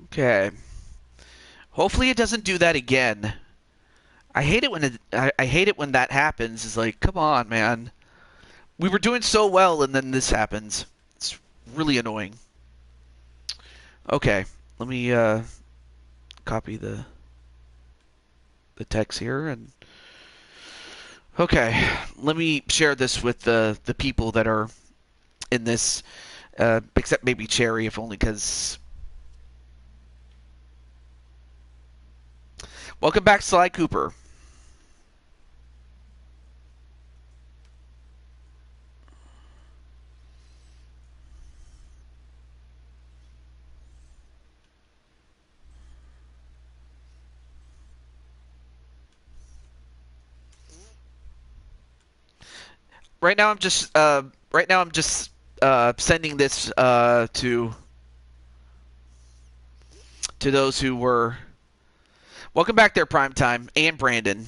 Okay. Hopefully it doesn't do that again. I hate it when I hate it when that happens. It's like, come on, man. We were doing so well, and then this happens. It's really annoying. Okay, let me copy the text here, and okay, let me share this with the people that are in this, except maybe Cherry, if only because. Welcome back, Sly Cooper. Right now, I'm just sending this to those who were. Welcome back there, Primetime, and Brandon.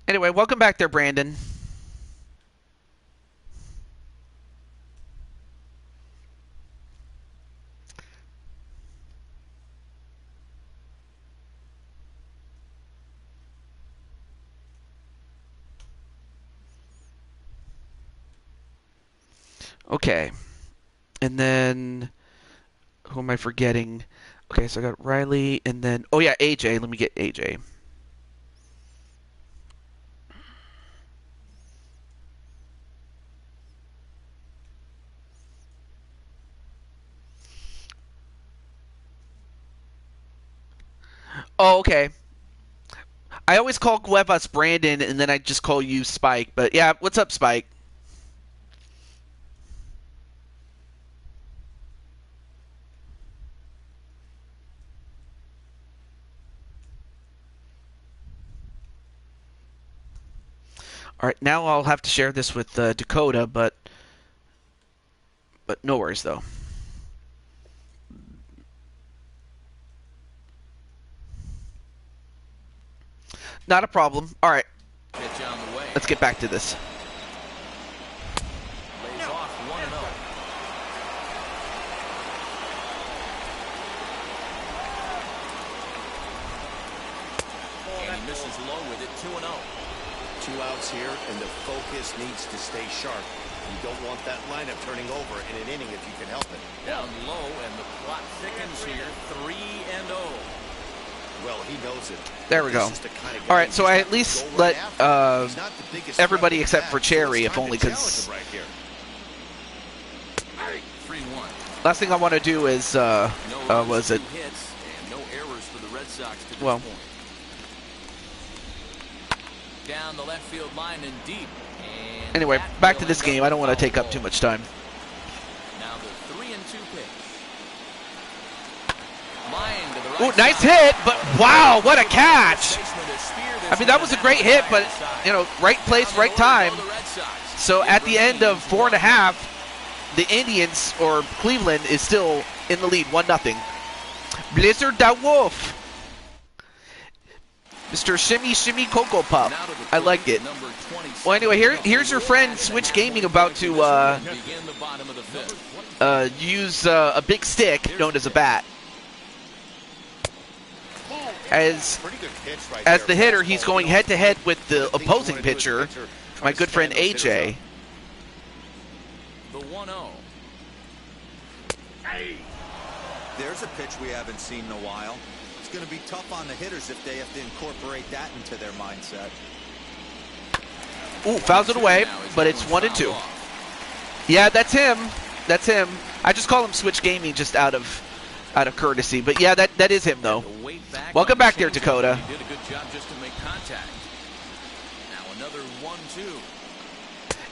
Anyway, welcome back there, Brandon. Okay. And then, who am I forgetting? Okay, so I got Riley, and then, oh yeah, AJ. Let me get AJ. Oh, okay. I always call Cuevas Brandon, and then I just call you Spike. But yeah, what's up, Spike? All right, now I'll have to share this with Dakota, but no worries though. Not a problem. All right, let's get back to this. Lays off 1-0. And he misses low with it, 2-0. 2 outs here, and the focus needs to stay sharp. You don't want that lineup turning over in an inning if you can help it. Down low, and the plot thickens here, 3-0. Well, he knows it. There we go. All right, so I at least let everybody except for Cherry, if only because last thing I want to do is was it? Well, down the left field line and deep. And anyway, back to this game. I don't want to take up too much time. Now the 3-2 pitch. Ooh, nice hit, but wow, what a catch! I mean, that was a great hit, but you know, right place, right time. So at the end of 4.5, the Indians or Cleveland is still in the lead, 1-0. Blizzard da Wolf. Mr. Shimmy Shimmy Cocoa Pup. I like it. Well, anyway, here's your friend Switch Gaming about to use a big stick known as a bat. As the hitter, he's going head-to-head with the opposing pitcher, my good friend AJ. The 1-0. There's a pitch we haven't seen in a while. It's going to be tough on the hitters if they have to incorporate that into their mindset. Ooh, fouls it away, but it's 1-2. Yeah, that's him. That's him. I just call him Switch Gaming just out of courtesy. But yeah, that is him though. Welcome back there, Dakota. He did a good job just to make contact. Now another 1-2.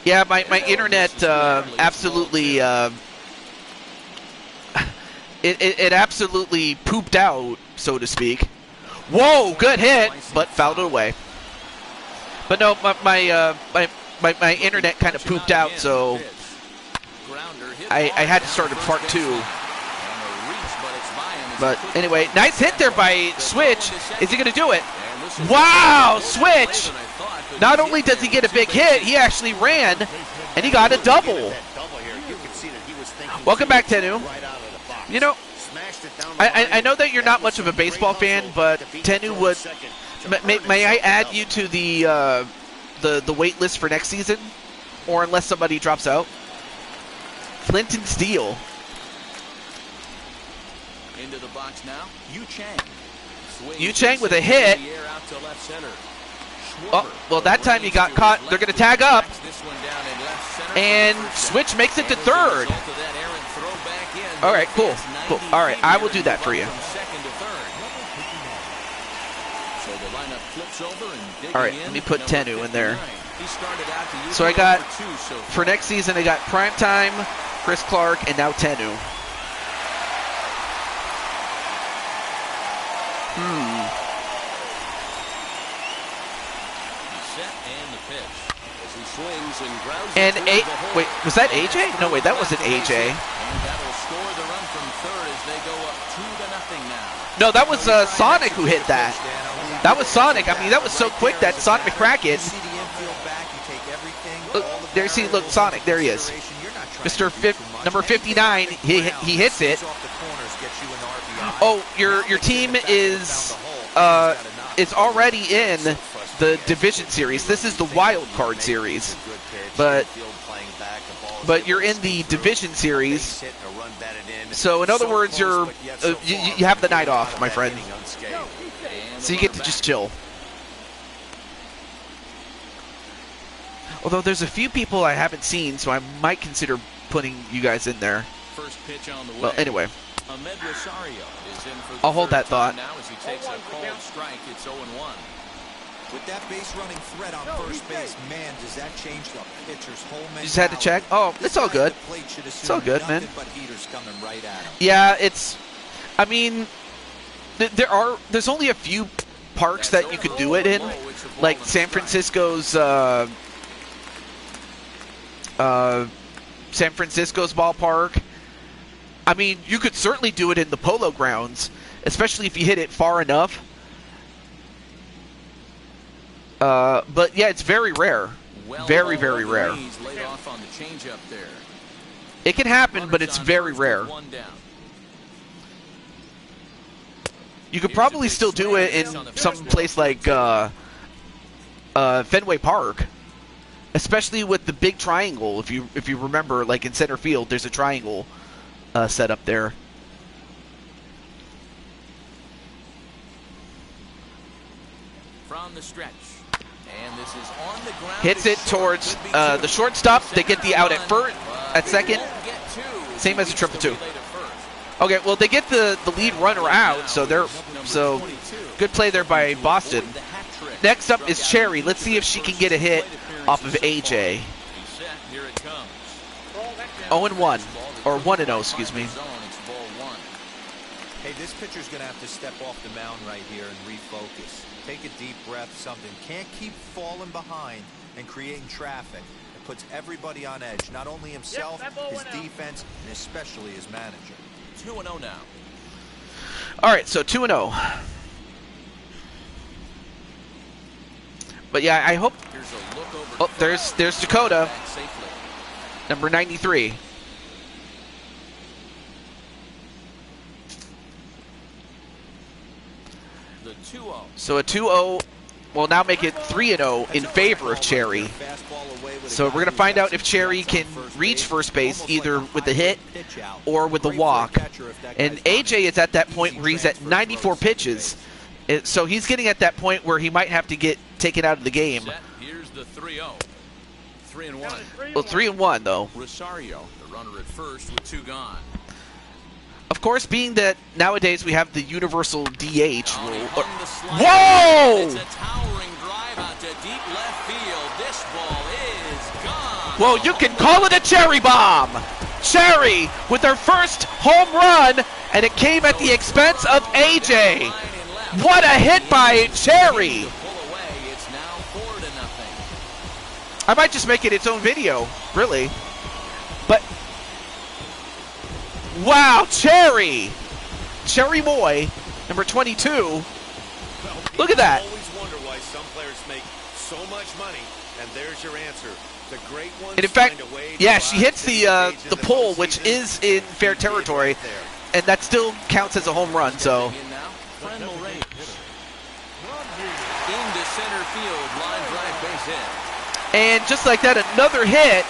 Yeah, my internet absolutely it absolutely pooped out, so to speak. Whoa, good hit, but fouled it away. But no, my internet kind of pooped out, so. Grounder hit I had to start at part 2. But anyway, nice hit there by Switch. Is he going to do it? Wow, Switch! Not only does he get a big hit, he actually ran, and he got a double. Welcome back, Tenu. You know, I know that you're not much of a baseball fan, but Tenu would... May I add you to the wait list for next season? Or unless somebody drops out? Flint and Steel. Into the box now, Yu Chang with a hit. Oh, well, that time he got caught. They're going to tag up. And Switch makes it to third. All right, cool. Cool. All right, I will do that for you. All right, let me put Tenu in there. So I got, for next season, I got Primetime, Chris Clark, and now Tenu. And wait, was that AJ? No, wait, that wasn't AJ. No, that was Sonic who hit that. That was Sonic. I mean, that was so quick that Sonic McCracken. Look, there, see, look, Sonic. There he is. Mr. Number 59. He hits it. Oh, your team is already in the Division Series. This is the Wild Card Series, but you're in the Division Series. So in other words, you have the night off, my friend. So you get to just chill. Although there's a few people I haven't seen, so I might consider putting you guys in there. Well, anyway. I'll hold that thought. With that base running threat on first base, man, does that change the pitcher's whole mentality. Just had to check. Oh, it's all good. It's all good, man. Yeah, it's. I mean, there's only a few parks that you could do it in, like San Francisco's ballpark. I mean, you could certainly do it in the Polo Grounds, especially if you hit it far enough. But yeah, it's very rare. Very, very rare. It can happen, but it's very rare. You could probably still do it in some place like Fenway Park, especially with the big triangle. If you remember, like in center field, there's a triangle set up there. From the stretch. And this is on the ground. Hits it towards the shortstop. They get the out at second. Same as a 2-2. Okay, well they get the lead runner out, so good play there by Boston. Next up is Cherry. Let's see if she can get a hit off of AJ. 0-1, or 1-0, excuse me. Hey, this pitcher's going to have to step off the mound right here and refocus. Take a deep breath, something. Can't keep falling behind and creating traffic. It puts everybody on edge, not only himself, his defense, and especially his manager. 2-0 now. All right, so 2-0. But yeah, I hope. Oh, there's Dakota, number 93. So a 2-0 will now make it 3-0 in favor of Cherry. So we're going to find out if Cherry can reach first base either with the hit or with the walk. And AJ is at that point where he's at 94 pitches. So he's getting at that point where he might have to get taken out of the game. Here's the 3-0. 3-1. Well, 3-1 though. Rosario, the runner at first with 2 gone. Of course, being that nowadays we have the universal DH rule. Whoa! It's a towering drive out to deep left field. This ball is gone. Well, you can call it a cherry bomb. Cherry with her first home run, and it came at the expense of AJ. What a hit by Cherry. I might just make it its own video, really. But Wow, Cherry Moy, number 22. Look at that. I always wonder why some players make so much money, and there's your answer. The great ones And in fact, find a way yeah, to she rise hits to the occasion in pole, postseason. which is in fair territory, and that still counts as a home run. So In now, Frenzel Reyes. Into center field, line drive base hit. and just like that, another hit.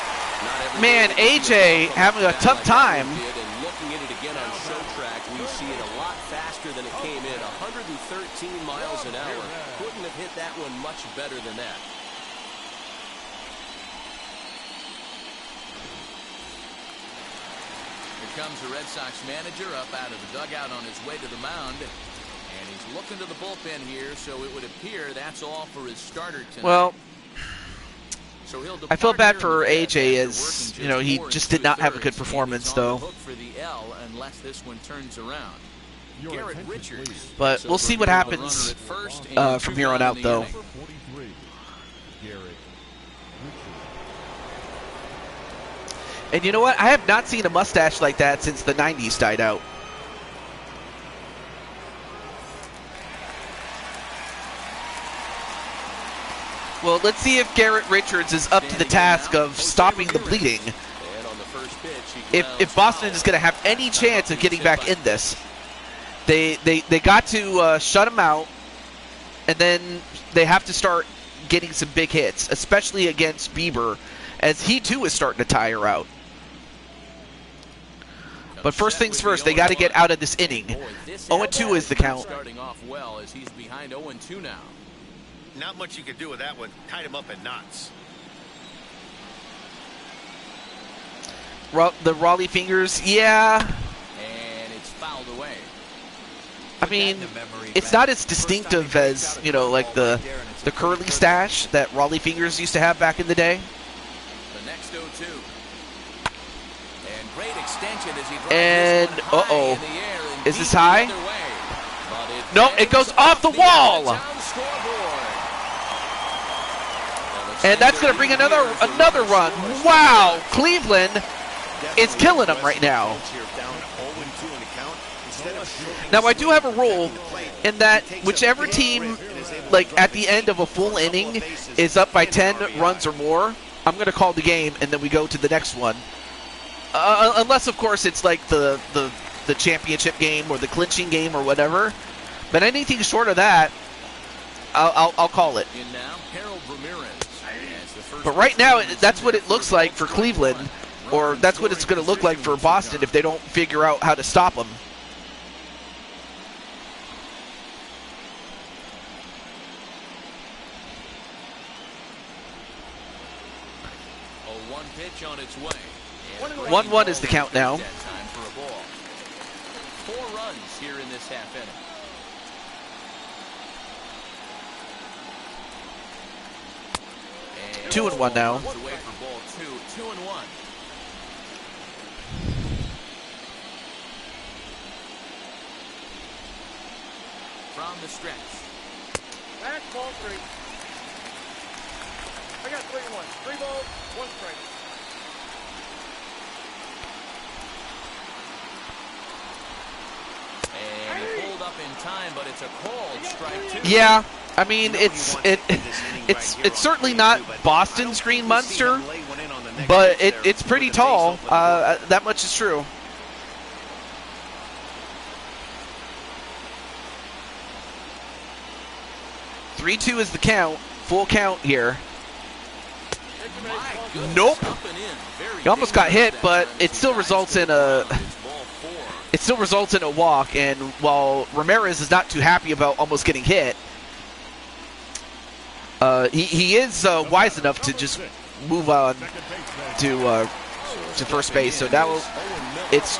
Man, AJ having a tough time. And looking at it again on show track, we see it a lot faster than it came in. 113 miles an hour. Couldn't have hit that one much better than that. Here comes the Red Sox manager up out of the dugout on his way to the mound. And he's looking to the bullpen here, so it would appear that's all for his starter tonight. Well, So he'll I feel depart bad here for in the fifth AJ, after as working you know, he 4 just did not have a good 2/3. performance, He's on the though. hook for the L unless this one turns around. Garrett Richards. But we'll see what happens from here on out, though. And you know what? I have not seen a mustache like that since the 90s died out. Well, let's see if Garrett Richards is up to the task of stopping the bleeding. And on the first pitch, he If Boston is going to have any chance of getting back in this, they got to shut him out, and then they have to start getting some big hits, especially against Bieber, as he too is starting to tire out. But first things first, they got to get out of this inning. 0-2 is the count. Starting off well as he's behind 0-2 now. Not much you can do with that one. Tied him up in knots. The Raleigh fingers, yeah. And it's fouled away. I mean, it's not as distinctive as, you know, like the curly stash that Raleigh fingers used to have back in the day. The next 0-2. And great extension as he drives And, this one high uh-oh. in the air and Is deep this high? the other way. But No, it goes off the wall. out-of-town scoreboard. And that's going to bring another run. Wow, Cleveland is killing them right now. Now, I do have a rule in that whichever team, like at the end of a full inning, is up by 10 runs or more, I'm going to call the game, and then we go to the next one. Unless, of course, it's like the championship game or the clinching game or whatever. But anything short of that, I'll call it. In now, Harold Ramirez. But right now, that's what it looks like for Cleveland, or that's what it's going to look like for Boston if they don't figure out how to stop them. A 1 pitch on its way. 1-1 is the count now. That time for a ball. 4 runs here in this half inning. And 2-1 now. runs away for ball 2. 2-1. From the stretch. Back, ball 3. I got 3-1. 3 balls, 1 strike. And he pulled up in time, but it's a called strike 2. Yeah, I mean, it's certainly not Boston's Green Monster, but it's pretty tall. That much is true. (3-2) is the count. Full count here. My goodness, Nope. up and in. Very He almost got hit, dangerous but that time it as still he results drives in a. it down. It's ball 4. It still results in a walk, and while Ramirez is not too happy about almost getting hit, he is wise enough to just move on to first base. So now it's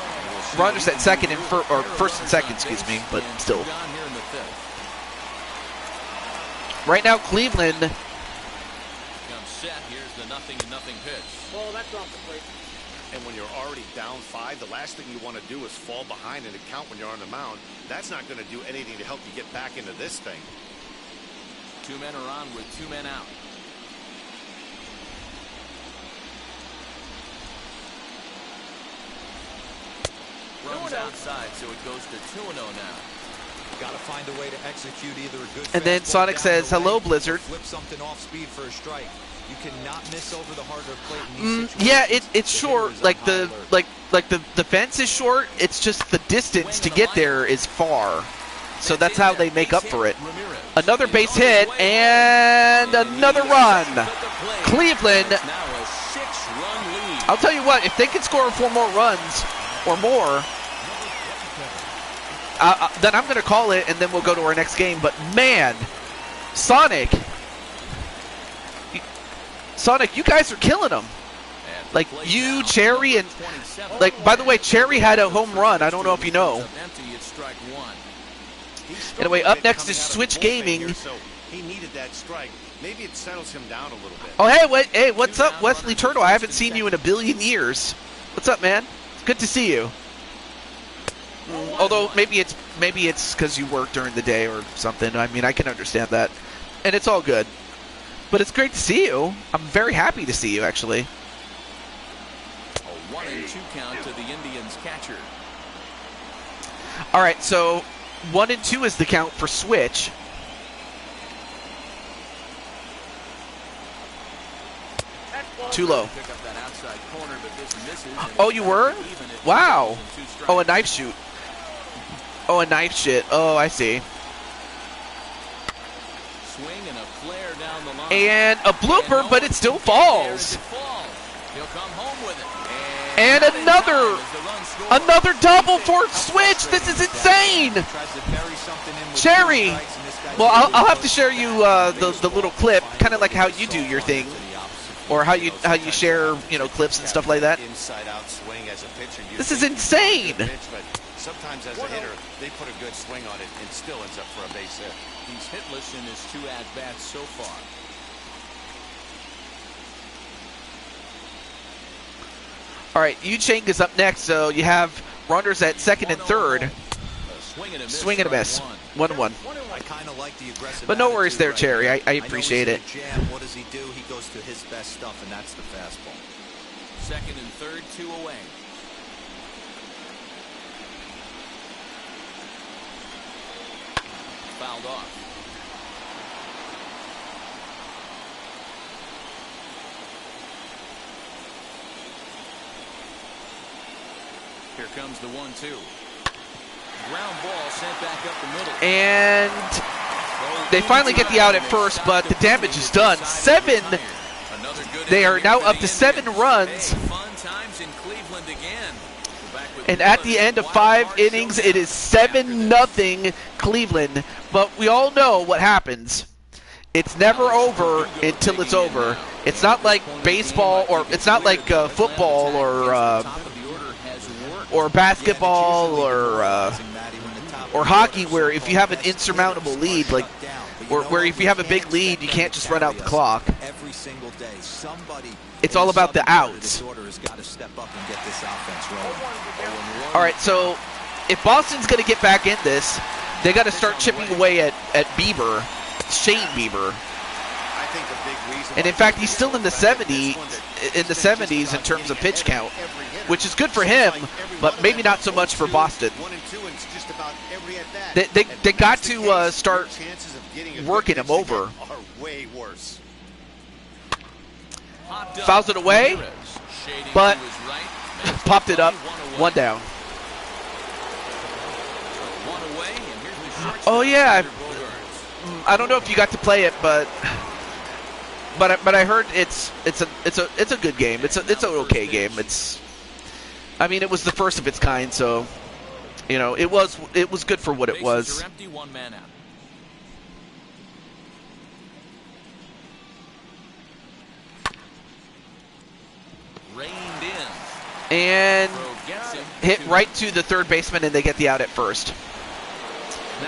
runners at second and first and second, excuse me, but still. Gone here in the 5th. Right now, Cleveland. Comes set. Here's the 0-0 pitch. Ball, that's off the plate. And when you're already down 5, the last thing you want to do is fall behind in the count when you're on the mound. That's not going to do anything to help you get back into this thing. 2 men are on with 2 men out. Runs outside, so it goes to 2-0 now. Got to find a way to execute either a good And then fastball Sonic down says, the "Hello, leg, or Blizzard." flip something off speed for a strike. You cannot miss over the harder plate in these Yeah, situations. it's The short. hitter is Like on the high alert. the fence is short. It's just the distance to get there is far. So that's how they make up for it. Another base hit and another run. Cleveland. Now a 6-run lead. I'll tell you what, if they can score 4 more runs or more, then I'm going to call it, and then we'll go to our next game. But man, Sonic, you guys are killing them. Like you, Cherry, and like, by the way, Cherry had a home run. I don't know if you know. Anyway, up next is Switch Gaming. He needed that strike. Maybe it settles him down a little bit. Oh, hey, what's up, Wesley Turtle? I haven't seen you in a billion years. What's up, man? It's good to see you. Although maybe it's because you work during the day or something. I mean, I can understand that, and it's all good. But it's great to see you. I'm very happy to see you, actually. A 1-2 count to the Indians catcher. All right, so 1-2 is the count for Switch. Too low. Oh, you were? Wow. Oh, a knife shoot. Oh, a knife shit. Oh, I see. Swing and a flare down the line. And a blooper, but it still falls. He'll come home with it. And another double for Switch. This is insane. Cherry. Well, I'll have to share you the little clip, kind of like how you do your thing, or how you share clips and stuff like that. This is insane. Sometimes as a hitter, they put a good swing on it and still ends up for a base hit. He's hitless in his 2 at-bats so far. All right, Yu-Chang is up next, so you have runners at second and third. Swing and a miss. 1-1. I kind of like the aggressive But no worries attitude there, right Cherry. here. I appreciate know it. he's in a jam. What does he do? He goes to his best stuff, and that's the fastball. Second and third, 2 away. Fouled off. Here comes the 1-2. Ground ball sent back up the middle. And they finally get the out at first, but the damage is done. 7. They are now up to 7 runs. Fun times in Cleveland again. And at the end of 5 innings, it is 7-0 Cleveland. But we all know what happens. It's never over until it's over. It's not like baseball, or it's not like football or basketball or hockey, where if you have an insurmountable lead, like where if you have a big lead, you can't just run out the clock. Every single day, somebody. It's all about the outs. All right, so if Boston's going to get back in this, they got to start chipping away at Bieber, Shane Bieber. And in fact, he's still in the 70s in terms of pitch count, which is good for him, but maybe not so much for Boston. They got to start working him over. Fouls it away, but popped it up. 1 down. Oh yeah, I don't know if you got to play it, but I heard it's a good game. It's an okay game. I mean, it was the first of its kind, so it was good for what it was. And hit right to the third baseman, and they get the out at first.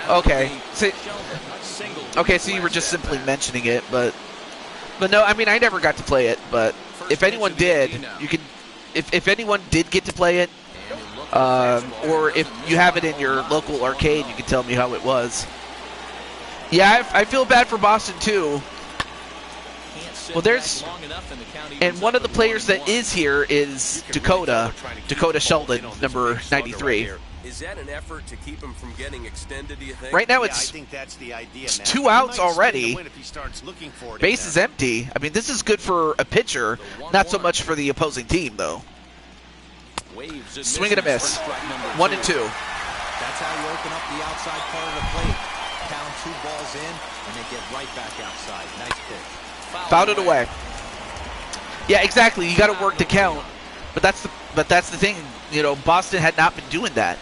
Okay, so you were just simply mentioning it, but no, I mean, I never got to play it, but if anyone did, you can, if anyone did get to play it, or if you have it in your local arcade, you can tell me how it was. Yeah, I feel bad for Boston too. can't sit Well, there's back long enough and the count and evens one up of the at players that 1-1. is here is Dakota Sheldon, number 93. Is that an effort to keep him from getting extended, do you think? Right now I it's think that's the idea. it's Matt. 2 He outs might already. stay to win if he starts looking for it in Base there. is empty. I mean, this is good for a pitcher, not so much for the opposing team, though. Waves and Swing and a misses miss. for strike number 1 and 2. That's how you open up the outside part of the plate. Pound 2 balls in, and they get right back outside. Nice pitch. Fouled it away. Yeah, exactly. You got to work the count, but that's the thing. You know, Boston had not been doing that.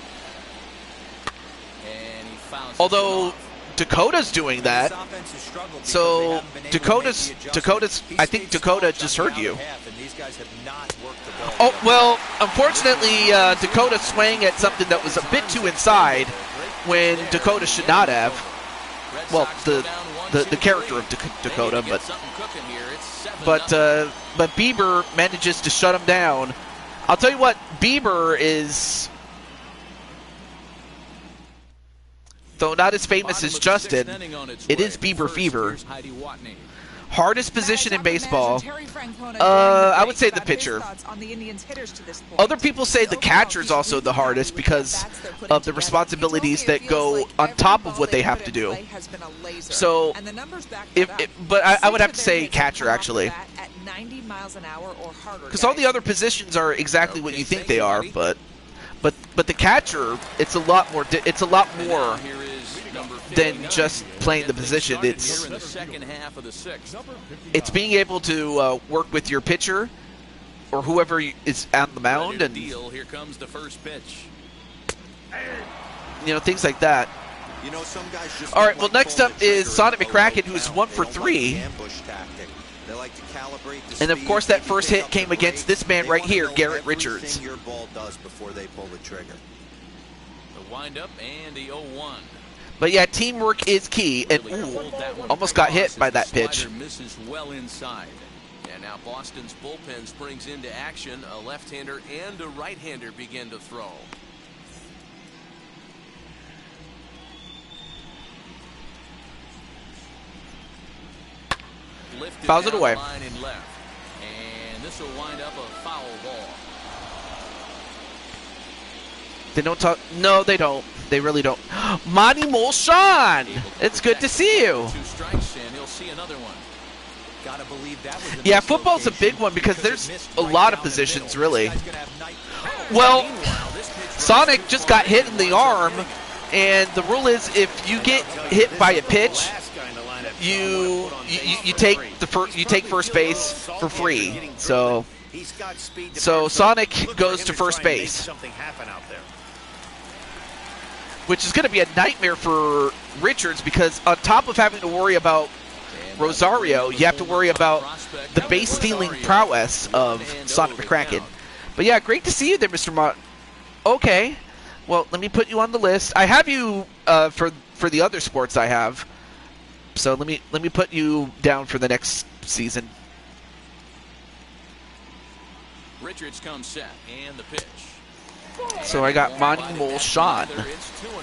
And he fouls this Although one off. Dakota's doing that. This offense has struggled because So they haven't been able to make the Dakota's. adjustment. I think Dakota just heard you. And these guys have not worked the ball Oh yet. well, unfortunately, Dakota swang at something that was a bit too inside when Dakota should not have. Red Well, Sox go down 1-2 the character of They Dakota, need to get but something cooking here. It's 7-0. but Bieber manages to shut him down. I'll tell you what, Bieber is, though not as famous as Justin, it is Bieber fever. Hardest position in baseball. I would say the pitcher. Other people say the catcher is also the hardest because of the responsibilities that go on top of what they have to do. So, but I would have to say catcher actually, because all the other positions are exactly what you think they are. But the catcher, it's a lot more. It's a lot more than just playing the position. It's being able to work with your pitcher or whoever is on the mound, and Here comes the first pitch. you know, things like that. You know, some guys just All right, don't well, like next pulling up the is trigger Sonic at a McCracken, low who's count. 1 They for don't like the 3. ambush tactic. They like to calibrate the And of speed. course, that If you first pick hit up came the against brakes, this man they right wanna here, know Garrett everything Richards. your ball does before they pull the trigger. The windup and the 0-1. But yeah, teamwork is key, and ooh, almost got hit by that pitch. Misses well inside. And now Boston's bullpen springs into action. A left-hander and a right-hander begin to throw. Lifted Fouls it down away. the line and left. And this will wind up a foul ball. They don't talk. No, they don't. They really don't. Monty Molshan! It's good to see you. 2 strikes, and he'll see another one. Gotta believe that was a Yeah, missed football's a location big one because it there's missed a right lot of down the positions, middle. really. This guy's gonna have night- Well, Meanwhile, this pitch Sonic runs just too got far hit in the arm, and the rule is if you get hit by a pitch, you take first base for free. So Sonic goes to first base, which is going to be a nightmare for Richards because on top of having to worry about Rosario, you have to worry about the base stealing prowess of Sonic McCracken. But yeah, great to see you there, Mr. Mott. Okay, well, let me put you on the list. I have you for the other sports I have. So let me put you down for the next season. Richards comes set, and the pitch. So I got Monty Molshan. It's 2-0.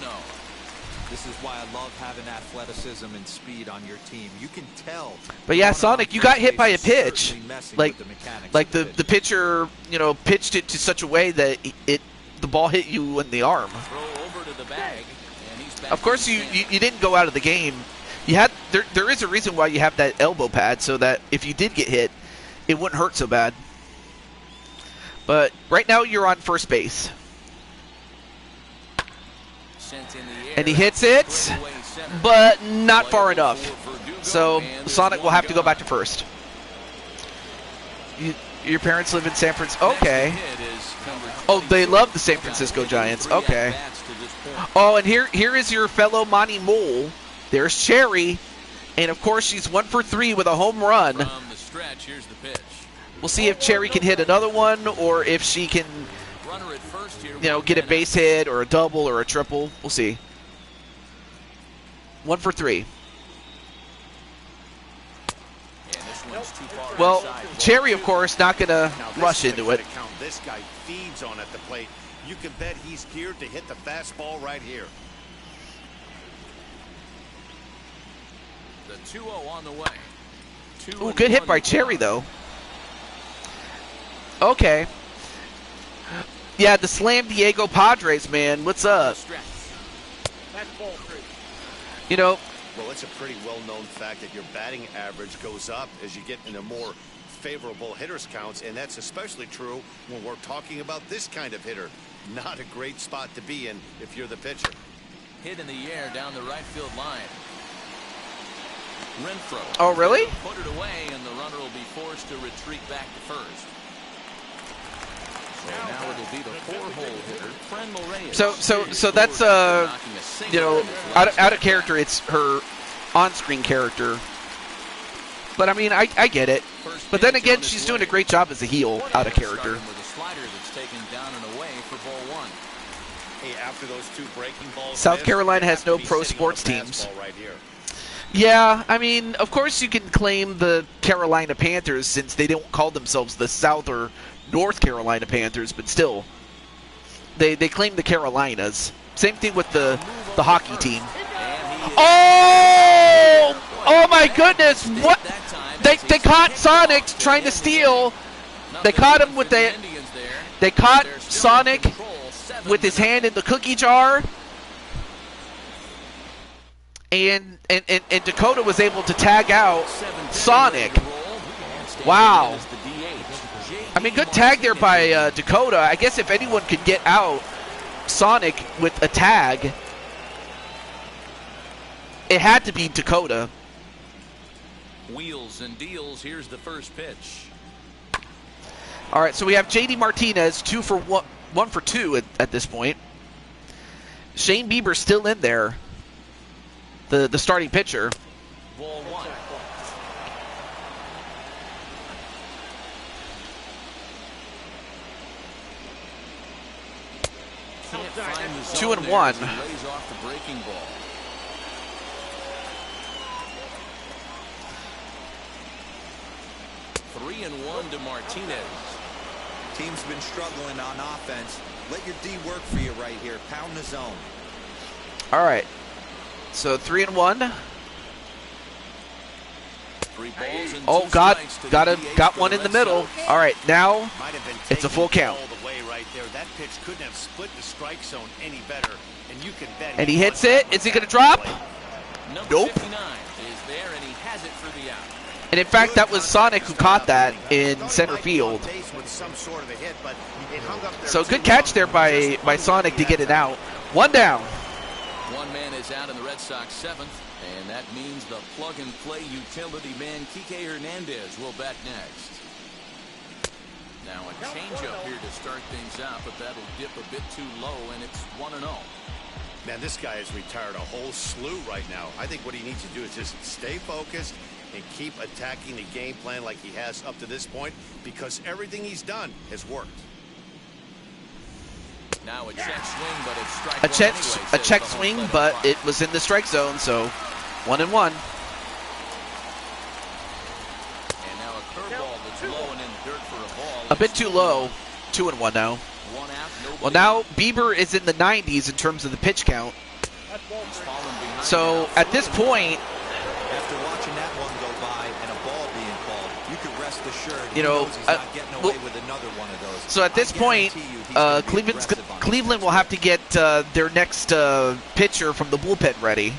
This is why I love having athleticism and speed on your team. You can tell. But yeah, Sonic, you got hit by a pitch. Certainly messing Like with the mechanics like of the pitcher, you know, pitched it to such a way that the ball hit you in the arm. Throw over to the bag, and he's back Of course, in you the stand. didn't go out of the game. You had there is a reason why you have that elbow pad so that if you did get hit, it wouldn't hurt so bad. But right now you're on first base, Sent in the air. and he hits it, Straightaway center. but not far Play enough. for Verdugo, So and there's Sonic will one have to go gone. back to first. Your parents live in San Francisco. Next Okay. hit is number Oh, they 22. love the San Francisco Giants. 3 Okay. at-bats to this point. Oh, and here is your fellow Monty Mole. There's Cherry. And, of course, she's 1 for 3 with a home run. From the stretch, here's the pitch. We'll see if Cherry can hit another one or if she can, Runner at first here. you know, get a base hit or a double or a triple. We'll see. 1 for 3. And this one's too far Well, inside. Cherry, of course, not going to rush into it. This guy feeds on at the plate. You can bet he's geared to hit the fastball right here. The 2-0 on the way. Ooh, good hit by Cherry, though. Okay. Yeah, the Slam Diego Padres, man. What's up? That's ball 3. You know, Well, it's a pretty well-known fact that your batting average goes up as you get into more favorable hitters counts, and that's especially true when we're talking about this kind of hitter. Not a great spot to be in if you're the pitcher. Hit in the air down the right field line. Renfroe. Oh, really? Put it away, and the runner will be forced to retreat back to first. So now it'll be the 4-hole hitter, Fran Morales. So that's you know, out of character. It's her on-screen character. But I mean, I get it. But then again, she's doing a great job as a heel out of character. With a slider that's taken down and away for ball 1. Hey, after those 2 breaking balls, South Carolina has no pro sports teams. Yeah, I mean, of course you can claim the Carolina Panthers since they don't call themselves the South or North Carolina Panthers, but still, they claim the Carolinas. Same thing with the hockey team. Oh my goodness! What? They caught Sonic trying to steal. They caught him with the. They caught Sonic with his hand in the cookie jar. And Dakota was able to tag out Sonic. Wow. I mean, good tag there by Dakota. I guess if anyone could get out Sonic with a tag, it had to be Dakota. Wheels and deals. Here's the first pitch. All right, so we have JD Martinez, 2 for 1, 1 for 2 at this point. Shane Bieber's still in there. The starting pitcher. Ball 1. Can't find the zone 2 and there 1. as he lays off the breaking ball. Three and 1 to Martinez. Team's been struggling on offense. Let your D work for you right here. Pound the zone. All right. So 3 and 1. 3 balls and Oh, 2 got strikes to the DH got for one the in the Red middle. Sox. All right, now Might have been it's a full taking count. all the way right there. That pitch couldn't have split the strike zone any better, and you can bet. And he hits it. Is he going to drop? Number Nope. 59 is there, and he has it for the out. And in fact, that was Sonic who caught that in center field. So good catch there by Sonic to get it out. 1 down. One man is out in the Red Sox 7th, and that means the plug-and-play utility man Kike Hernandez will bat next. Now a changeup here to start things out, but that'll dip a bit too low, and it's 1-0. Man, this guy has retired a whole slew right now. I think what he needs to do is just stay focused and keep attacking the game plan like he has up to this point, because everything he's done has worked. Now a check swing, but it's strike A one check, anyway, a says check the home swing, plate but umpire. it was in the strike zone, so 1 and 1. And now a curveball that's low and in the dirt for a ball. A bit too low. 2 and 1 now. 1 out, nobody Well, now Bieber is in the 90s in terms of the pitch count. That's ball He's 3. fallen behind So now. at this point, After watching that one go by and a ball being called, you could rest assured You know, he knows he's not getting away with another one of those. so at this I point, guarantee you he's gonna be aggressive on Cleveland this will have to get their next pitcher from the bullpen ready.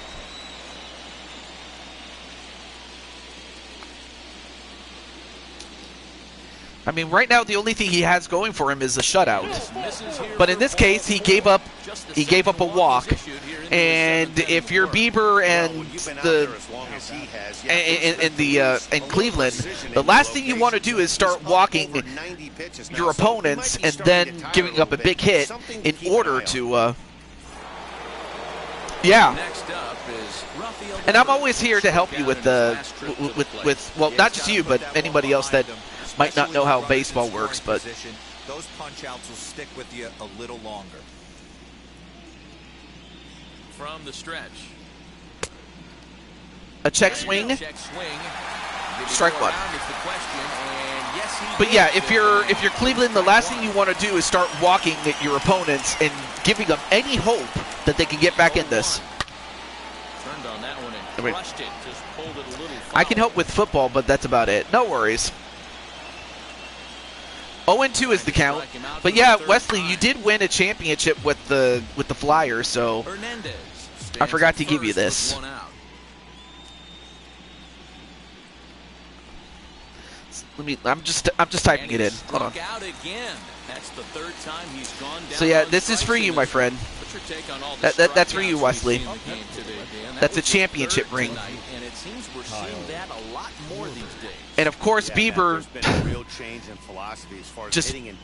I mean, right now the only thing he has going for him is a shutout. Misses here But in for this ball case, he two. gave up Just the a second walk. he's issued here into the And seventh if you're inning. Bieber and Well, when you've been out the there as long as he has, you have to expect and to the lose a and little Cleveland, precision the in last your thing you want to do is start locations. walking He's up over 90 pitches now, your so he might opponents be and starting to then get tired giving up a little big bit. hit Something to in keep an order eye on. to yeah. Next up is Rafael And I'm Devers, always here to help you with struck out in his last trip to the plate. with well, not just you, but anybody else that might not know how baseball works. But those punch outs will stick with you a little longer. From the stretch. a check swing. Check swing. Did he Strike go one. around is the question, and yes, he But did. yeah, if you're Cleveland, the last thing you want to do is start walking at your opponents and giving them any hope that they can get back in this. Turned on that one and crushed it. Just pulled it a little foul. I can help with football, but that's about it. No worries. 0-2 is the count. But yeah, Wesley, you did win a championship with the Flyers, so I forgot to give you this. I'm just typing it in. Hold on. So yeah, this is for you, my friend. That's for you, Wesley. That's a championship ring. And of course, Bieber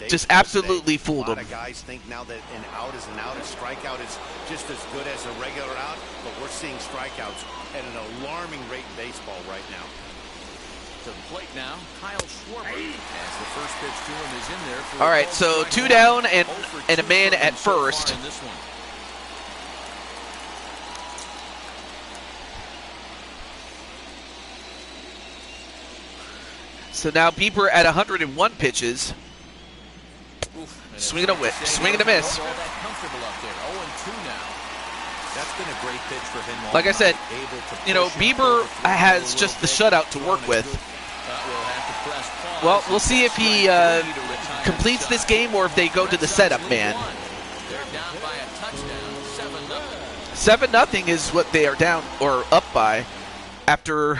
just absolutely fooled him. Guys think now that an out is an out, a strikeout is just as good as a regular out, but we're seeing strikeouts at an alarming rate in baseball right now. To the plate now, Kyle Schwarber. As the first pitch to him is in there. All right, so 2 down and a man at first. So now Bieber at 101 pitches. Swing and a miss. Swing and a miss. That's been a great pitch for him. Like I said, you know, Bieber has just the shutout to work with. Well, we'll see if he completes this game or if they go to the setup man. 7-0 is what they are down or up by after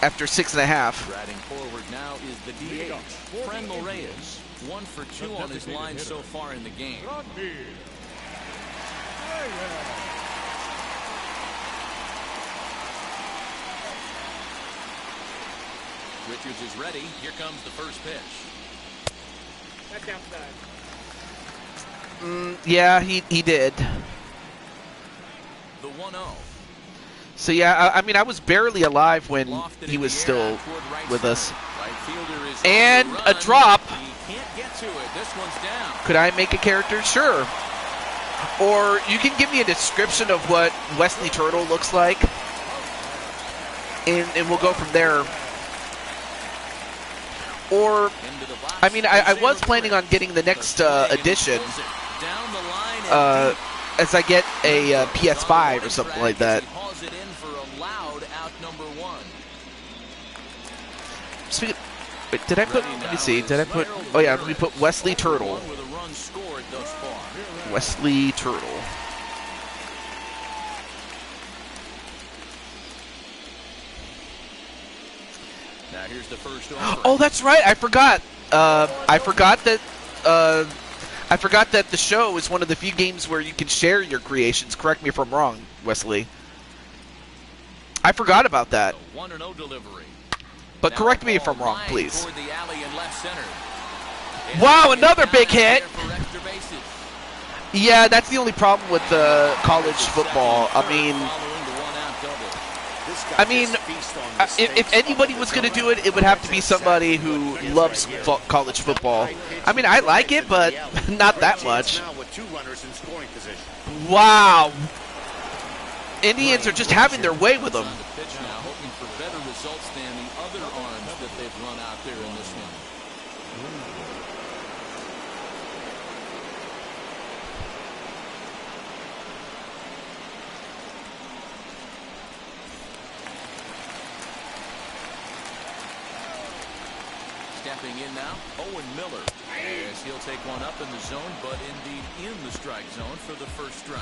6.5. Riding forward now is the DH, Frenmel Reyes. 1 for 2 on his line so far in the game. Richards is ready. Here comes the first pitch. That's outside. Yeah, he did. The 1-0. So yeah, I mean, I was barely alive when he was still with us. And a drop. He can't get to it. This one's down. Could I make a character? Sure. Or you can give me a description of what Wesley Turtle looks like, and we'll go from there. Or, I mean, I was planning on getting the next edition as I get a PS5 or something like that. Speaking, wait, did I put? Let me see. Did I put? Oh yeah, let me put Wesley Turtle. Wesley Turtle. Now here's the first oh, that's right. I forgot. I forgot that the show is one of the few games where you can share your creations. Correct me if I'm wrong, Wesley. I forgot about that. 1-0 delivery. But correct me if I'm wrong, please. Wow, another big hit. Yeah, that's the only problem with college football. I mean, if anybody was going to do it, it would have to be somebody who loves college football. I mean, I like it, but not that much. Wow. Indians are just having their way with them. Stepping in now, Owen Miller. As he'll take one up in the zone, but indeed in the strike zone for the first strike.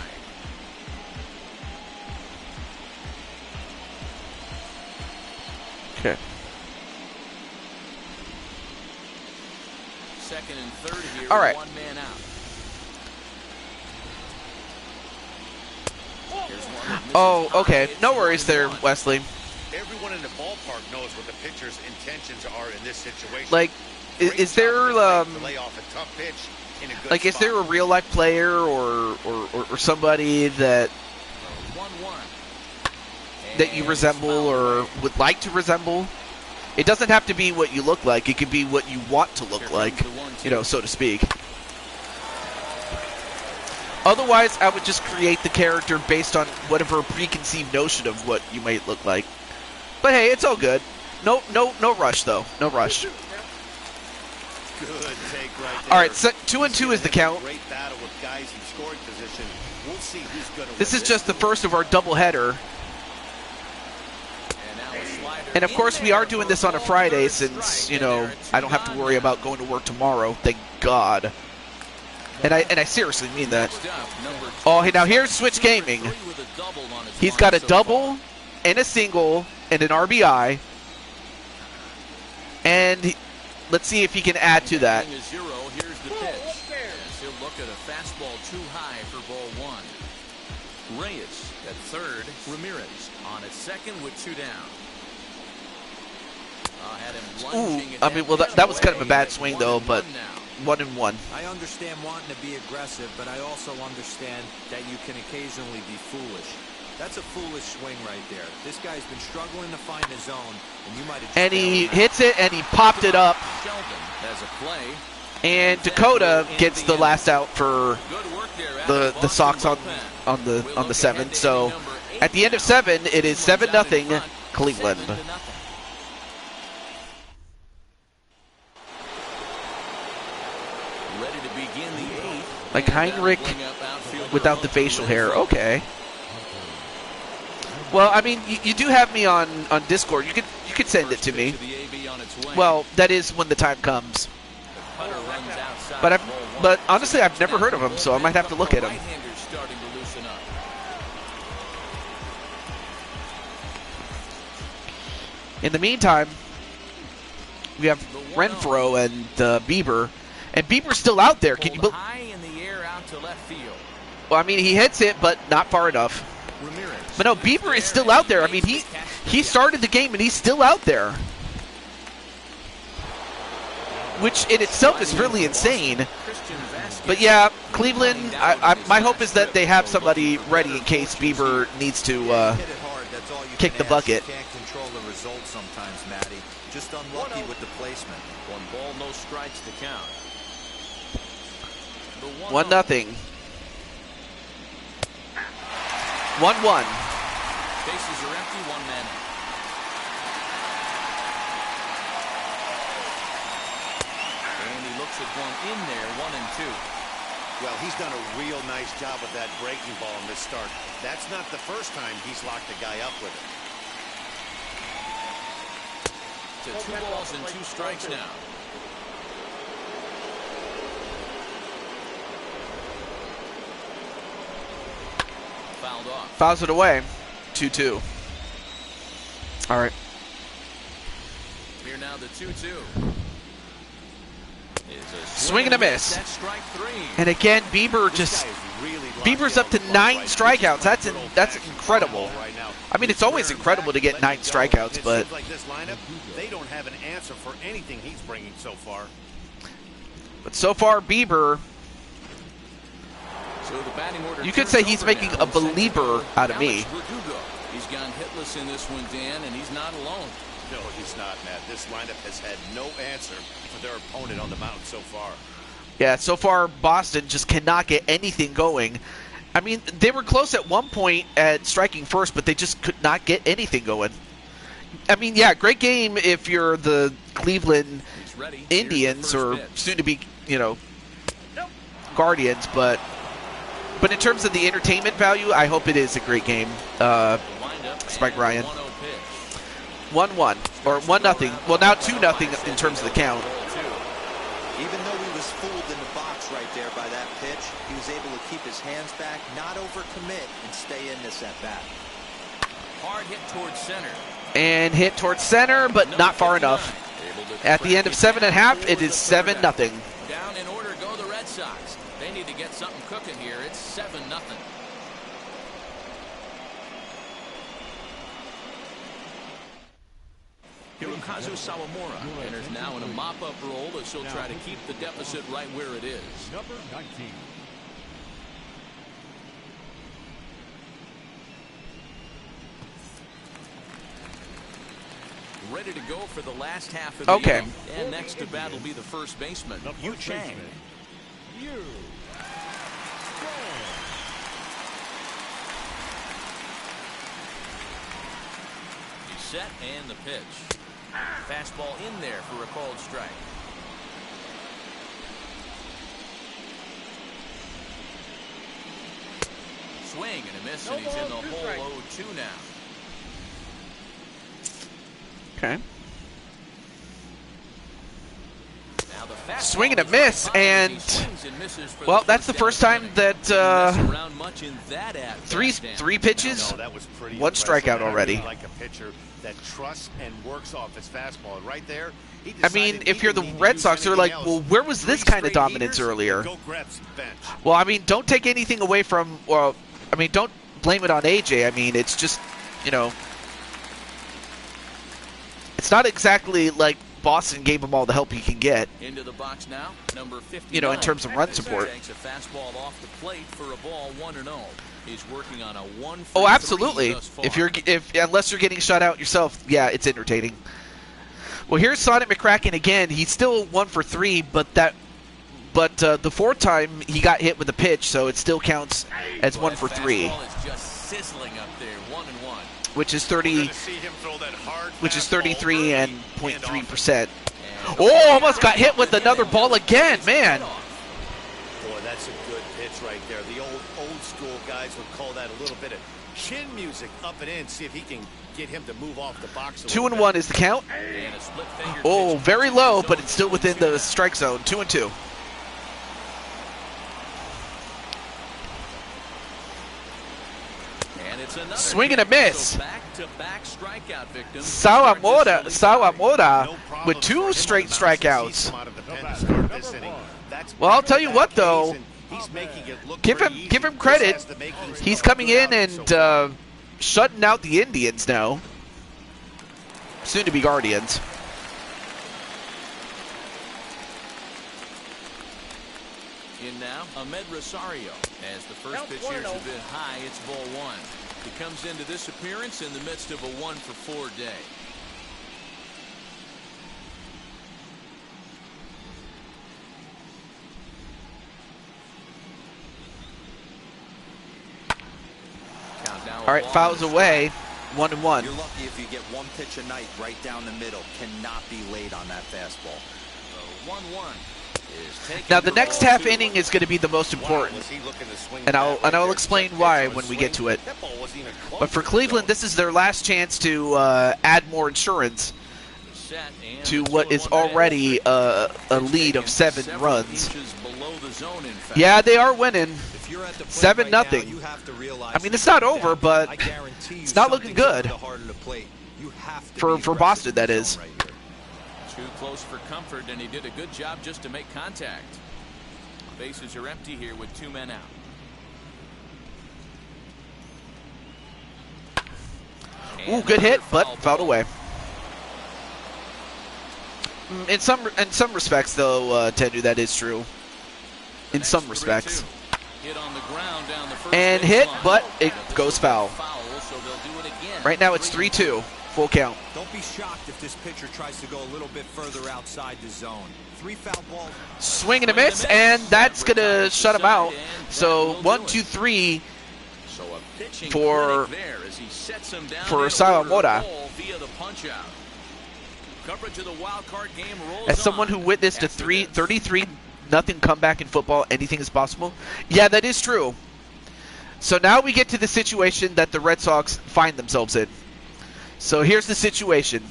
Okay. Second and third here. All right. 1 man out. Oh, okay. No worries there, Wesley. Everyone in the ballpark knows what the pitcher's intentions are in this situation. Like, is there like, is there a real life player or somebody that you resemble or would like to resemble? It doesn't have to be what you look like. It could be what you want to look like, you know, so to speak. Otherwise, I would just create the character based on whatever preconceived notion of what you might look like. But hey, it's all good. No rush though. No rush. Good take right there. All right, so 2-2 is the count. Great battle with guys in scoring position. We'll see who's going to This win is just the first of our doubleheader. And of course, we are doing this on a Friday since, you know, I don't have to worry about going to work tomorrow. Thank God. And I seriously mean that. Oh, hey, now here's Switch Gaming. He's got a double and a single and an RBI. And let's see if he can add to that. Here's the pitch. He'll look at a fastball too high for ball one. Reyes at third. Ramirez on at second with 2 down. Ooh, I mean, well, that was kind of a bad swing, though, but 1-1. I understand wanting to be aggressive, but I also understand that you can occasionally be foolish. That's a foolish swing right there. This guy's been struggling to find his zone, and you might have. And he hits it, and he popped it up. And Dakota gets the last out for the Sox on the 7th. So at the end of 7, it is 7-0 Cleveland. Like Heinrich without the facial hair. Okay. Well, I mean, you do have me on Discord. You could send it to me. Well, that is when the time comes. But honestly, I've never heard of him, so I might have to look at him. In the meantime, we have Renfroe and Bieber. And Bieber's still out there. Can you believe? Well, I mean, he hits it, but not far enough. But no, Bieber is still out there. I mean, he started the game, and he's still out there. Which in itself is really insane. But yeah, Cleveland, my hope is that they have somebody ready in case Bieber needs to kick the bucket. Can't control the result sometimes, Matty. Just unlucky with the placement. 1 ball, no strikes to count. 1-0. 1-1. Bases are empty, 1 man. And he looks at one in there, 1-2. Well, he's done a real nice job with that breaking ball in this start. That's not the first time he's locked a guy up with it. To 2 balls and 2 strikes now. Fouled off. Fouls it away. 2-2. All right. Here now the 2-2. Swing and a miss. And again, Bieber's up to 9 strikeouts. That's incredible. I mean, it's always incredible to get 9 strikeouts, but like this lineup, they don't have an answer for anything he's bringing so far. But so far, Bieber, so the batting order, you could say he's making a believer out of me. He's gone hitless in this one, Dan, and he's not alone. No, he's not, Matt. This lineup has had no answer for their opponent on the mound so far. Yeah, so far, Boston just cannot get anything going. I mean, they were close at one point at striking first, but they just could not get anything going. I mean, yeah, great game if you're the Cleveland Indians or soon to be, Guardians, but in terms of the entertainment value, I hope it is a great game. Spike Ryan. 1-1 or 1-0. Well, now 2-0 in terms of the count. Even though he was fooled in the box right there by that pitch, he was able to keep his hands back, not overcommit, and stay in this at bat. Hard hit towards center. And hit towards center, but not far enough. At the end of 7.5, it is 7-0. Down in order go the Red Sox. They need to get something cooking here. It's 7-0. Hirokazu Sawamura enters now in a mop-up role as he'll try to keep the deficit right where it is. Number 19. Ready to go for the last half of the inning. And next to bat will be the first baseman, Yu Chang. He's set and the pitch. Fastball in there for a called strike. swing and a miss, and he's in the hole 0-2 now. Okay. Swing and a miss, and well, that's the first time that three pitches, one strikeout already. Like a pitcher that trusts and works off his fastball right there. I mean, if you're the Red Sox, they're like, well, where was this kind of dominance earlier? Well, I mean, don't take anything away from, well, I mean, don't blame it on AJ. I mean, it's just, you know, it's not exactly like Boston gave him all the help he can get. Into the box now, number 59. You know, in terms of run support. Takes a fastball off the plate for a ball 1-0. He's working on a 1 for Oh, absolutely. 3 thus far. Unless you're getting shut out yourself, yeah, it's entertaining. Well, here's Sonic McCracken again. He's still 1 for 3, but the fourth time he got hit with a pitch, so it still counts as 1 for 3. Fastball is just sizzling up there, 1-1. Which is 33 and 0.3%. Oh, almost got hit with another ball again, man. Boy, that's a good pitch right there. The old school guys would call that a little bit of chin music up and in. See if he can get him to move off the box. 2-1 is the count. Oh, very low, but it's still within the strike zone. 2-2. Swing and a miss. Sawamura with 2 straight strikeouts. Well, I'll tell you what, though. Give him credit. He's coming in and shutting out the Indians now. Soon to be Guardians. In now, Ahmed Rosario. As the first pitch here's a bit high, it's ball 1. He comes into this appearance in the midst of a 1 for 4 day. All right, fouls away. 1-1. You're lucky if you get 1 pitch a night right down the middle. Cannot be late on that fastball. So 1-1. Now the next half inning is going to be the most important, and I'll explain why when we get to it. But for Cleveland, this is their last chance to add more insurance to what is already a lead of 7 runs. Yeah, they are winning 7-0. I mean, it's not over, but it's not looking good for Boston, that is. Too close for comfort, and he did a good job just to make contact. Bases are empty here with 2 men out. Ooh, good hit, but fouled away. In some respects, though, Tendu, that is true. In some respects. Hit on the ground down the first and hit, but it goes foul. So they'll do it again. Right now it's 3-2. Full count. Don't be shocked if this pitcher tries to go a little bit further outside the zone. 3 foul balls. Swing and a miss, and that's going to shut him out. So 1-2-3 for Sawamura. As someone who witnessed a 33-0 comeback in football, anything is possible. Yeah, that is true. So now we get to the situation that the Red Sox find themselves in. So here's the situation.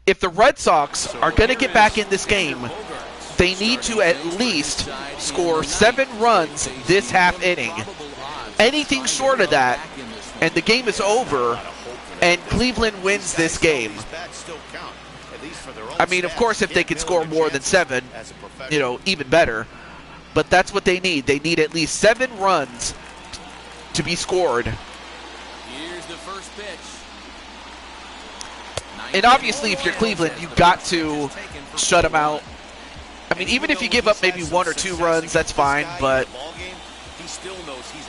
If the Red Sox are going to get back in this game, they need to at least score 7 runs this half inning. Anything short of that, and the game is over, and Cleveland wins this game. I mean, of course, if they can score more than 7, you know, even better. But that's what they need. They need at least 7 runs to be scored. Here's the first pitch. And obviously, if you're Cleveland, you've got to shut them out. I mean, even if you give up maybe 1 or 2 runs, that's fine, but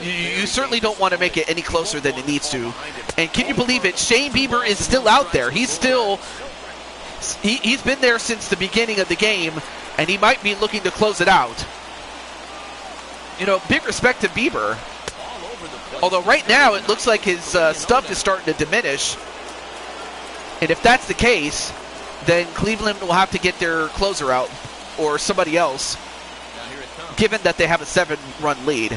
you certainly don't want to make it any closer than it needs to. And can you believe it? Shane Bieber is still out there. He's been there since the beginning of the game, and he might be looking to close it out. You know, big respect to Bieber. Although right now it looks like his stuff is starting to diminish. And if that's the case, then Cleveland will have to get their closer out or somebody else, given that they have a 7-run lead.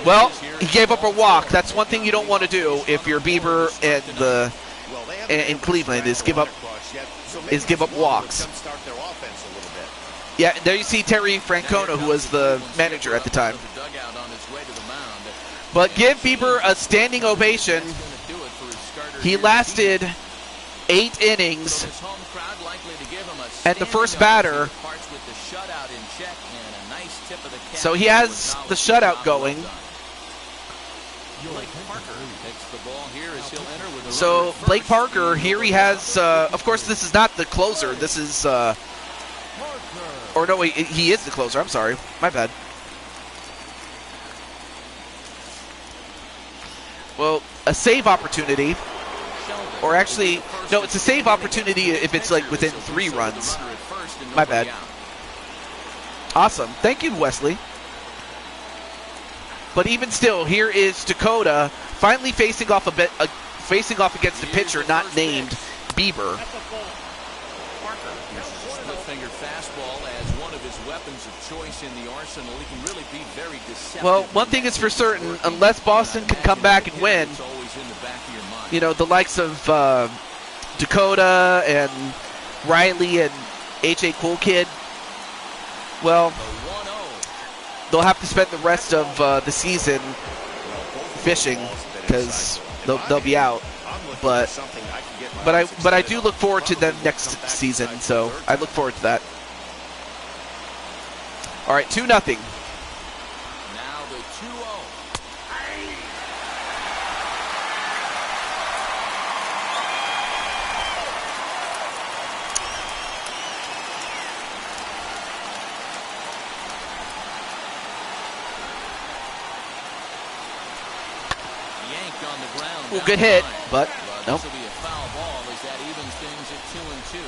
Well, he gave up a walk. That's one thing you don't want to do if you're Bieber and Cleveland is give up walks. Yeah, there you see Terry Francona, who was the manager at the time. But give Bieber a standing ovation. He lasted 8 innings, and the first batter. So he has the shutout going. So Blake Parker, here he has, of course this is not the closer, this is, or no, he is the closer, I'm sorry, my bad. Well, a save opportunity, or actually, no, it's a save opportunity if it's like within 3 runs. My bad. Awesome, thank you, Wesley. But even still, here is Dakota finally facing off against a pitcher not named Bieber. Split finger fastball as one of his weapons of choice in the arsenal. He can really be very deceptive. Well, one thing is for certain, unless Boston can come back and win, you know, the likes of Dakota and Riley and H.A. Cool Kid, well, they'll have to spend the rest of the season fishing because they'll be out. But I do look forward to them next season, so I look forward to that. All right, 2-0. Now the 2-0. Well, good hit, but nope. This will be a foul ball as that evens things at 2-2.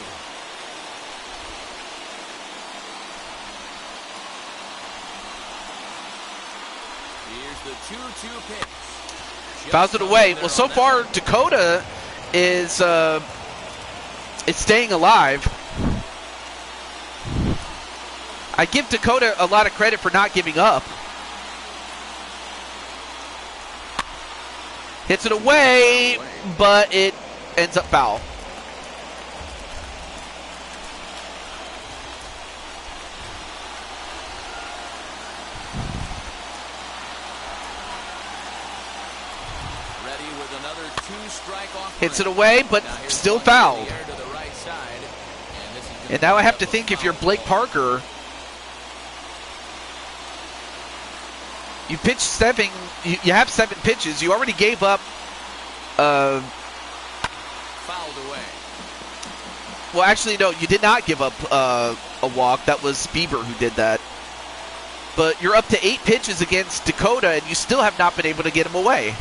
Here's the 2-2 pitch. Fouls it away. Well, so far Dakota is staying alive. I give Dakota a lot of credit for not giving up. Hits it away, but it ends up foul. Ready with another 2-strike offering. Hits it away, but still fouled. And now I have to think, if you're Blake Parker, you pitched 7. You have 7 pitches. You already gave up. Fouled away. Well, actually, no. You did not give up a walk. That was Bieber who did that. But you're up to 8 pitches against Dakota, and you still have not been able to get him away.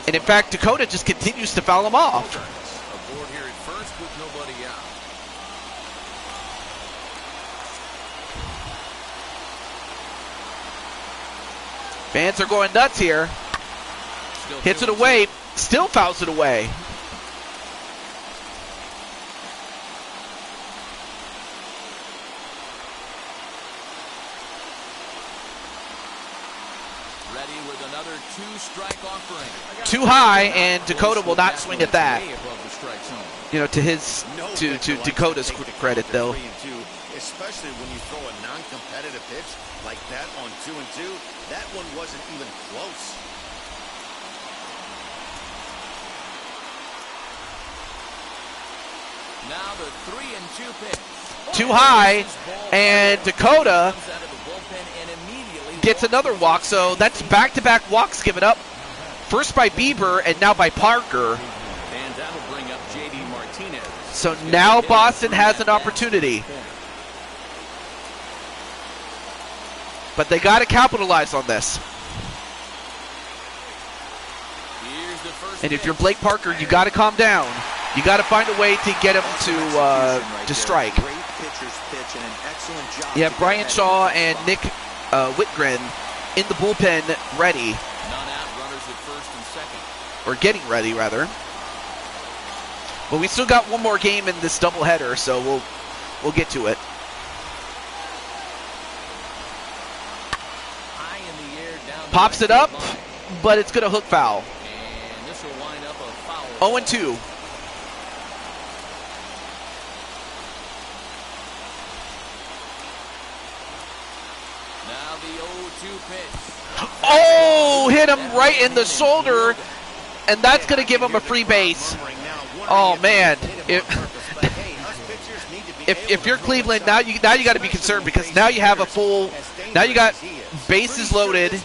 And in fact, Dakota just continues to foul him off. Aboard here at first with nobody out. Fans are going nuts here. Hits it away, still fouls it away. Ready with another 2-strike offering. Too high, and Dakota will not swing at that. You know, to Dakota's credit, though. Especially when you throw a non-competitive pitch like that on 2-2, that one wasn't even close. Now the 3-2 pitch. Too high, and Dakota gets another walk, so that's back-to-back walks given up. First by Bieber, and now by Parker. And that'll bring up J.D. Martinez. So now Boston has an opportunity. But they got to capitalize on this. And if you're Blake Parker, you got to calm down. You got to find a way to get him to strike. You have Brian Shaw and Nick Whitgren in the bullpen ready. None out, runners at first and second. Or getting ready, rather. But we still got one more game in this doubleheader, so we'll get to it. Pops it up, but it's going to hook foul. And this will wind up a foul. 0-2. Now the 0-2 pitch. Oh, hit him right in the shoulder, and that's going to give him a free base. Oh man, if you're Cleveland, now you got to be concerned, because now you have a full, now you got bases loaded.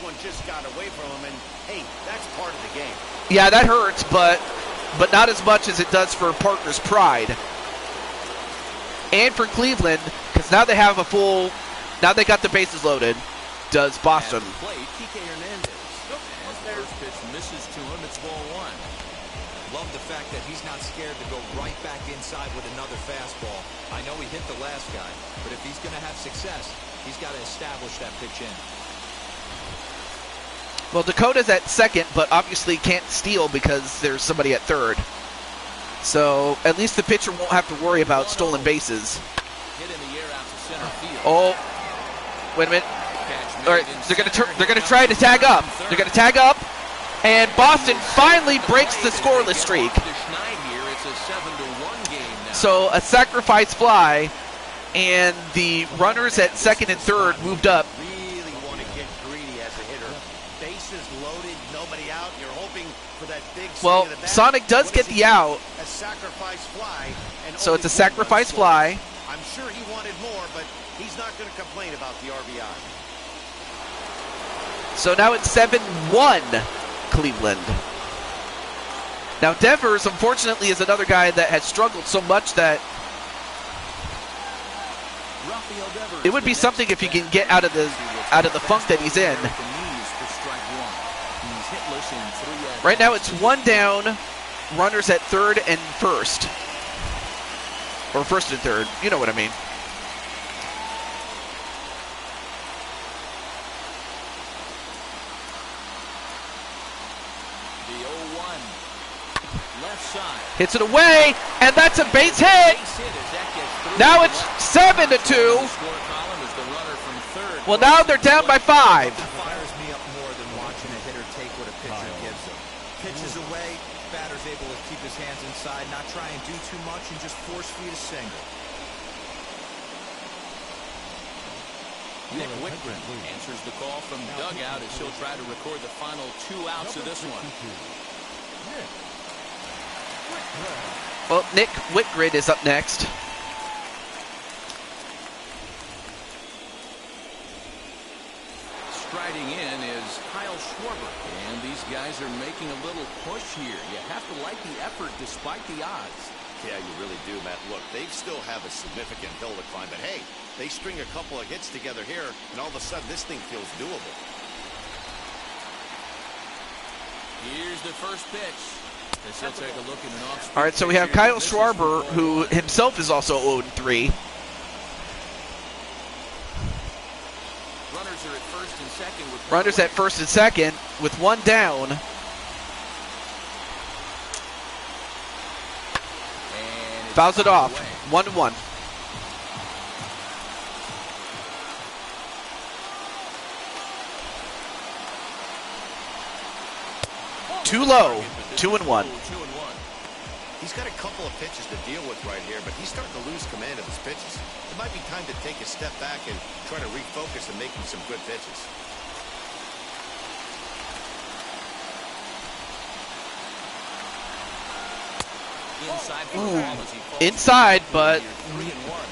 Yeah, that hurts, but not as much as it does for Parker's pride and for Cleveland, because now they have a full, now they got the bases loaded. Does Boston? First pitch misses to him. It's ball one. Love the fact that he's not scared to go right back inside with another fastball. I know he hit the last guy, but if he's going to have success, he's got to establish that pitch in. Well, Dakota's at second, but obviously can't steal because there's somebody at third. So at least the pitcher won't have to worry about stolen bases. Hit in the air out to center field. Oh, wait a minute. All right, they're gonna try to tag up. They're gonna tag up, and Boston finally breaks the scoreless streak. So a sacrifice fly, and the runners at second and third moved up. Really want to get greedy as a hitter. Bases loaded, nobody out. You're hoping for that big swing Well, of the bat. Sonic does get the out. A sacrifice fly. And So it's a only sacrifice one run fly. scored. I'm sure he wanted more, but he's not going to complain about the RBI. So now it's 7-1 Cleveland. Now Devers, unfortunately, is another guy that has struggled so much that it would be something if he can get out of the funk that he's in. Right now it's one down, runners at third and first. Or first and third, you know what I mean. Hits it away, and that's a base hit. Now it's 7-2. Well, now they're down by 5. Fires me up more than watching a hitter take what a pitcher gives him. Pitches away, batter's able to keep his hands inside, not try and do too much, and just force feed a single. Nick Whitgren answers the call from dugout as he'll try to record the final 2 outs of this one. Well, Nick Whitgren is up next. Striding in is Kyle Schwarber, and these guys are making a little push here. You have to like the effort despite the odds. Yeah, you really do, Matt. Look, they still have a significant hill to climb, but hey, they string a couple of hits together here, and all of a sudden this thing feels doable. Here's the first pitch. As he'll take a look at an off-speed. All right, so we have Kyle Schwarber, who himself is also 0-3. Runners are at first and second with Runners at first and second with one down. And Fouls it off. 1-1. Too low. 2-1. He's got a couple of pitches to deal with right here, but he's starting to lose command of his pitches. It might be time to take a step back and try to refocus and make him some good pitches.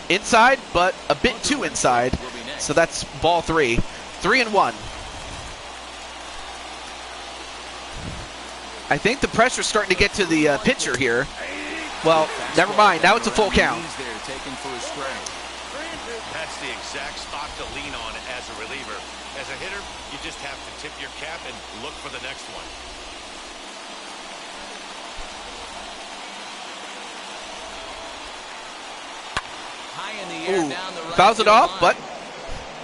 Inside, but a bit too inside. So that's ball 3. 3-1. I think the pressure's starting to get to the pitcher here. Well, never mind. Now it's a full count. That's the exact spot to lean on as a reliever. As a hitter, you just have to tip your cap and look for the next one. Ooh, fouls it off, but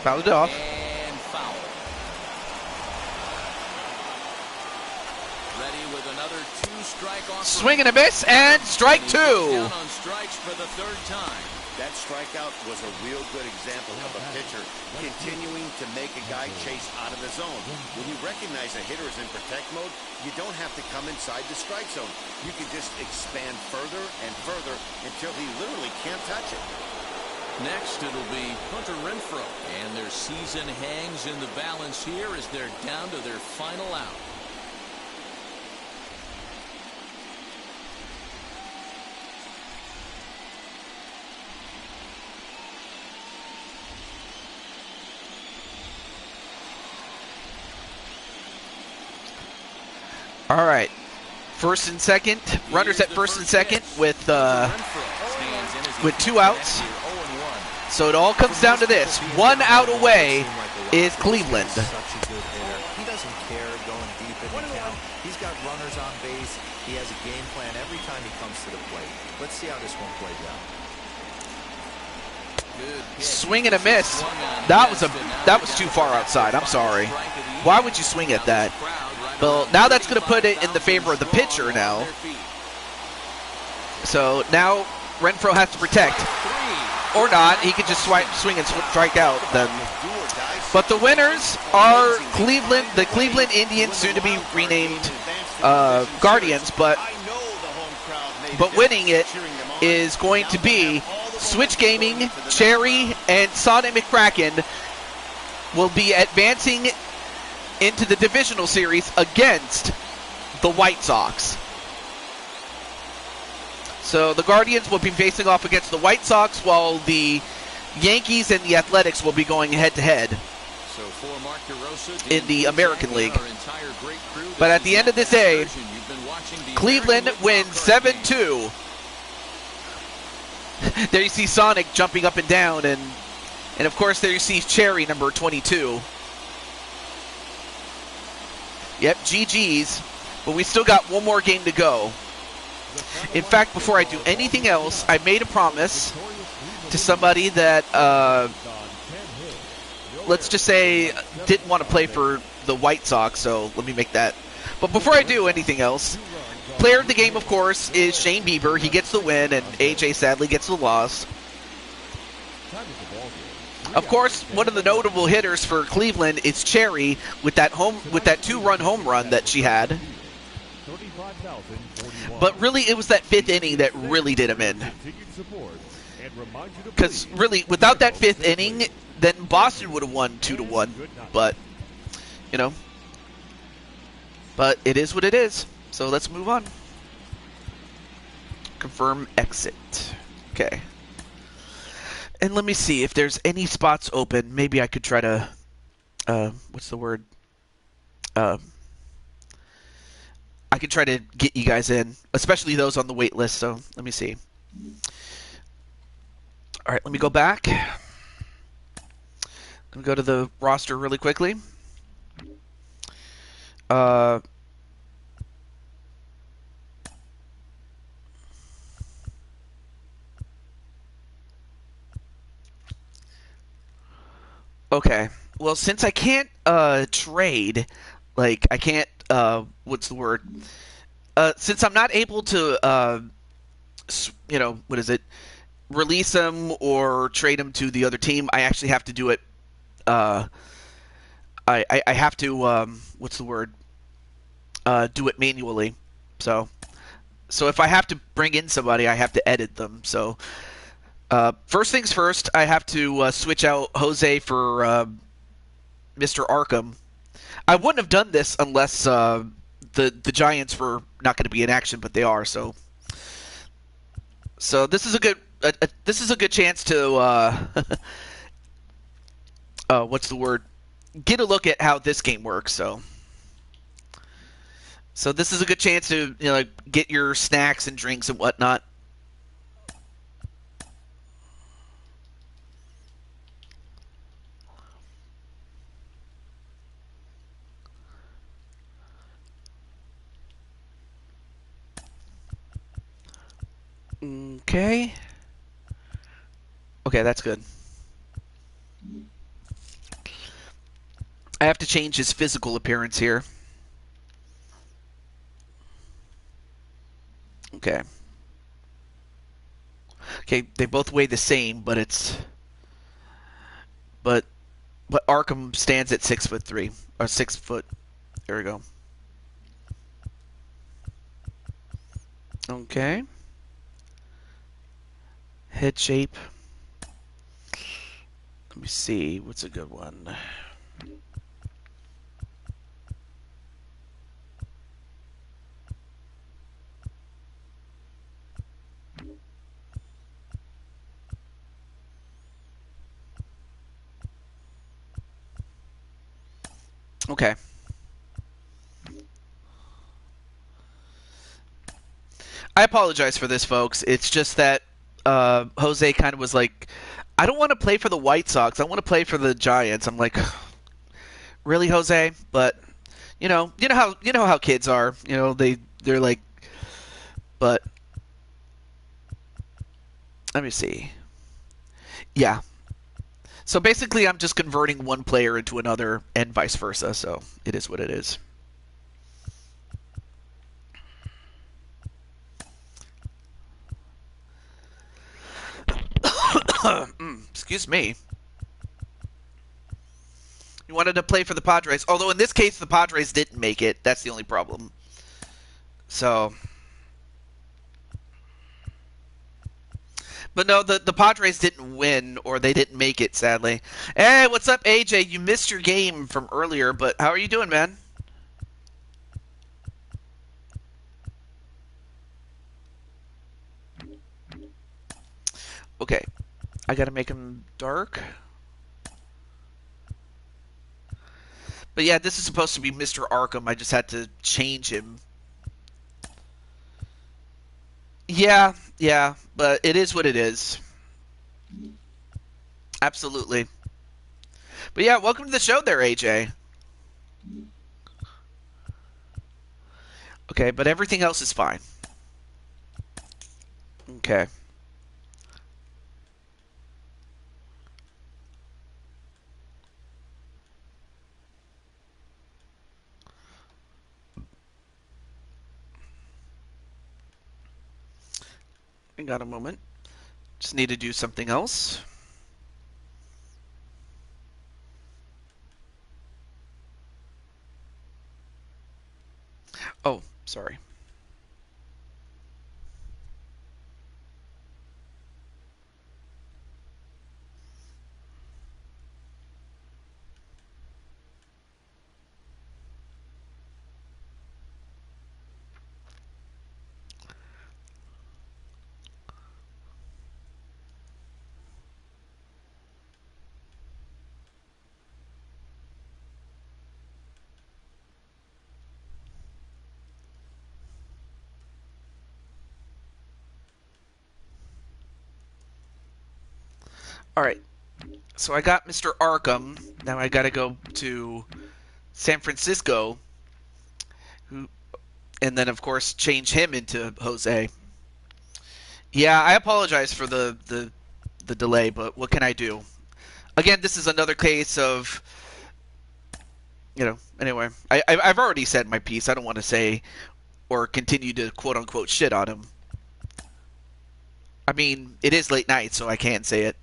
fouls it off. And foul. Ready with another 2-strike offer. Swing and a miss, and strike 2. Down on strikes for the 3rd time. That strikeout was a real good example of a pitcher continuing to make a guy chase out of the zone. When you recognize a hitter is in protect mode, you don't have to come inside the strike zone. You can just expand further and further until he literally can't touch it. Next, it'll be Hunter Renfroe, and their season hangs in the balance here as they're down to their final out. All right, first and second, runners at first and second with 2 outs. So it all comes down to this: 1 out away is Cleveland. Such a good hitter. He doesn't care going deep in the count. He's got runners on base. He has a game plan every time he comes to the plate. Let's see how this one plays out. Swing and a miss. That was too far outside. I'm sorry. Why would you swing at that? Well, now that's going to put it in the favor of the pitcher now. So now Renfroe has to protect. Or not. He could just swing and strike out then. But the winners are Cleveland, the Cleveland Indians, soon to be renamed Guardians. But winning it is going to be Switch Gaming, Cherry, and Sonic McCracken will be advancing into the divisional series against the White Sox. So the Guardians will be facing off against the White Sox, while the Yankees and the Athletics will be going head-to-head in the American League. But at the end of this day, Cleveland wins 7-2. There you see Sonic jumping up and down, and of course there you see Cherry, number 22. Yep, GG's, but we still got one more game to go. In fact, before I do anything else, I made a promise to somebody that, let's just say, didn't want to play for the White Sox, so let me make that. But before I do anything else, player of the game, of course, is Shane Bieber. He gets the win, and AJ sadly gets the loss. Of course, one of the notable hitters for Cleveland is Cherry with that 2-run home run that she had. But really, it was that 5th inning that really did him in. Because really, without that 5th inning, then Boston would have won 2-1. But, you know. But it is what it is. So let's move on. Confirm exit. Okay. And let me see if there's any spots open. Maybe I could try to, what's the word? I could try to get you guys in, especially those on the wait list. So let me see. All right, let me go back. Let me go to the roster really quickly. Okay. Well, since I can't trade, like I can't what's the word? Since I'm not able to you know, what is it? Release them or trade them to the other team, I actually have to do it I have to what's the word? Do it manually. So if I have to bring in somebody, I have to edit them. So first things first, I have to switch out Jose for Mr. Arkham. I wouldn't have done this unless the Giants were not going to be in action, but they are. So this is a good chance to what's the word? Get a look at how this game works. So this is a good chance to get your snacks and drinks and whatnot. Okay. Okay, that's good. I have to change his physical appearance here. Okay. Okay, they both weigh the same, but but Arkham stands at 6'3" or 6 foot. There we go. Okay. Head shape. Let me see. What's a good one? Okay. I apologize for this, folks. It's just that Jose kind of was like, I don't want to play for the White Sox. I want to play for the Giants. I'm like, really, Jose? But you know how kids are. They're like, but let me see. Yeah. So basically, I'm just converting one player into another, and vice versa. So it is what it is. Excuse me. You wanted to play for the Padres, although in this case the Padres didn't make it. That's the only problem. So, but no, the Padres didn't win, or they didn't make it, sadly. Hey, what's up, AJ? You missed your game from earlier, but how are you doing, man? Okay, I gotta make him dark. But yeah, this is supposed to be Mr. Arkham. I just had to change him. Yeah, but it is what it is. Absolutely. But yeah, welcome to the show there, AJ. Okay, but everything else is fine. Okay. I got a moment. Just need to do something else. Oh, sorry. All right. So I got Mr. Arkham. Now I got to go to San Francisco, and then of course change him into Jose. Yeah, I apologize for the delay, but what can I do? Again, this is another case of, Anyway, I've already said my piece. I don't want to say or continue to quote unquote shit on him. I mean, it is late night, so I can't say it.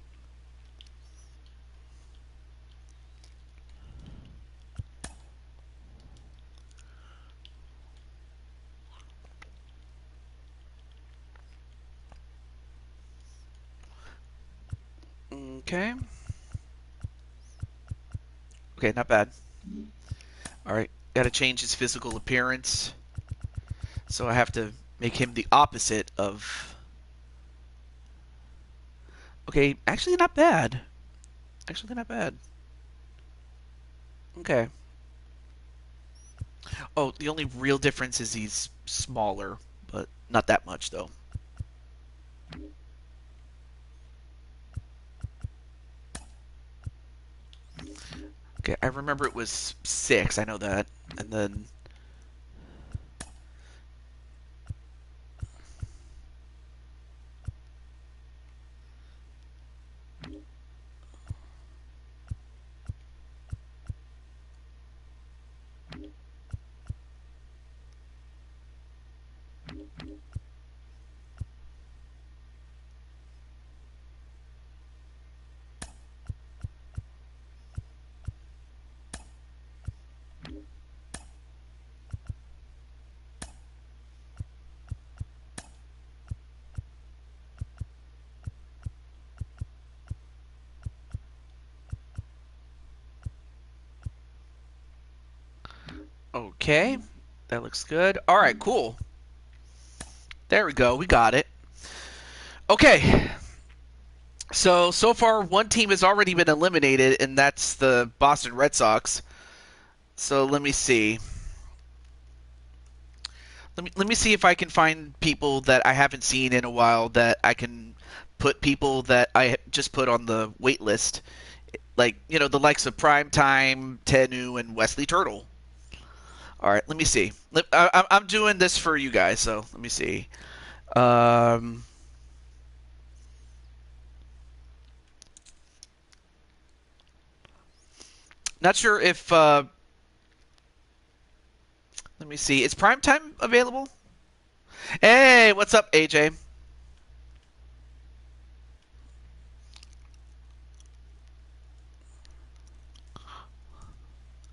Okay. Okay, not bad. All right, got to change his physical appearance. So I have to make him the opposite of... Okay, actually not bad. Actually not bad. Okay. Oh, the only real difference is he's smaller, but not that much, though. Okay, I remember it was 6, I know that. And then... Okay, that looks good. All right, cool. There we go. We got it. Okay. So far, one team has already been eliminated, and that's the Boston Red Sox. So let me see. Let me see if I can find people that I haven't seen in a while that I can put people that I just put on the wait list. Like, you know, the likes of Primetime, Tenu, and Wesley Turtle. All right, let me see. I'm doing this for you guys, so let me see. Not sure if... let me see. Is Primetime available? Hey, what's up, AJ?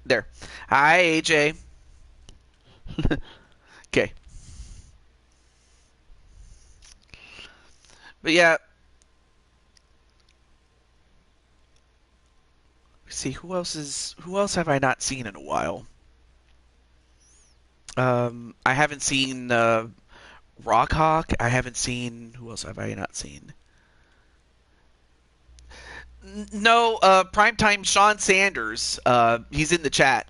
There. Hi, AJ. Okay. But yeah. Let's see, who else have I not seen in a while? I haven't seen Rockhawk. I haven't seen, who else have I not seen? No, Primetime Sean Sanders. He's in the chat.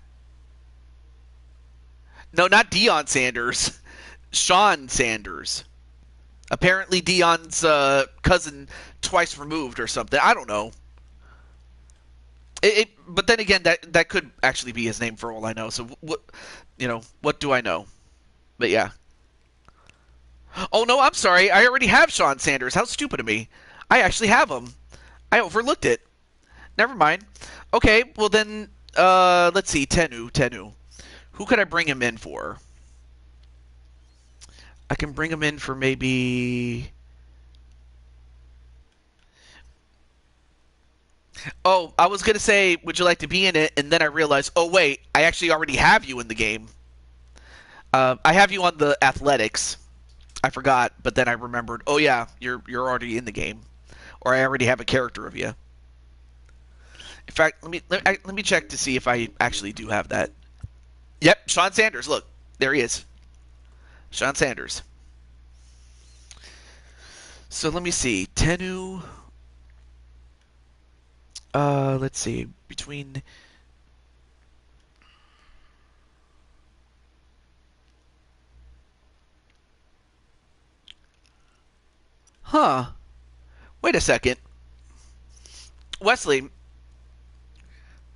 No, not Deion Sanders. Sean Sanders. Apparently Deion's cousin twice removed or something. I don't know. But then again, that could actually be his name for all I know. So what do I know? But yeah. Oh no, I'm sorry. I already have Sean Sanders. How stupid of me. I actually have him. I overlooked it. Never mind. Okay, well then, let's see. Tenu. Who could I bring him in for? I can bring him in for maybe... Oh, I was going to say, would you like to be in it? And then I realized, oh wait, I actually already have you in the game. I have you on the Athletics. I forgot, but then I remembered, oh yeah, you're already in the game. Or I already have a character of you. In fact, let me check to see if I actually do have that. Yep, Sean Sanders. Look, there he is. Sean Sanders. So let me see. Tenu. Let's see. Between... Huh. Wait a second. Wesley. Let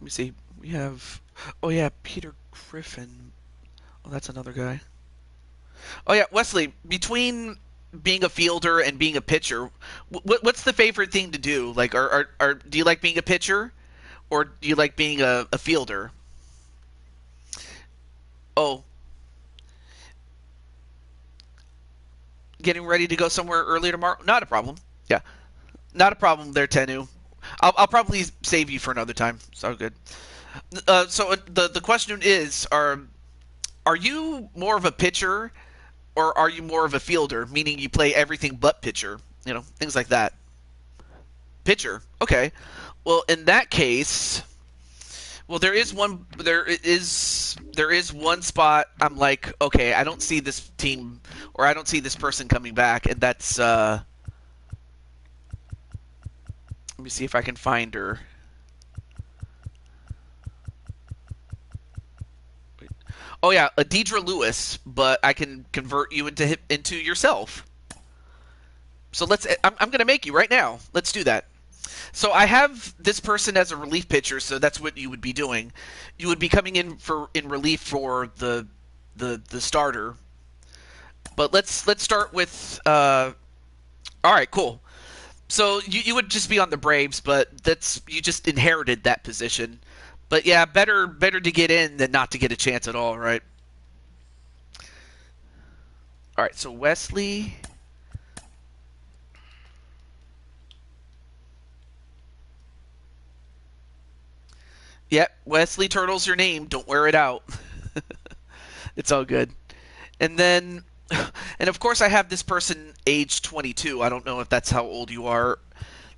me see. We have... Oh yeah, Peter Griffin. Oh, that's another guy. Oh yeah, Wesley, between being a fielder and being a pitcher, what's the favorite thing to do? Like, do you like being a pitcher, or do you like being a fielder? Oh, getting ready to go somewhere early tomorrow? Not a problem. Yeah, not a problem there, Tenu. I'll probably save you for another time. So good. So the question is, are you more of a pitcher, or are you more of a fielder, meaning you play everything but pitcher? You know, things like that. Pitcher. Okay. Well, in that case, well, there is one spot I'm like, okay, I don't see this team, or I don't see this person coming back, and that's let me see if I can find her. Oh yeah, Deidre Lewis, but I can convert you into yourself. So I'm going to make you right now. Let's do that. So I have this person as a relief pitcher, so that's what you would be doing. You would be coming in relief for the starter. But let's start with all right, cool. So you would just be on the Braves, but you just inherited that position. But yeah, better to get in than not to get a chance at all, right? All right, so Wesley. Yep, Wesley Turtle's your name. Don't wear it out. It's all good. And then, and of course I have this person age 22. I don't know if that's how old you are.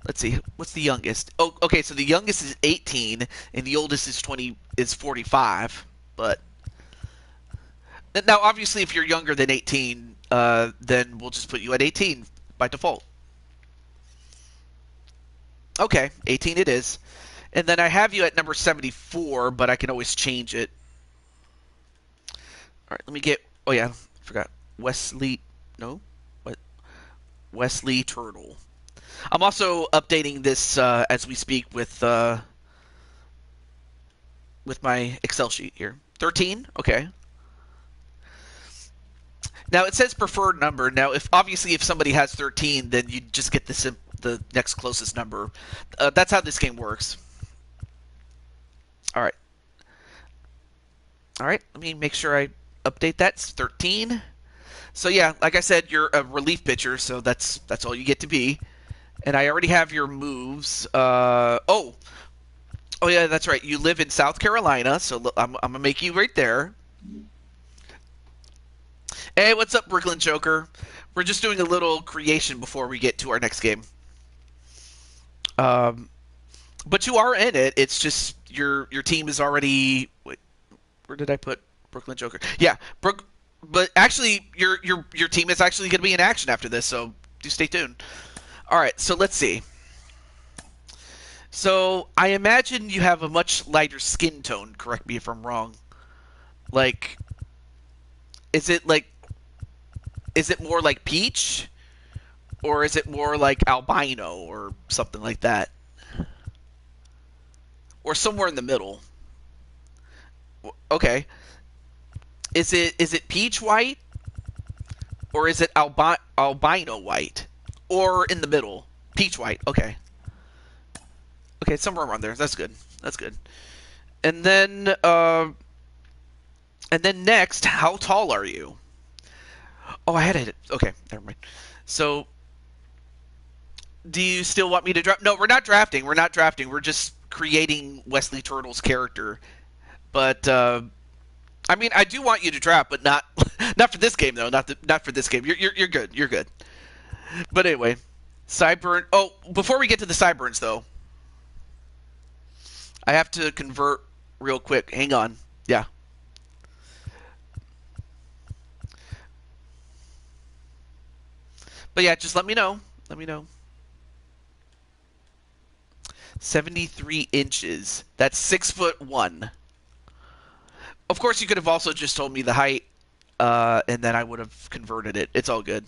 Let's see, what's the youngest? Oh, okay, so the youngest is 18, and the oldest is 45. But Now, obviously, if you're younger than 18, then we'll just put you at 18 by default. Okay, 18 it is. And then I have you at number 74, but I can always change it. All right, let me get... Oh, yeah, I forgot. Wesley... No? What? Wesley Turtle. I'm also updating this as we speak with my Excel sheet here. 13? Okay. Now, it says preferred number. Now, if somebody has 13, then you just get the next closest number. That's how this game works. All right. All right, let me make sure I update that. It's 13. So, yeah, like I said, you're a relief pitcher, so that's all you get to be. And I already have your moves. Oh, yeah, that's right. You live in South Carolina, so I'm going to make you right there. Hey, what's up, Brooklyn Joker? We're just doing a little creation before we get to our next game. But you are in it. It's just your team is already... Wait, where did I put Brooklyn Joker? Yeah, but actually, your team is actually going to be in action after this, so do stay tuned. All right, so let's see. So I imagine you have a much lighter skin tone. Correct me if I'm wrong. Like, is it more like peach, or is it more like albino or something like that, or somewhere in the middle? Okay. Is it peach white, or is it albino white, or in the middle? Peach white. Okay. Okay, somewhere around there. That's good. That's good. And then next, how tall are you? Oh, I had it. Okay, never mind. So, do you still want me to draft? No, we're not drafting. We're not drafting. We're just creating Wesley Turtle's character. But I mean, I do want you to draft, but not for this game though. Not for this game. You're good. You're good. But anyway, Cyburn. Oh, before we get to the Cyburns though, I have to convert real quick. Hang on. Yeah. But yeah, just let me know. Let me know. 73 inches. That's 6'1". Of course, you could have also just told me the height, and then I would have converted it. It's all good.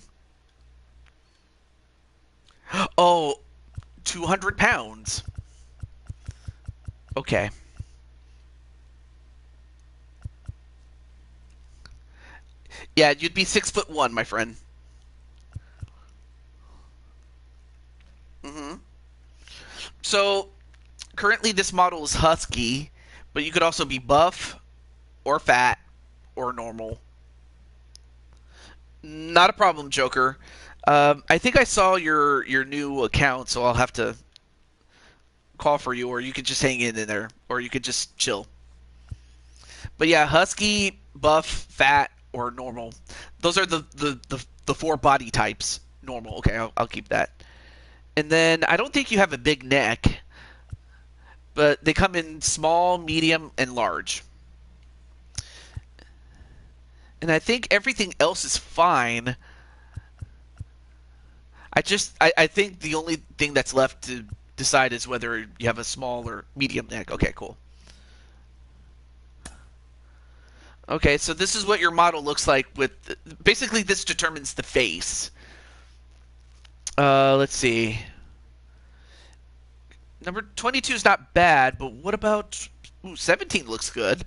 Oh, 200 pounds. Okay. Yeah, you'd be 6'1", my friend. Mm-hmm. So, currently this model is husky, but you could also be buff, or fat, or normal. Not a problem, Joker. I think I saw your new account, so I'll have to call for you, or you could just hang in there, or you could just chill. But yeah, husky, buff, fat, or normal. Those are the four body types. Normal. Okay, I'll keep that. And then I don't think you have a big neck, but they come in small, medium, and large. And I think everything else is fine. I think the only thing that's left to decide is whether you have a small or medium neck. Okay, cool. Okay, so this is what your model looks like with... Basically, this determines the face. Let's see. Number 22 is not bad, but what about... Ooh, 17 looks good.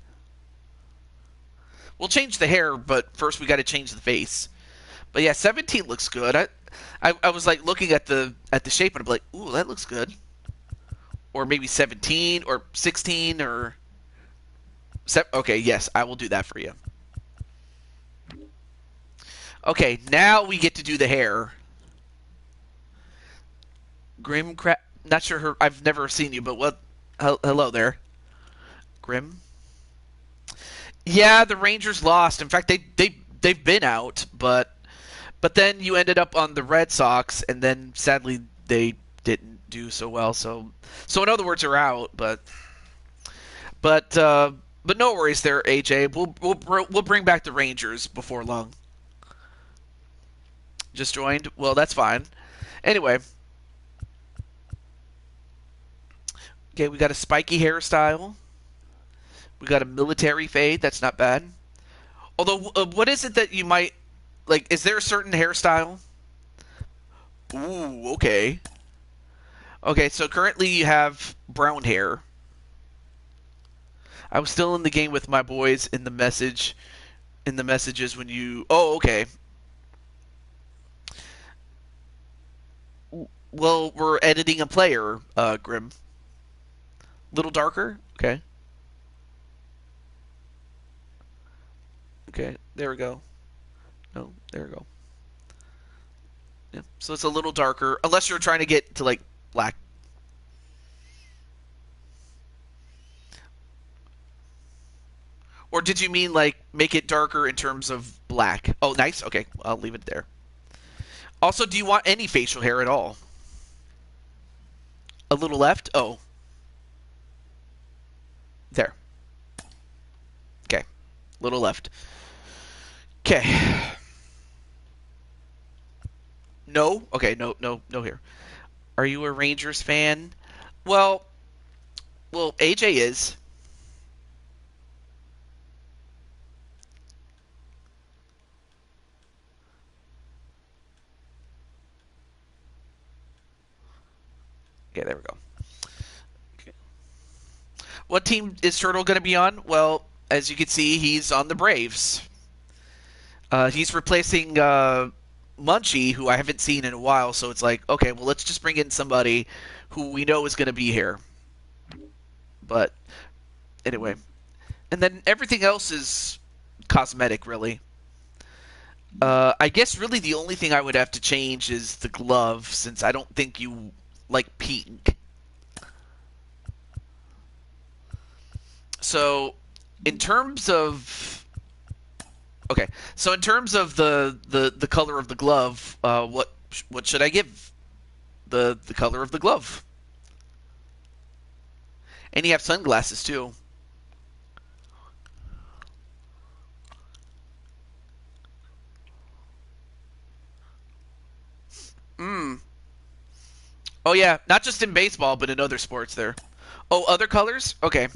We'll change the hair, but first we got to change the face. But yeah, 17 looks good. I was like looking at the shape and I'm like, ooh, that looks good. Or maybe 17 or 16 or... Okay, yes, I will do that for you. Okay, now we get to do the hair. Grim crap. Not sure I've never seen you, but what? Hello there, Grim. Yeah, the Rangers lost. In fact, they've been out, but then you ended up on the Red Sox, and then sadly they didn't do so well. So in other words, they're out. But But no worries there, AJ. We'll bring back the Rangers before long. Just joined? Well, that's fine. Anyway. Okay, we got a spiky hairstyle. We got a military fade. That's not bad. Although, what is it that you might... Like, is there a certain hairstyle? Ooh, okay. Okay, so currently you have brown hair. I was still in the game with my boys in the messages when you... Oh, okay. Well, we're editing a player, Grim. Little darker? Okay. Okay, there we go. No, there we go. Yeah, so it's a little darker, unless you're trying to get to, like, black. Or did you mean, like, make it darker in terms of black? Oh, nice. Okay, I'll leave it there. Also, do you want any facial hair at all? A little left? Oh. There. Okay. Little left. Okay. No? Okay, no here. Are you a Rangers fan? Well, AJ is. Okay, there we go. Okay. What team is Turtle going to be on? Well, as you can see, he's on the Braves. He's replacing Munchie, who I haven't seen in a while, so it's like, okay, well, let's just bring in somebody who we know is going to be here. But, anyway. And then everything else is cosmetic, really. I guess really the only thing I would have to change is the glove, since I don't think you like pink. So, in terms of... Okay, so in terms of the color of the glove, what should I give the color of the glove? And you have sunglasses, too. Oh, yeah. Not just in baseball, but in other sports there. Oh, other colors? Okay.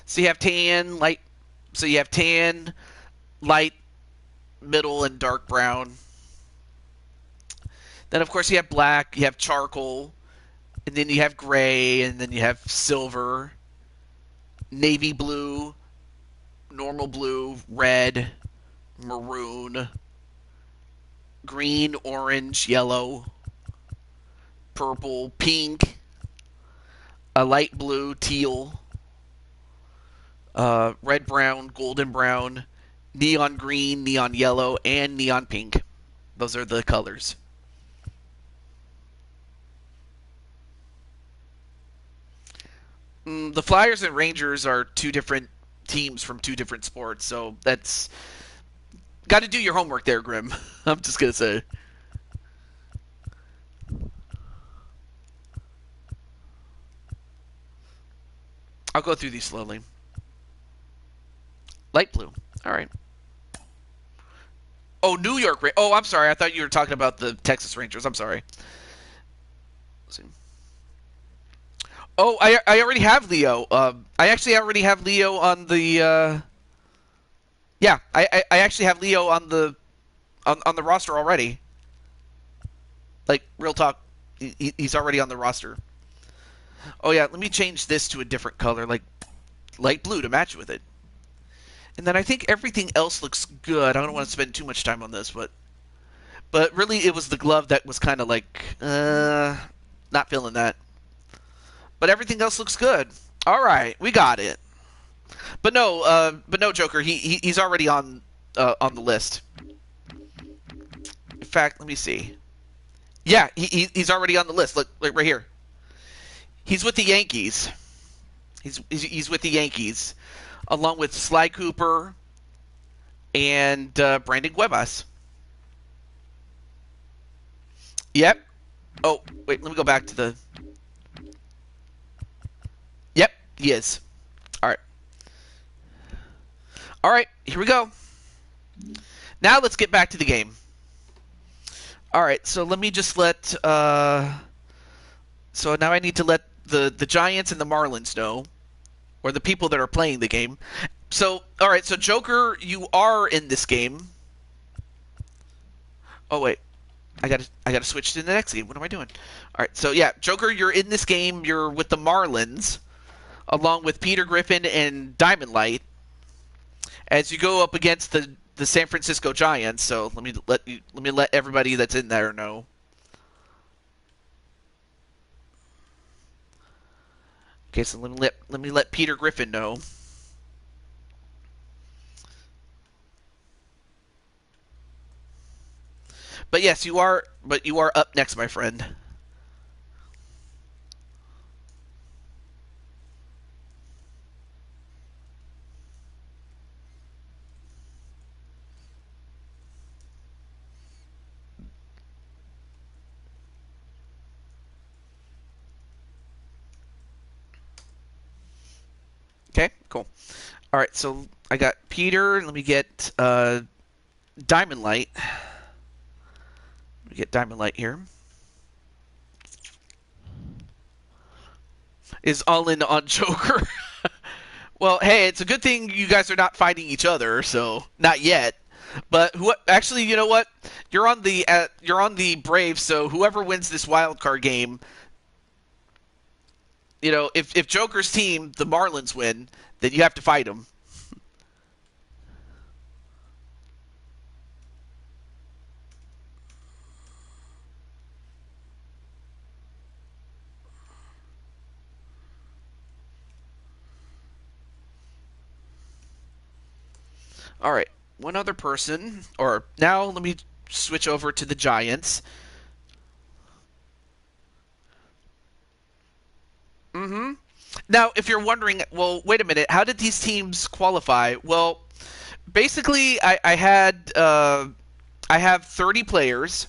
So you have tan, light... So you have tan, light, middle, and dark brown. Then, of course, you have black, you have charcoal, and then you have gray, and then you have silver, navy blue, normal blue, red, maroon, green, orange, yellow, purple, pink, a light blue, teal, red, brown, golden brown, neon green, neon yellow, and neon pink. Those are the colors. The Flyers and Rangers are two different teams from two different sports, so that's... Got to do your homework there, Grim. I'm just going to say. I'll go through these slowly. Light blue. All right. Oh, New York. Oh, I'm sorry. I thought you were talking about the Texas Rangers. I'm sorry. Let's see. Oh, I already have Leo. I actually already have Leo on the. Yeah, I actually have Leo on the roster already. Like, real talk, he's already on the roster. Oh yeah, let me change this to a different color, like light blue, to match with it. And then I think everything else looks good. I don't want to spend too much time on this, but really it was the glove that was kind of like, not feeling that. But everything else looks good. All right, we got it. But no, Joker, he's already on the list. In fact, let me see. Yeah, he's already on the list. Look right here. He's with the Yankees. He's with the Yankees, along with Sly Cooper and Brandon Cuevas. Yep. Oh, wait, let me go back to the... Yep, he is. All right. All right, here we go. Now let's get back to the game. All right, so let me just let... so now I need to let the Giants and the Marlins know, or the people that are playing the game. So, all right, so Joker, you are in this game. Oh, wait. I gotta switch to the next game. What am I doing? All right, so yeah, Joker, you're in this game. You're with the Marlins, along with Peter Griffin and Diamond Light, as you go up against the San Francisco Giants. So let me let everybody that's in there know. Okay, so let me let Peter Griffin know. But yes, you are up next, my friend. Okay, cool. All right, so I got Peter. Let me get Diamond Light. Let me get Diamond Light here. Is all in on Joker. Well, hey, it's a good thing you guys are not fighting each other, so not yet. But actually, you know what? You're on the Braves, so whoever wins this wild card game, you know, if Joker's team, the Marlins, win, then you have to fight them. All right, one other person, or now let me switch over to the Giants. Mm-hmm. Now, if you're wondering, well, wait a minute, how did these teams qualify? Well, basically, I have 30 players.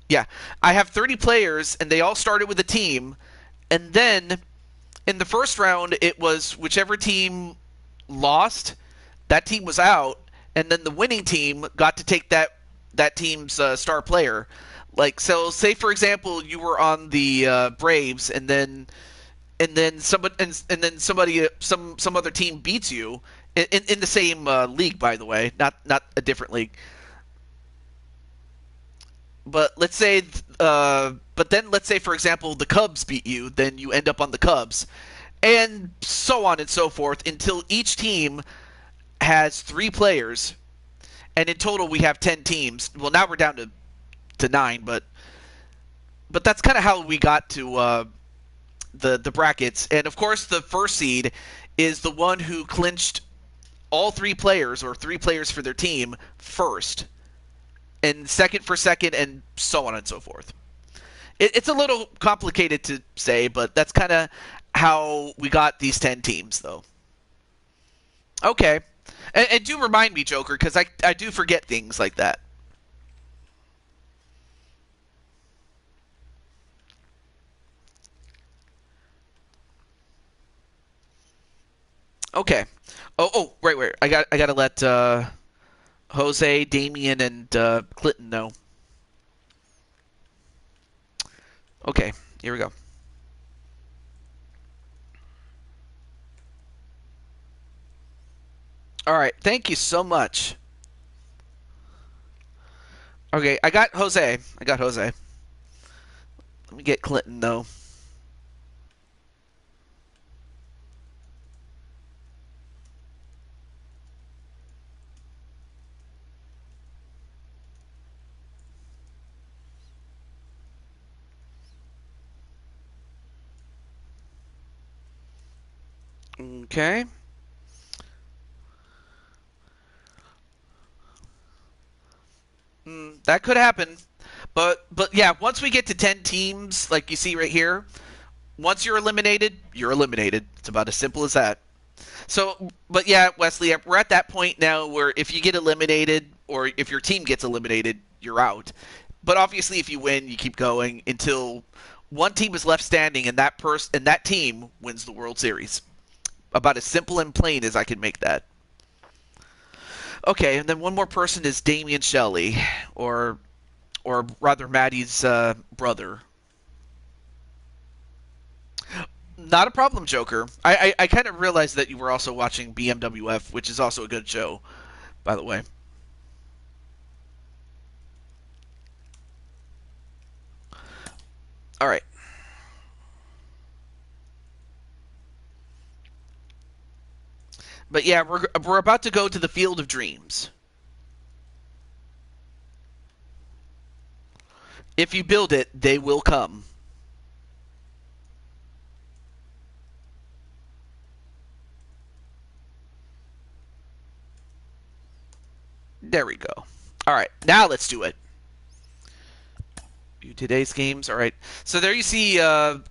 Yeah, I have 30 players, and they all started with a team. And then, in the first round, it was whichever team lost, that team was out, and then the winning team got to take that team's star player. Like, so, say for example, you were on the Braves, and then some other team beats you in the same league, by the way, not a different league. But let's say, for example, the Cubs beat you, then you end up on the Cubs, and so on and so forth until each team has 3 players, and in total we have 10 teams. Well, now we're down to 9, but that's kind of how we got to the brackets. And of course, the first seed is the one who clinched all 3 players, or 3 players for their team, first, and second for second, and so on and so forth. It's a little complicated to say, but that's kind of how we got these 10 teams, though. Okay. And do remind me, Joker, because I do forget things like that. Okay. Oh, right. I gotta let Jose, Damien, and Clinton know. Okay, here we go. All right, thank you so much. Okay, I got Jose. Let me get Clinton, though. Okay. That could happen. But yeah, once we get to 10 teams, like you see right here, once you're eliminated, you're eliminated. It's about as simple as that. So, but yeah, Wesley, we're at that point now where if you get eliminated, or if your team gets eliminated, you're out. But obviously, if you win, you keep going until one team is left standing, and that team wins the World Series. About as simple and plain as I can make that. Okay, and then one more person is Damian Shelley, or rather Maddie's brother. Not a problem, Joker. I kind of realized that you were also watching BMWF, which is also a good show, by the way. All right. But yeah, we're about to go to the Field of Dreams. If you build it, they will come. There we go. All right, now let's do it. View today's games. All right. So there you see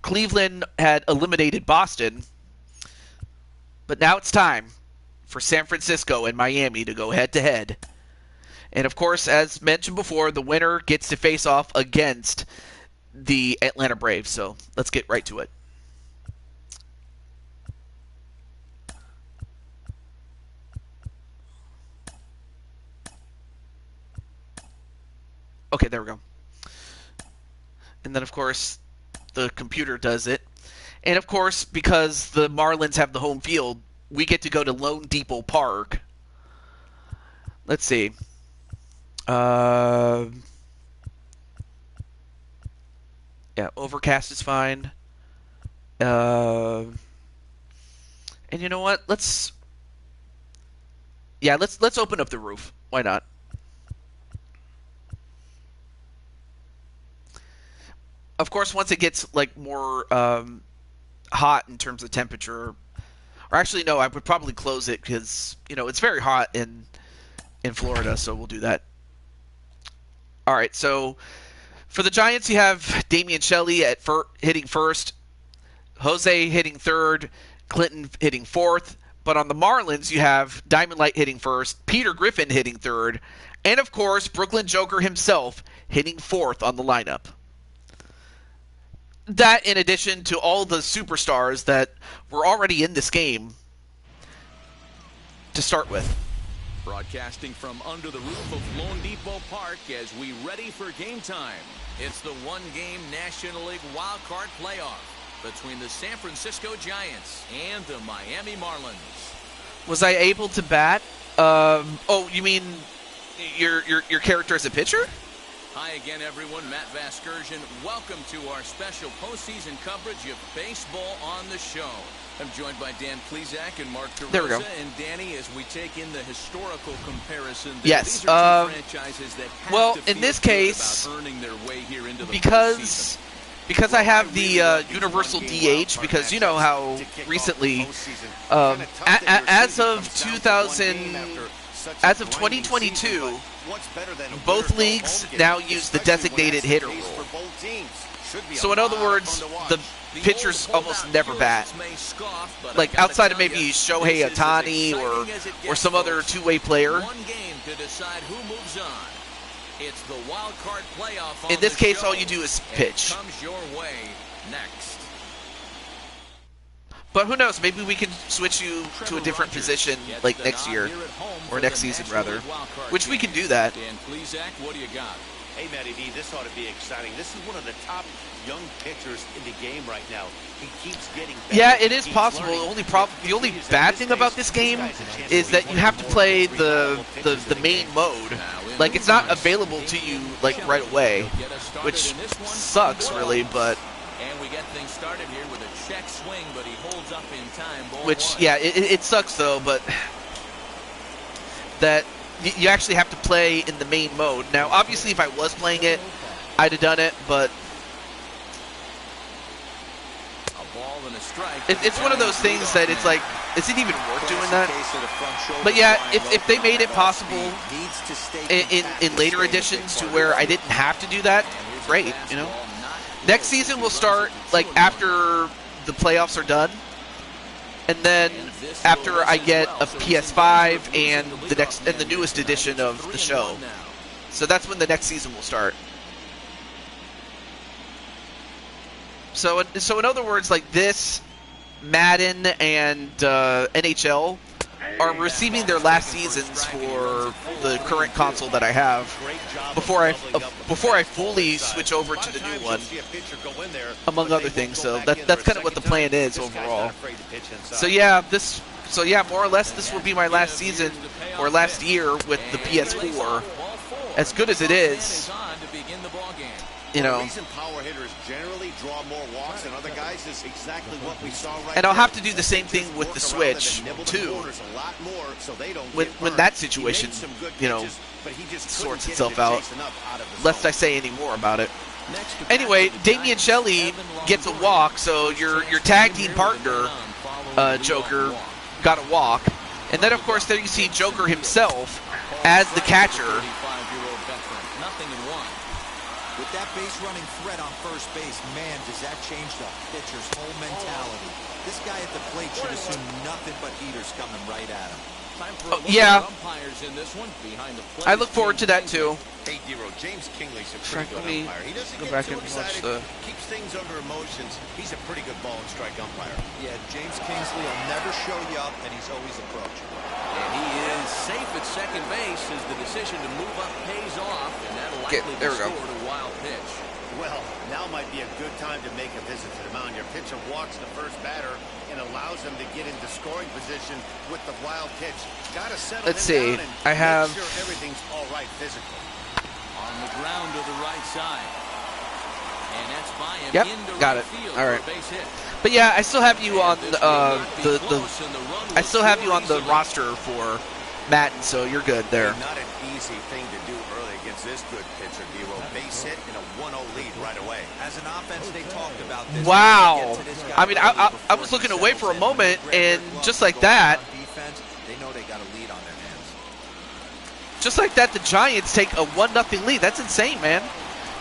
Cleveland had eliminated Boston. But now it's time for San Francisco and Miami to go head-to-head. And, of course, as mentioned before, the winner gets to face off against the Atlanta Braves. So let's get right to it. Okay, there we go. And then, of course, the computer does it. And, of course, because the Marlins have the home field, we get to go to Lone Depot Park. Let's see. Yeah, overcast is fine. And you know what? Let's open up the roof. Why not? Of course, once it gets like more hot in terms of temperature, or actually no, I would probably close it because it's very hot in Florida, so we'll do that. All right, so for the Giants, you have Damian Shelley hitting first, Jose hitting third, Clinton hitting fourth. But on the Marlins, you have Diamond Light hitting first, Peter Griffin hitting third, and of course, Brooklyn Joker himself hitting fourth on the lineup. That, in addition to all the superstars that were already in this game to start with. Broadcasting from under the roof of Lone Depot Park as we ready for game time. It's the one-game National League Wild Card playoff between the San Francisco Giants and the Miami Marlins. Was I able to bat? Oh, you mean your character as a pitcher? Hi again, everyone. Matt Vasgersian. Welcome to our special postseason coverage of baseball on the show. I'm joined by Dan Plesac and Mark DeRosa. There we go. And Danny, as we take in the historical comparison, yes. These are two franchises that have well, to in this case, about earning their way here into the because I have the universal DH, because you know how recently, as of 2022, both leagues now use the designated hitter rule. So in other words, the pitchers almost never bat. Like outside of maybe Shohei Ohtani or some other two-way player. In this case, all you do is pitch. But who knows? Maybe we can switch you to a different position like next year, or next season rather, which we can do that. Dan Plesac, what do you got? Hey, Matty D, this ought to be exciting. This is one of the top young pitchers in the game right now. He keeps getting better. Yeah, it is possible. The only bad thing about this game is that you have to play the main mode. Like, it's not available to you like right away, which sucks really, but. And we get things started here with a check swing, but he holds up in time. Which, yeah, it sucks though, but that you actually have to play in the main mode. Now, obviously, if I was playing it, I'd have done it, but a ball and a strike. It's one of those things that it's like, is it even worth doing that? But yeah, if they made it possible in later editions to where I didn't have to do that, great, you know. Next season will start like after the playoffs are done, and then after I get a PS5 and the newest edition of the show. So that's when the next season will start. So in other words, like this, Madden and NHL are receiving their last seasons for the current console that I have before I fully switch over to the new one, among other things. So that's kind of what the plan is overall. So yeah, more or less this will be my last season or last year with the PS4. As good as it is, you know. The reason power hitters generally draw more walks than other guys is exactly what we saw right And I'll now. have to do the same thing with the Switch too. When that situation, you know, sorts itself out. Lest I say any more about it. Anyway, Damian Shelley gets a walk, so your tag team partner, Joker, got a walk. And then, of course, there you see Joker himself as the catcher. With that base running threat on first base, man, does that change the pitcher's whole mentality. This guy at the plate should assume nothing but heaters coming right at him. Yeah. I look forward to that too. Hey, Dero, James Kingley's a pretty good Let me umpire. He doesn't go get back too and watch excited. the... Keeps things under emotions. He's a pretty good ball and strike umpire. Yeah, James Kingsley will never show you up, and he's always approachable. And he is safe at second base as the decision to move up pays off, and that'll likely be scored a wild pitch. Well, now might be a good time to make a visit to the mound. Your pitcher walks the first batter and allows him to get into scoring position with the wild pitch. Gotta settle Let's see. down and I have... make sure everything's all right physically. On the ground to the right side. And that's by him into got right it. field All right. for a base hit. But yeah, I still have you on I still have you on the roster for Madden, so you're good there. Not an easy thing to do early against this good pitcher, Dero. Base hit and a 1-0 lead right away. As an offense, they talked about this. Wow. I mean, I was looking away for a moment, and just like that, they know they got a lead on their hands. just like that, the Giants take a 1-0 lead. That's insane, man.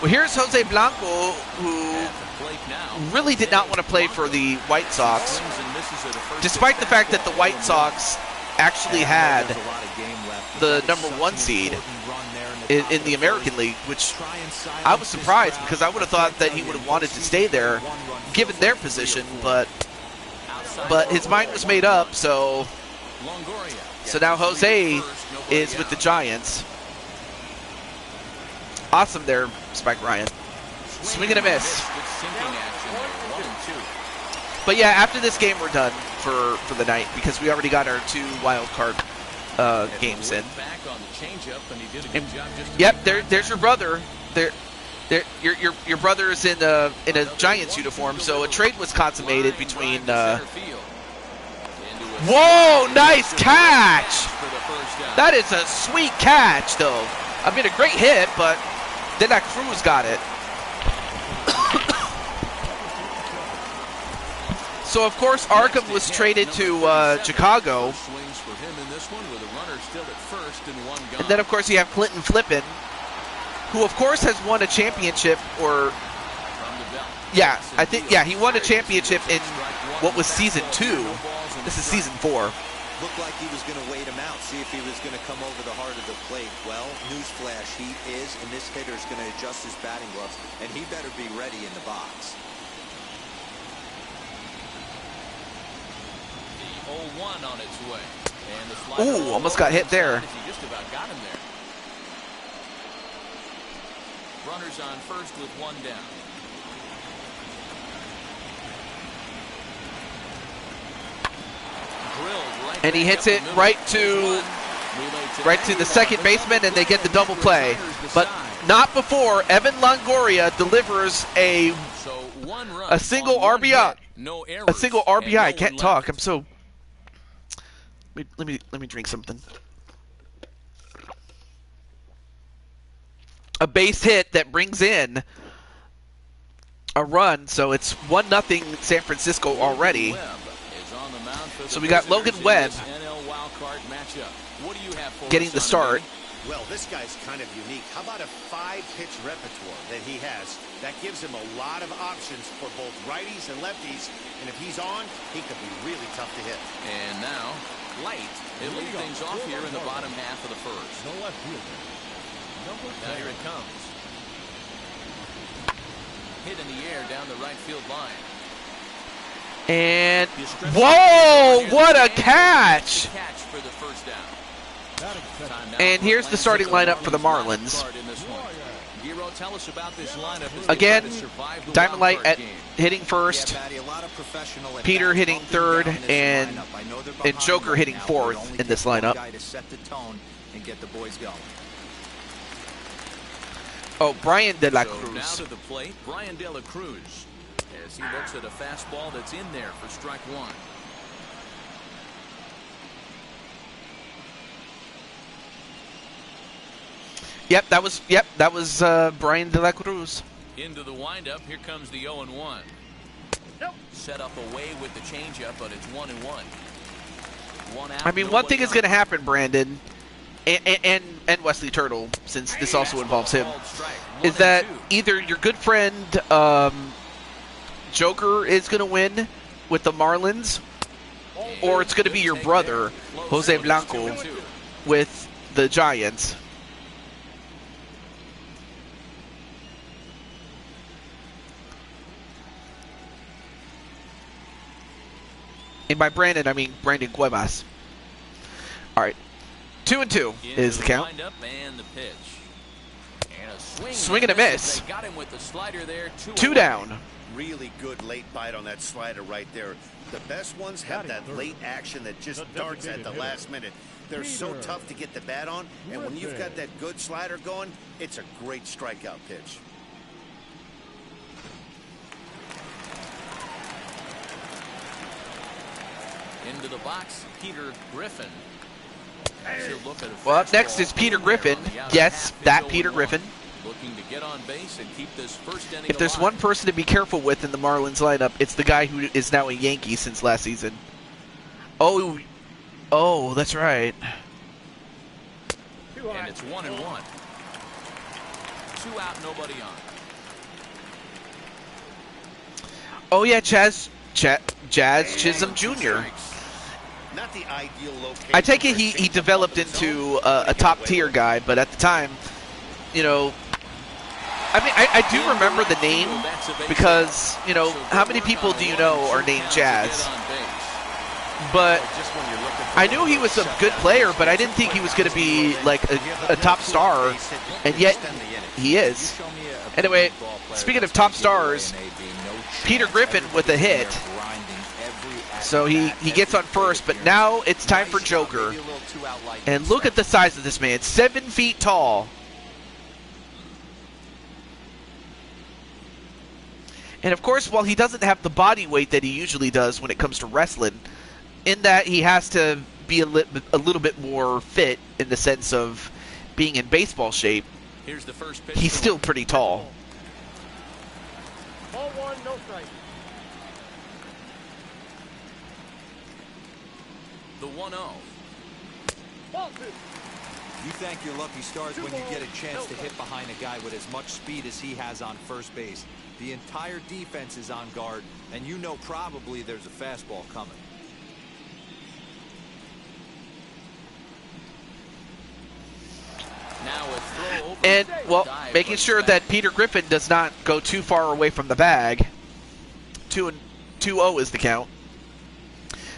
Well, here's Jose Blanco, who really did not want to play for the White Sox, despite the fact that the White Sox actually had the #1 seed in the American League, which I was surprised because I would have thought that he would have wanted to stay there, given their position, but his mind was made up, so now Jose is with the Giants. Awesome there, Spike Ryan. Swing and a miss. But yeah, after this game, we're done for the night because we already got our 2 wild card games in. And, yep, there's your brother. Your brother is in a Giants uniform, so a trade was consummated between. Whoa, nice catch! That is a sweet catch, though. I mean, a great hit, but then that Cruz got it. So, of course, Arkham was traded to Chicago. And then, of course, you have Clinton Flippin, who, of course, has won a championship, or... Yeah, I think, yeah, he won a championship in what was Season 2. This is Season 4. Looked like he was going to wait him out, see if he was going to come over the heart of the plate. Well, newsflash, he is, and this hitter is going to adjust his batting gloves, and he better be ready in the box. The 0-1 on its way. Ooh, almost got hit there. He just about got him there. Runners on first with 1 down. And he hits it right to the second baseman, and they get the double play. But not before Evan Longoria delivers a single RBI. A single RBI. I can't talk. I'm so. Let me drink something. A base hit that brings in a run, so it's 1-0 San Francisco already. So we got Logan Webb getting the start. Well, this guy's kind of unique. How about a 5-pitch repertoire that he has? That gives him a lot of options for both righties and lefties. And if he's on, he could be really tough to hit. And now, Light. He'll lead things off here in the bottom half of the first. Now here it comes. Hit in the air down the right field line. And whoa, what a catch! For the first down. And here's the starting lineup for the Marlins. Giro, tell us about this lineup as Again, they try to survive the Diamond Light wild at card game. hitting first, Peter hitting third, and Joker hitting fourth in this lineup. Oh, Brian De La So now Cruz. to the plate, Brian De La Cruz, as he looks at a fastball that's in there for strike one. Yep, that was Brian De La Cruz. Into the windup, here comes the 0-1. Set up away with the changeup, but it's 1-1. One out, I mean, one thing nobody is going to happen, Brandon, and Wesley Turtle, since this also involves him, is that either your good friend Joker is going to win with the Marlins, or it's going to be your brother, Jose Blanco, with the Giants. And by Brandon, I mean Brandon Cuevas. All right. 2-2 is the count. And the pitch. And a swing and a miss. They got him with the slider there. Two down. Really good late bite on that slider right there. The best ones have that late action that just darts at the last minute. They're so tough to get the bat on, and when you've got that good slider going, it's a great strikeout pitch. Into the box, Peter Griffin. Well, up next is Peter Griffin. Yes, that Peter Griffin. Looking to get on base and keep this first inning If there's one person to be careful with in the Marlins lineup, it's the guy who is now a Yankee since last season. Oh, that's right. And it's 1-1. 2 out, nobody on. Oh yeah, Jazz Chisholm Jr. Not the ideal location. I take it he developed into a top tier guy, but at the time, you know, I mean, I do remember the name because, you know, how many people do you know are named Jazz? But I knew he was a good player, but I didn't think he was going to be like a top star, and yet he is. Anyway, speaking of top stars, Peter Griffin with a hit. So he gets on first, but now it's time for Joker. And look at the size of this man, 7 feet tall. And of course, while he doesn't have the body weight that he usually does when it comes to wrestling, in that he has to be a little bit more fit in the sense of being in baseball shape, Here's the first pitch. he's still pretty tall. Ball one, no strike. The 1-0. Ball two. You thank your lucky stars when you get a chance to hit behind a guy with as much speed as he has on first base. The entire defense is on guard, and you know probably there's a fastball coming. Now a throw over. And, well, Dive making puts sure back. that Peter Griffin does not go too far away from the bag. 2-0 is the count.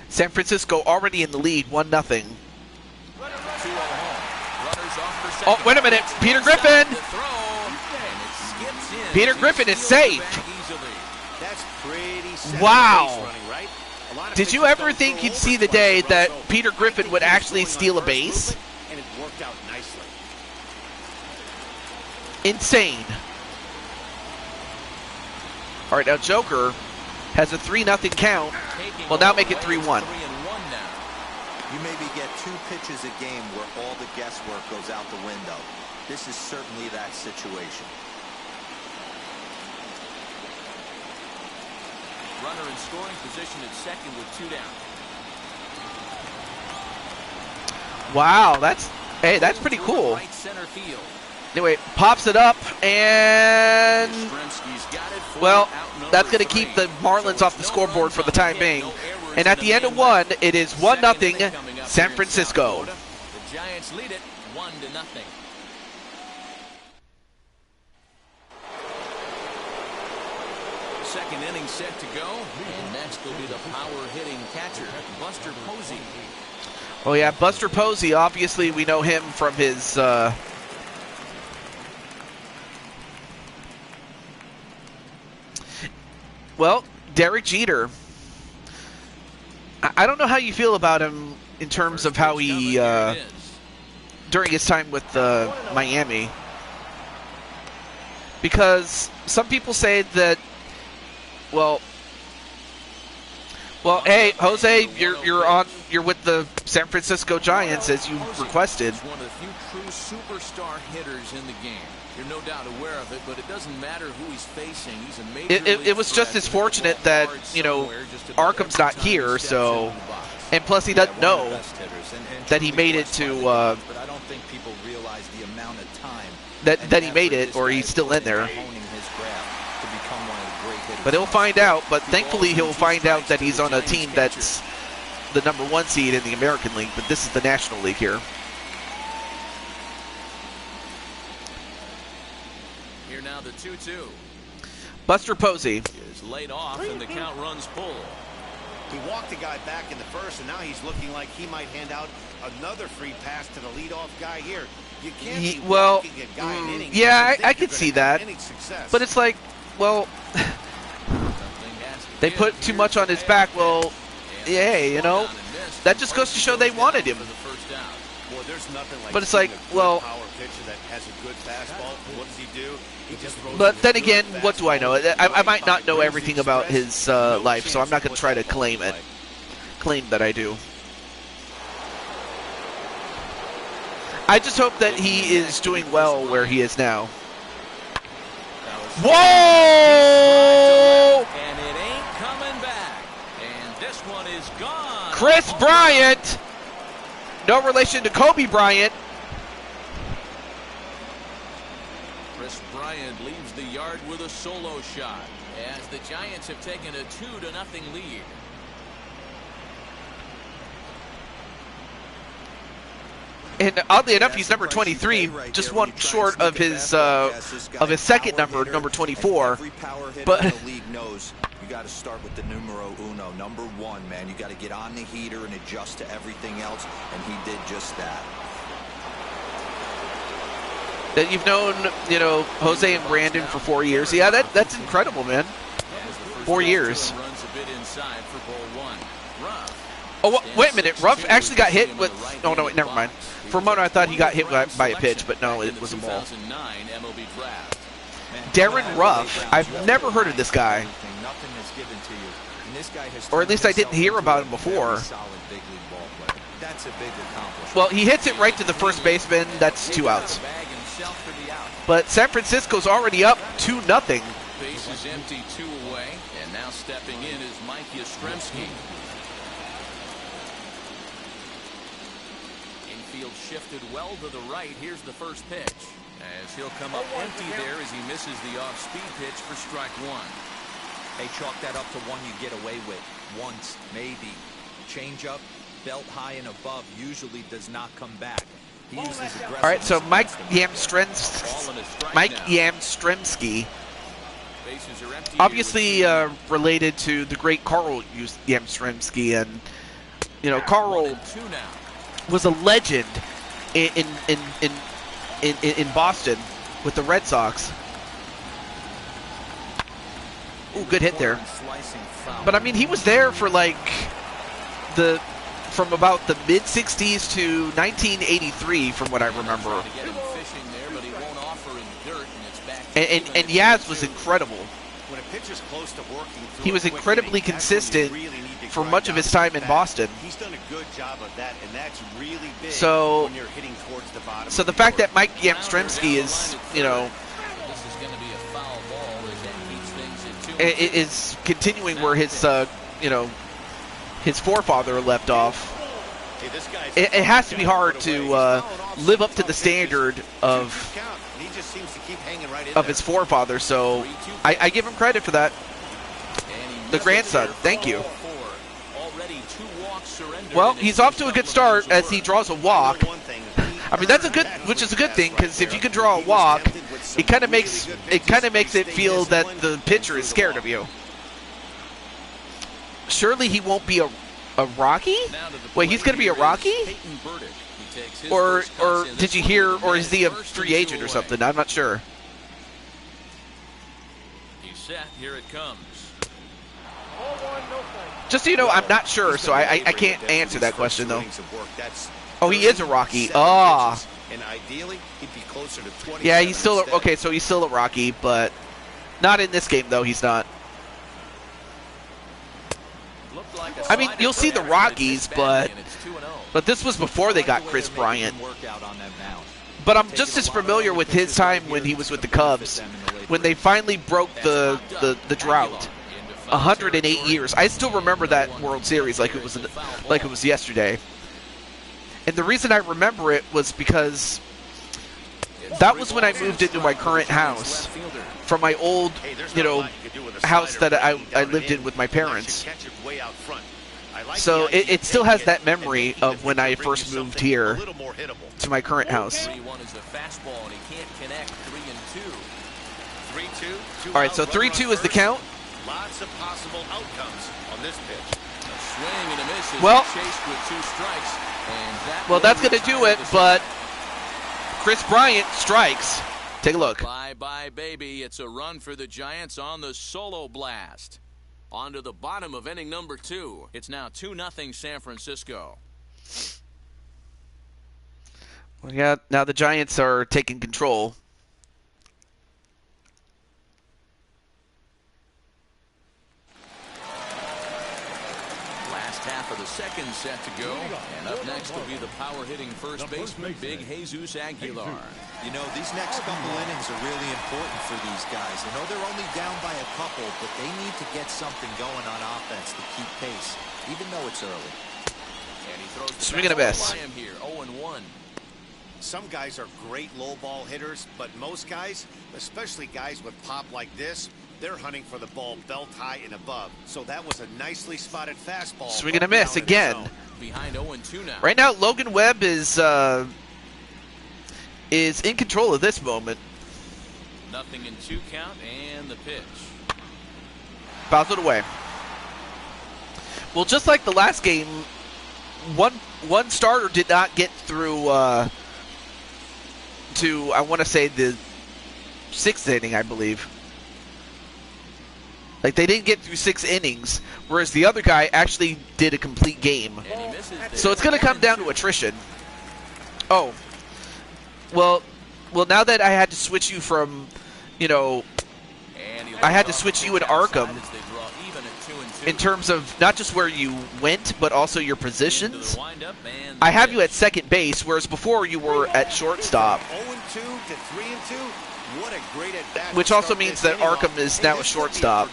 San Francisco already in the lead, 1-0. 2-0 home. Runners off for second. Oh, wait a minute. Peter Griffin. The throw, and it skips in. Peter Griffin is safe. That's pretty set Wow. base running, right? A lot of Did you pitchers ever don't think throw you'd over see the twice day in a row, that so Peter I Griffin think would he was actually going on steal a first base? movement, and it worked out nicely. Insane. All right, now Joker has a 3-0 count. Well, now make it 3-1. You maybe get 2 pitches a game where all the guesswork goes out the window. This is certainly that situation. Runner in scoring position at second with 2 down. Wow, that's pretty cool. Right center field. Anyway, pops it up, and Yastrzemski's got it for well, out number that's going to keep 3. the Marlins off the No scoreboard runs for the on time hit, being. no errors And at in the end of main one, line. it is Second 1-0 inning coming up San here in Francisco. South Florida. The Giants lead it 1-0. second inning set to go. And next will be the power-hitting catcher, Buster Posey. Oh, yeah, Buster Posey. Obviously, we know him from his... Well, Derek Jeter. I don't know how you feel about him in terms of how he... during his time with Miami. Because some people say that, well, hey, Jose, you're with the San Francisco Giants as you requested. He's one of the few true superstar hitters in the game. You're no doubt aware of it, but it doesn't matter who he's facing. He's a major It was just as fortunate that, you know, Arkham's not here, so, and plus he doesn't know that he made it to, but I don't think people realize the amount of time that he made it, or he's still in there. But he'll find out, but thankfully he'll find out that he's on a team that's the #1 seed in the American League, but this is the National League here. Here now the 2-2. Buster Posey Is laid off and the count runs full. He walked the guy back in the first, and now he's looking like he might hand out another free pass to the leadoff guy here. You can't be walking a guy in innings. Yeah, I could see that. But it's like, well, they put too much on his back. Well, yeah, you know, that just goes to show they wanted him. But it's like, well, but then again, what do I know? I might not know everything about his life, so I'm not going to try to claim that I do. I just hope that he is doing well where he is now. Whoa! And it ain't coming back. And this one is gone. Chris Bryant. No relation to Kobe Bryant. Chris Bryant leaves the yard with a solo shot as the Giants have taken a 2-0 lead. And oddly enough, he's number 23, just one short of his second number 24. But the league knows you got to start with the numero uno, #1, man. You got to get on the heater and adjust to everything else, and he did just that. That you've known, you know, Jose and Brandon for 4 years. Yeah, that's incredible, man. 4 years. Oh, wait a minute. Ruff actually got hit with... Oh, no, wait, never mind. For a moment, I thought he got hit by a pitch, but no, it was a ball. Darren Ruff. I've never heard of this guy. Or at least I didn't hear about him before. Well, he hits it right to the first baseman. That's 2 outs. But San Francisco's already up 2-0. Base is empty, 2 away. And now stepping in is Mike Yastrzemski. Infield shifted well to the right. Here's the first pitch. As he'll come up empty there as he misses the off-speed pitch for strike 1. Hey, chalk that up to one you get away with. Once, maybe. Change up, belt high and above, usually does not come back. He uses aggressive. All right, so Mike Yastrzemski, obviously related to the great Carl Yastrzemski, and you know, Carl was a legend in Boston with the Red Sox. Ooh, good hit there. But I mean, he was there for like from about the mid-60s to 1983, from what I remember. And Yaz was incredible. He was incredibly consistent for much of his time in Boston. He's done a good job of that, and that's really big so, when you're hitting towards the bottom. So the fact that Mike Yastrzemski is, you know, is continuing where his, you know, his forefather left off. It has to be hard to live up to the standard of his forefather. So I give him credit for that. The grandson, thank you. Well, he's off to a good start as he draws a walk. I mean, that's a good, which is a good thing, because if you can draw a walk, it kind of makes it feel that the pitcher is scared of you. surely he won't be a Rocky? Wait, he's going to be a Rocky? Or did you hear, or is he a free agent or something? I'm not sure. He's set. Here it comes. Just so you know, I'm not sure, so I can't answer that question, though. Oh, he is a Rocky. Ah. And ideally, he'd be closer to 20. Yeah, he's still okay. So he's still a Rocky, but not in this game, though. He's not. I mean, you'll see the Rockies, but this was before they got Chris Bryant. But I'm just as familiar with his time when he was with the Cubs, when they finally broke the drought. 108 years. I still remember that World Series like it was yesterday. And the reason I remember it was because that was when I moved into my current house from my old, house that I lived in with my parents. So it still has that memory of when I first moved here to my current house. All right, so 3-2 is the count. Lots of possible outcomes on this pitch. A swing and a miss. Well, chased with 2 strikes, and well, that's going to do it, but Chris Bryant strikes. Take a look. Bye-bye, baby. It's a run for the Giants on the solo blast. On to the bottom of inning number 2. It's now 2-0 San Francisco. Well, yeah, now the Giants are taking control. Half of the second set to go, and up next will be the power-hitting first baseman, Big Jesus Aguilar. You know, these next couple innings are really important for these guys. I know they're only down by a couple, but they need to get something going on offense to keep pace, even though it's early. And he throws the swing and a miss. Here, 0-1. Some guys are great low ball hitters, but most guys, especially guys with pop like this, they're hunting for the ball belt high and above. So that was a nicely spotted fastball. Swing and a miss again. Behind 0-2 now. Right now, Logan Webb is in control of this moment. 0-2 count and the pitch. Fouls it away. Well, just like the last game, one starter did not get through to, I want to say, the 6th inning, I believe. Like, they didn't get through 6 innings, whereas the other guy actually did a complete game. So it's going to come down to attrition. Oh. Well, now that I had to switch you from, I had to switch you in Arkham in terms of not just where you went, but also your positions. I have you at second base, whereas before you were at shortstop. 0-2 to 3-2. What a great at bat. Which also means that Arkham is now a shortstop,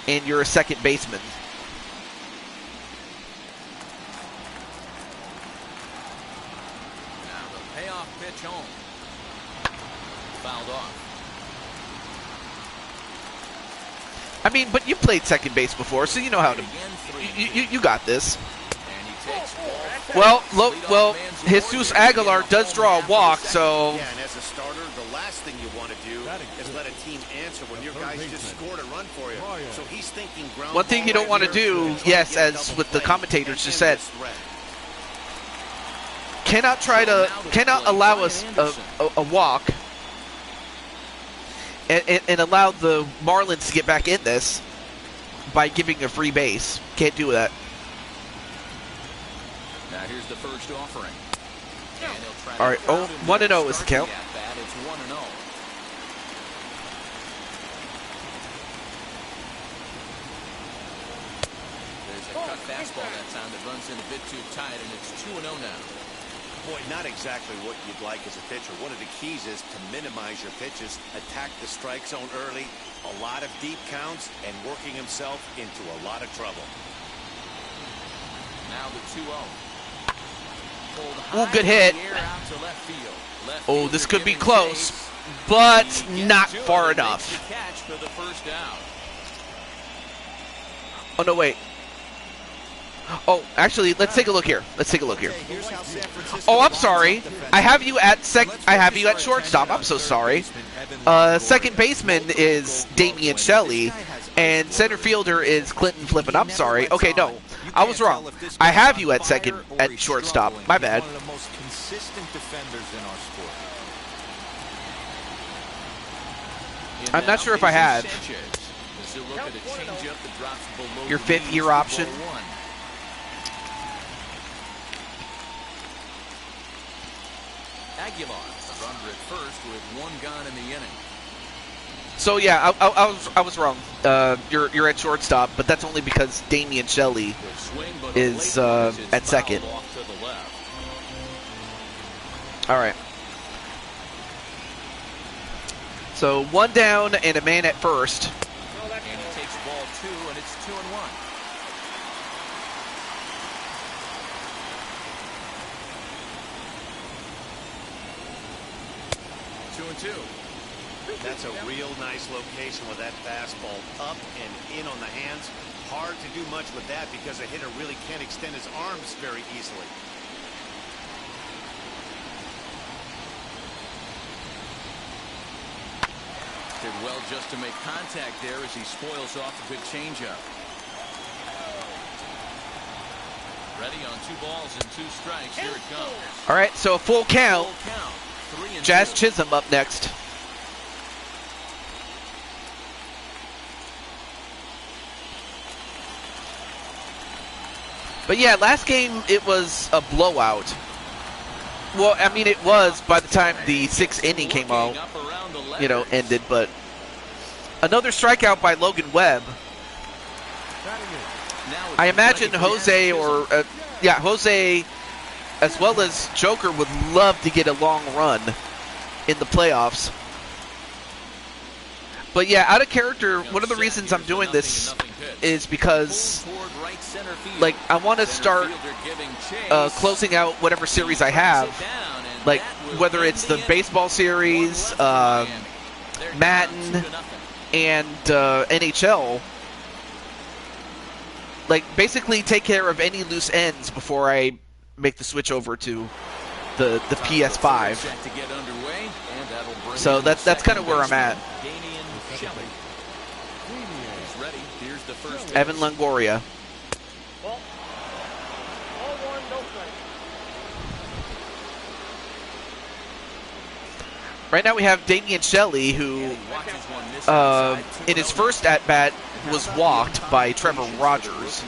and you're a second baseman. Now the payoff pitch home. Fouled off. I mean, but you've played second base before, so you know how to. You got this. Well, Jesus Aguilar does draw a walk, so. Yeah, and as a starter, the last thing you want to do is let a team answer when your guys just scored a run for you. So he's thinking ground. One thing you don't want to do, yes, as with the commentators just said, cannot allow us a walk and allow the Marlins to get back in this by giving a free base. Can't do that. Now here's the first offering. All right, 1-0 is the count. It's 1-0. There's a cut fastball that time that runs in a bit too tight, and it's 2-0 now. Boy, not exactly what you'd like as a pitcher. One of the keys is to minimize your pitches, attack the strike zone early, a lot of deep counts, and working himself into a lot of trouble. Now the 2-0. Oh, good hit. Oh, this could be close, but not far enough. Oh, no, wait. Oh, actually, let's take a look here. Oh, I'm sorry. I have you at shortstop. I'm so sorry. Second baseman is Damian Shelley. And center fielder is Clinton Flippin. I'm sorry. Okay, no. I was wrong. I have you at second at shortstop. My bad. One of the most consistent defenders in our sport. I'm not sure if I have your fifth-year option. Aguilar, the runner at first with one gone in the inning. So yeah, I was wrong. You're at shortstop, but that's only because Damian Shelley is at second. All right. So one down and a man at first. And he takes ball 2, and it's 2-1. 2-2. That's a real nice location with that fastball up and in on the hands. Hard to do much with that because a hitter really can't extend his arms very easily. Did well just to make contact there as he spoils off a good changeup. Ready on 2 balls and 2 strikes. Here it comes. All right, so a full count. Full count. 3-2. Jazz Chisholm up next. But yeah, last game it was a blowout. Well, I mean it was by the time the 6th inning came out, ended. But another strikeout by Logan Webb. I imagine Jose Jose, as well as Joker, would love to get a long run in the playoffs. But yeah, out of character, one of the reasons I'm doing this is because, like, I want to start closing out whatever series I have, like whether it's the baseball series, Madden, and NHL. Like, basically take care of any loose ends before I make the switch over to the PS5. So that's kind of where I'm at. Evan Longoria. Ball 1, no strike. Right now we have Damian Shelley, who in his first at-bat was walked by Trevor Rogers.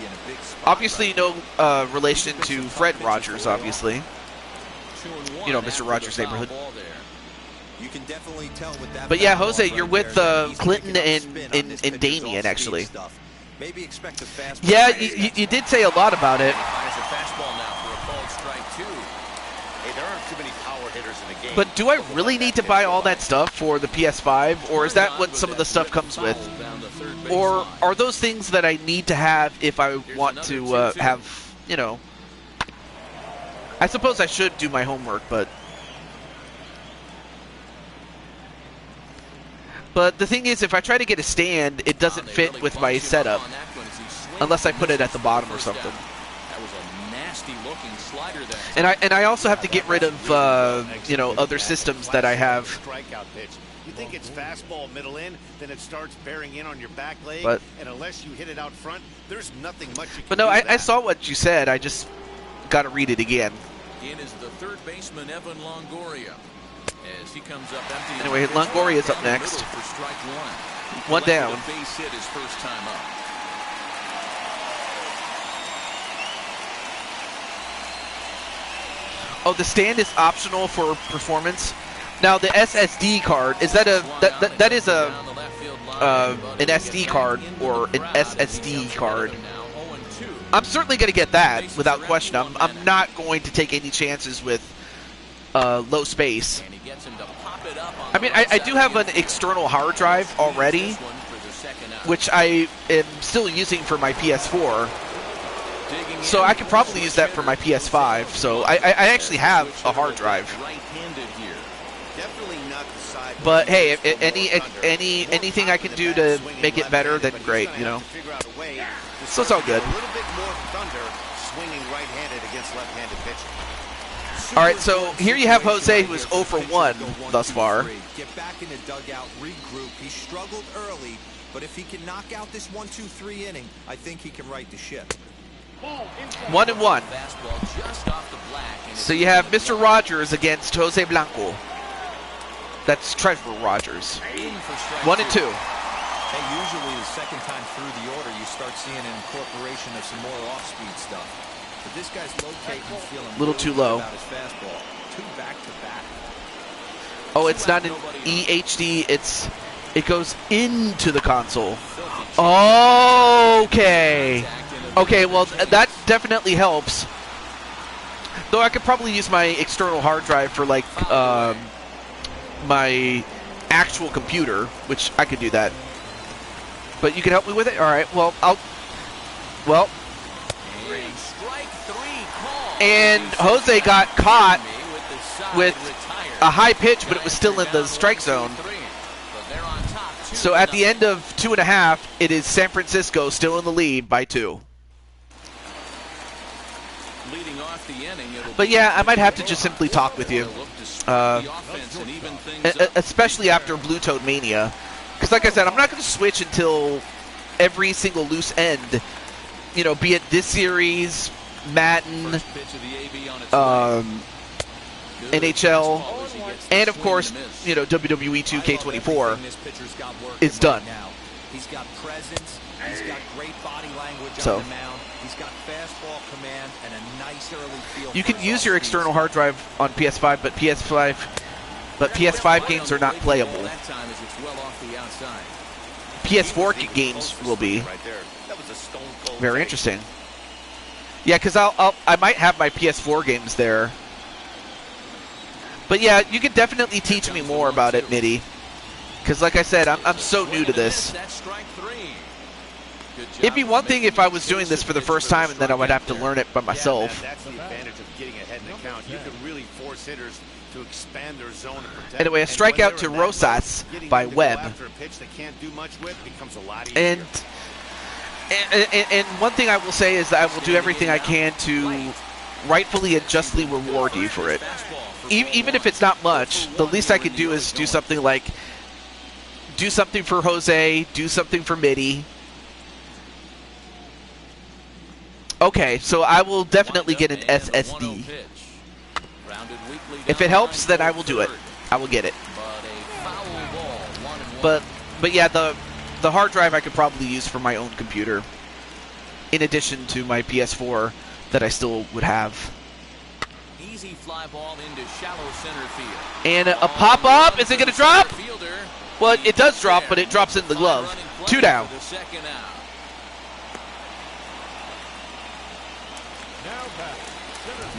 Obviously no relation to Fred Rogers, obviously. You know, Mr. Rogers' neighborhood. You can definitely tell with that. But yeah, Jose, you're with Clinton and Damian, actually. Maybe expect a fast. Yeah, you did say a lot about it. Fires a fastball now for a called strike 2. Hey, there aren't too many power hitters in the game. But do I really need to buy all that stuff for the PS5, or is that what some of the stuff comes with? Or are those things that I need to have if I want to have, you know... I suppose I should do my homework, but... But the thing is, if I try to get a stand, it doesn't fit with my setup. Unless I put it at the bottom or something. That was a nasty looking slider there. And I also have to get rid of, other systems that I have. Strikeout pitch. You think it's fastball middle in, then it starts bearing in on your back leg, but, and unless you hit it out front, there's nothing much you can do. But no, I that. saw what you said. I just got to read it again. In is the third baseman, Evan Longoria. As he comes up empty. Anyway, Longoria's up next. For strike 1. One down. A base hit his first time up. Oh, the stand is optional for performance. Now the SSD card, is that that is a an SD card or an SSD card? I'm certainly going to get that without question. I'm not going to take any chances with low space. I mean, I do have an external hard drive already, which I am still using for my PS4. So I could probably use that for my PS5. So I actually have a hard drive. But hey, anything I can do to make it better, then great, you know. So it's all good. A little bit more thunder swinging right-handed against left-handed pitching. All right, so here you have Jose, who is 0 for 1 thus far. Get back in the dugout, regroup. He struggled early, But if he can knock out this 1-2-3 inning, I think he can right the ship. 1-1. Fastball just off the black. And So you have Mr. Rogers against Jose Blanco. That's Treasurer Rogers. in for strike 1-2. two. Hey, usually the second time through the order, you start seeing an incorporation of some more off-speed stuff. But this guy's locating, feeling Little too low. about his fastball. 2 back-to-back. Oh, it's not an EHD. It goes into the console. Okay. Okay, well, that definitely helps. Though I could probably use my external hard drive for, like, my actual computer, which I could do that. But you can help me with it? All right, well, well. And strike 3 call. And Jose got caught with a high pitch, but it was still in the strike zone. So at the end of 2.5, it is San Francisco still in the lead by 2. Leading off the inning, But yeah, I might have to just simply talk with you, especially after Blue Toad Mania. Because like I said, I'm not going to switch until every single loose end, you know, be it this series, Madden, NHL, and of course, you know, WWE 2K24 is done. He's got presence, he's got great body language So. on the mound, he's got fastball command and a nice early feel. You can use your external hard drive on PS5, but PS5 games are not playable. That time as it's well off the outside. PS4 games will be. Right there. That was a stone cold Very take. interesting. Yeah, because I might have my PS4 games there. But yeah, you can definitely teach me more about it, Mitty. Because like I said, I'm so new to this. That's strike 3. Good job It'd be one of thing making if I was doing this for the first time and then I would have to learn it by myself. That's the advantage of getting ahead in the count. You can really force hitters to expand their zone and protect. Anyway, a And when strikeout they're to in that Rosas mode, getting by them to go Webb. after a pitch they can't do much with becomes a lot easier. And one thing I will say is that I will do everything I can to rightfully and justly reward you for it. Even if it's not much, the least I can do is do something like do something for Jose, do something for Mitty. Okay, so I will definitely get an SSD. If it helps, then I will do it. I will get it. But yeah, the hard drive I could probably use for my own computer, in addition to my PS4 that I still would have. Easy fly ball into shallow center field. And a pop up. Is it going to drop? Well, it does drop, but it drops in the glove. 2 down.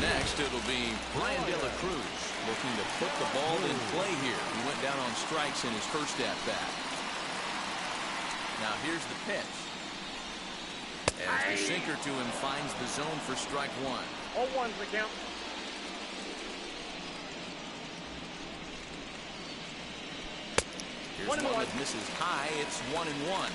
Next, it'll be Brian De La Cruz looking to put the ball in play here. He went down on strikes in his first at-bat. Now here's the pitch. As the sinker to him finds the zone for strike 1. 0-1's the count. Here's one that misses high. It's 1-1.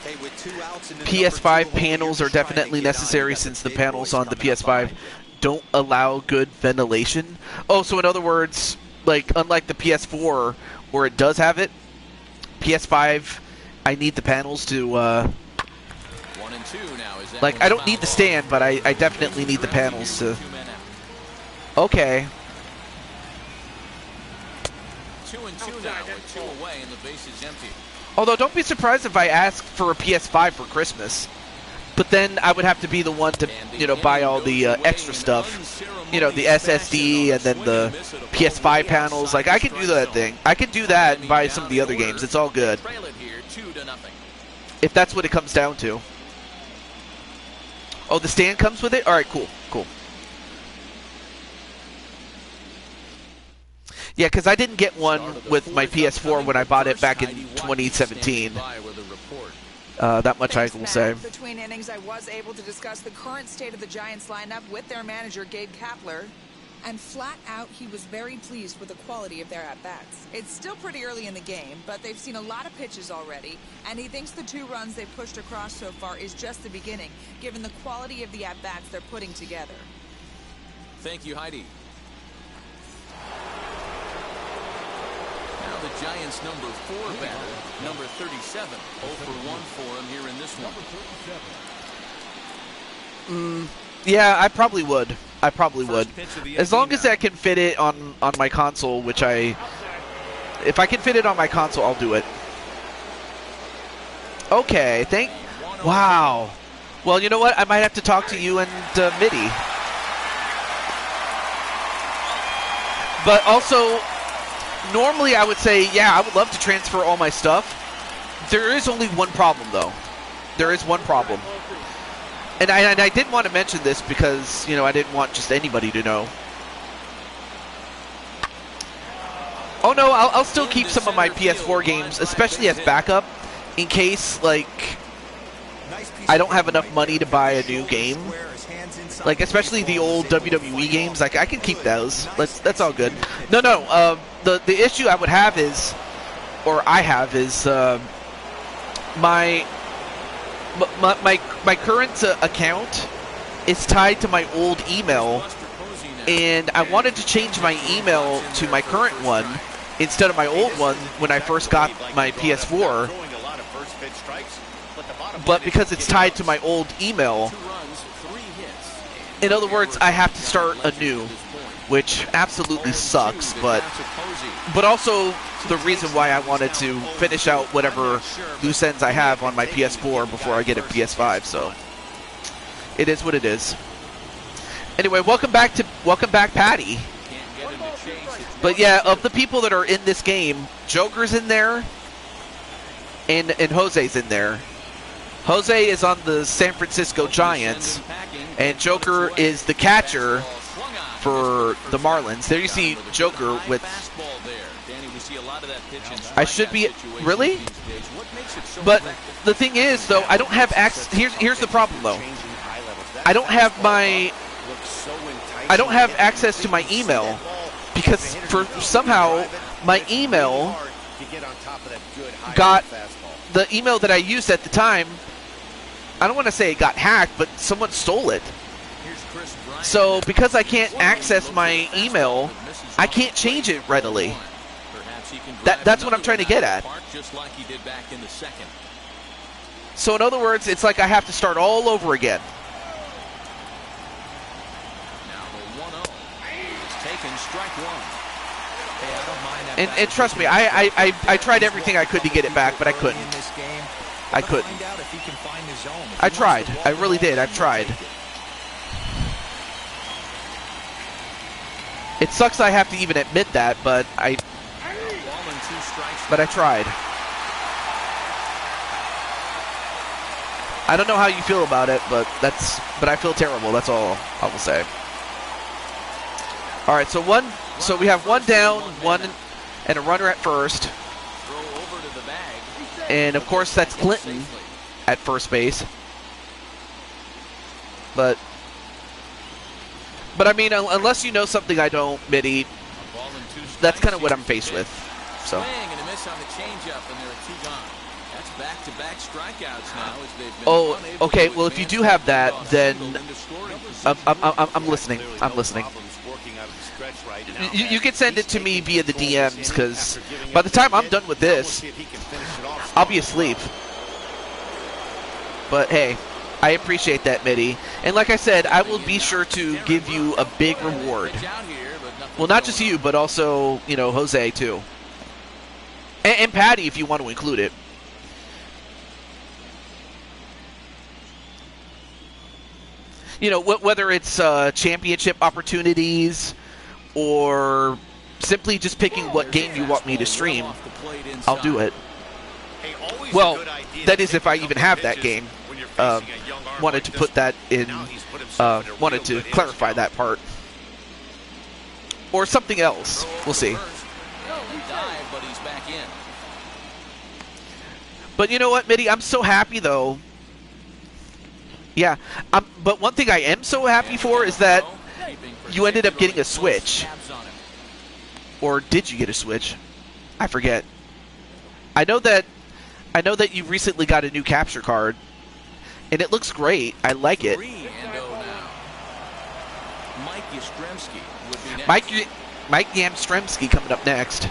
Hey, with 2 outs in the PS5 panels are definitely necessary since the panels on the PS5 don't allow good ventilation. Oh, so in other words, like unlike the PS4 where it does have it, PS5 I need the panels to 1-2 now. Is that like I don't need the stand, but I definitely need the panels to. Okay. 2-2 now with 2 away and the base is empty. Although don't be surprised if I ask for a PS5 for Christmas. But then I would have to be the one to, you know, buy all the extra stuff. You know, the SSD and then the PS5 panels. Like, I can do that thing. I can do that and buy some of the other games. It's all good. If that's what it comes down to. Oh, the stand comes with it? All right, cool, cool. Yeah, because I didn't get one with my PS4 when I bought it back in 2017. That much I will say. Between innings, I was able to discuss the current state of the Giants lineup with their manager, Gabe Kapler. And flat out, he was very pleased with the quality of their at-bats. It's still pretty early in the game, but they've seen a lot of pitches already, and he thinks the 2 runs they've pushed across so far is just the beginning, given the quality of the at-bats they're putting together. Thank you, Heidi. Now the Giants' number 4 batter, number 37. 0 for 1 for him here in this one. Yeah, I probably would. I probably would. As long as I can fit it on my console, which if I can fit it on my console, I'll do it. Okay, wow. Well, you know what? I might have to talk to you and Mitty. But also, normally I would say, yeah, I would love to transfer all my stuff. There is only one problem, though. There is one problem. And I didn't want to mention this because, you know, I didn't want just anybody to know. Oh, no, I'll still keep some of my PS4 games, especially as backup, in case, like, I don't have enough money to buy a new game. Like, especially the old WWE games, like, I can keep those. That's all good. No, the issue I would have is, or I have, is my current account is tied to my old email, and I wanted to change my email to my current one instead of my old one when I first got my PS4. But because it's tied to my old email, in other words, I have to start anew, which absolutely sucks, but also the reason why I wanted to finish out whatever loose ends I have on my PS4 before I get a PS5, so it is what it is. Anyway, welcome back, Patty. But yeah, of the people that are in this game, Joker's in there, and Jose's in there. Jose is on the San Francisco Giants, and Joker is the catcher for the Marlins. There you see Joker with... I should be... Really? But the thing is, though, I don't have access... Here's the problem, though. I don't have access to my email, because somehow my email got... The email that I used at the time, I don't want to say it got hacked, but someone stole it. So because I can't access my email, I can't change it readily. That's what I'm trying to get at. So in other words, it's like I have to start all over again. And trust me, I tried everything I could to get it back, but I couldn't. I couldn't. I tried. I really did. I've tried. It sucks I have to even admit that, but I tried. I don't know how you feel about it, but I feel terrible. That's all I will say. All right, so we have one down, one and a runner at first. And of course that's Clinton at first base. But I mean, unless you know something I don't, Mitty, that's kind of what I'm faced with. So. Oh, okay. Well, if you do have that, then I'm listening. I'm listening. You can send it to me via the DMs, because by the time I'm done with this, I'll be asleep. But hey, I appreciate that, Mitty. And like I said, I will be sure to give you a big reward. Well, not just you, but also, you know, Jose, too. And Patty, if you want to include it. You know, whether it's championship opportunities or simply just picking what game you want me to stream, I'll do it. Well, that is if I even have that game. Wanted to put that in, wanted to clarify that part. Or something else. We'll see. But you know what, Mitty? I'm so happy, though. Yeah, but one thing I am so happy for is that you ended up getting a Switch. Or did you get a Switch? I forget. I know that you recently got a new capture card, and it looks great. I like it. Mike Yastrzemski coming up next.